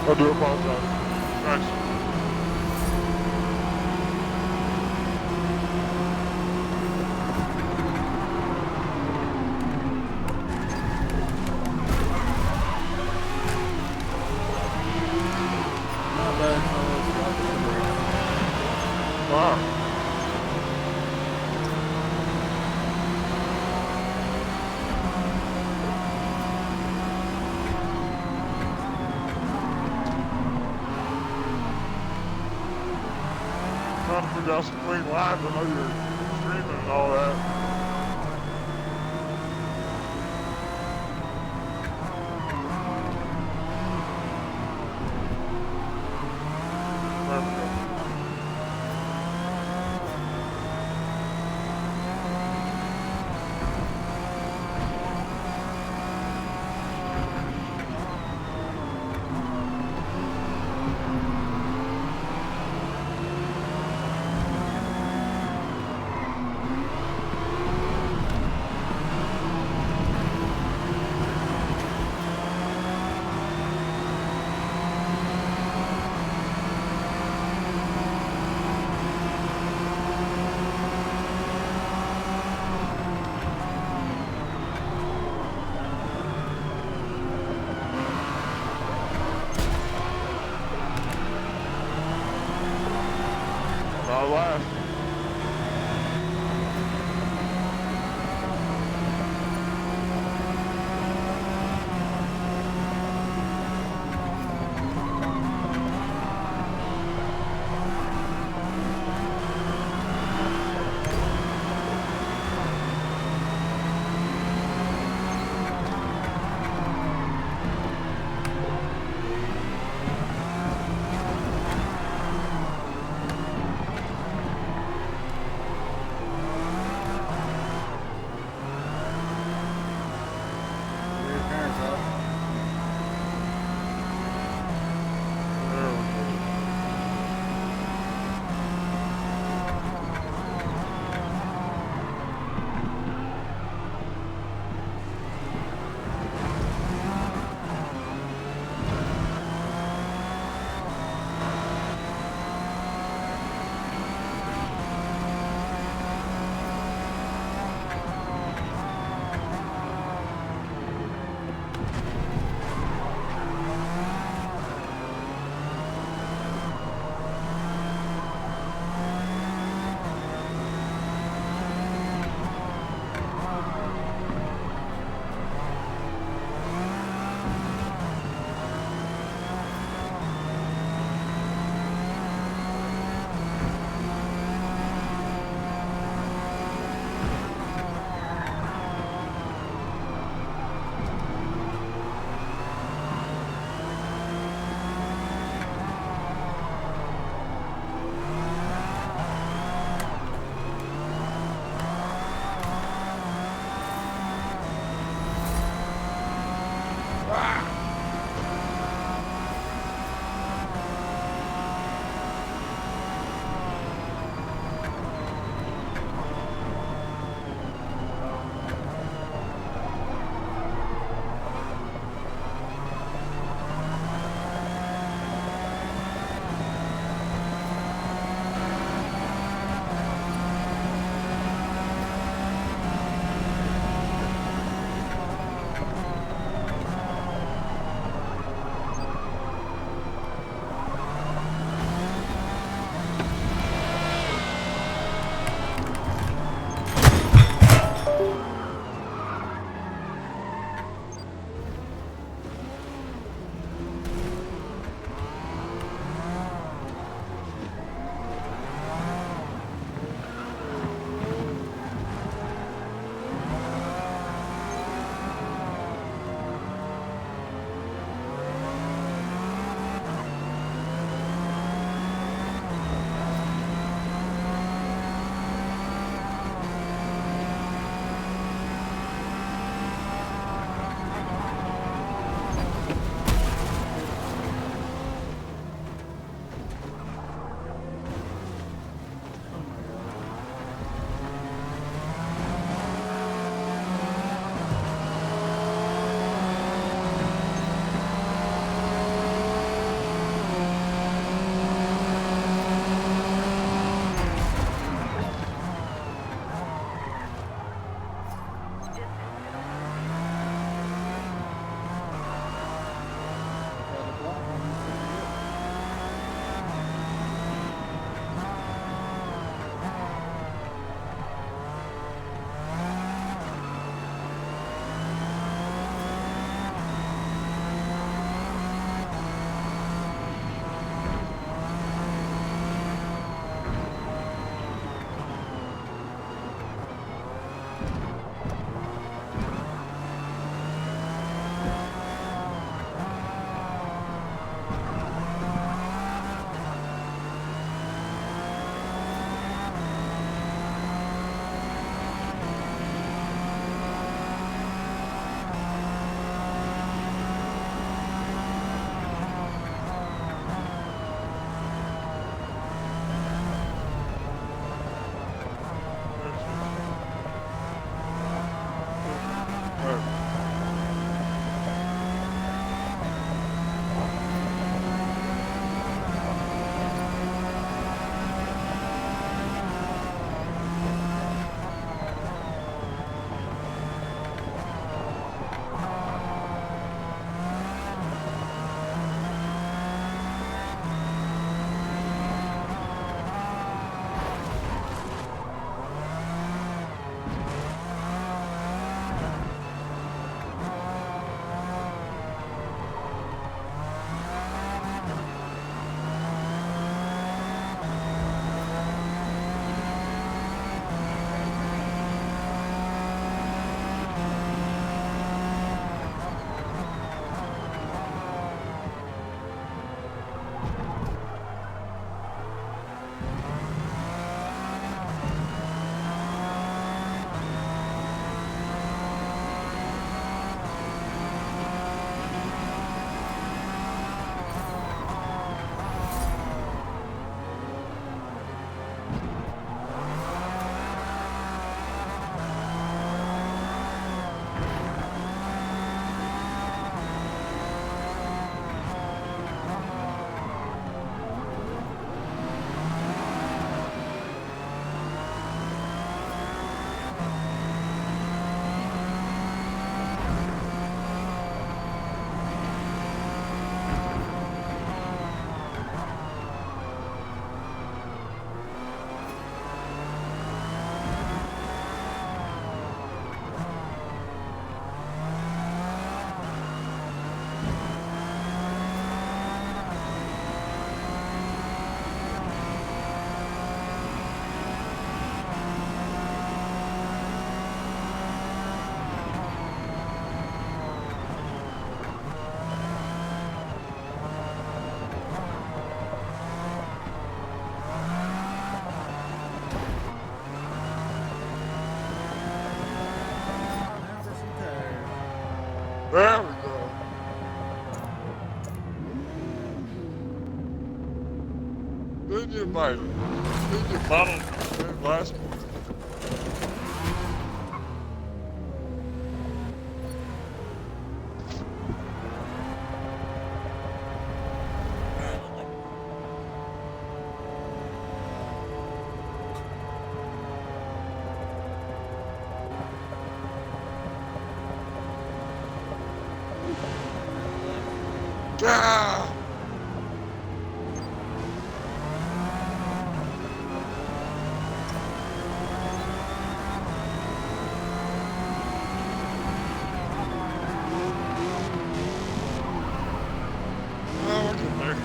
I do apologize. Thanks. Not bad. Wow. Trying to figure out some clean lines. I know you're streaming and all that. There we go. There we go. Then you bite it. Then you bottle it. Last one. Ah! Oh, we're getting there.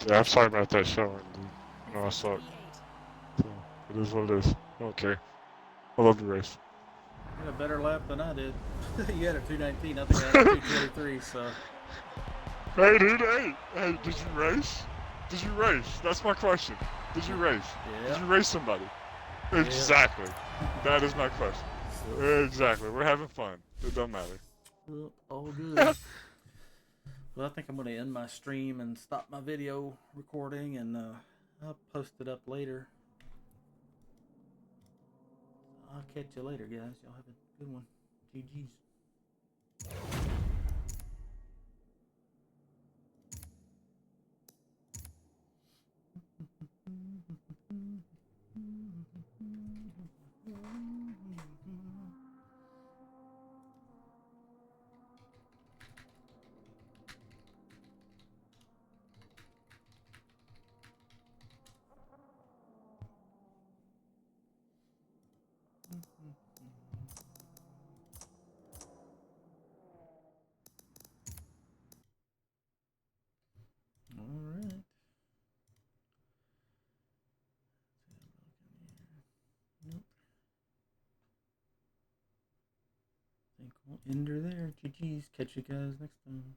Yeah, I'm sorry about that showing, dude. No, I suck. So, it is what it is. I don't care. I love the race. You had a better lap than I did. You had a 219. I think I had a 223. So. Hey, dude. Hey, did you race? Did you race? That's my question. Did you race? Yeah. Did you race somebody? Yeah. Exactly. That is my question. Exactly. We're having fun. It don't matter. Well, all good. Well, I think I'm going to end my stream and stop my video recording, and I'll post it up later. I'll catch you later, guys. Y'all have a good one. GG's. All right. Nope. I think we'll end her there. GG's. Catch you guys next time.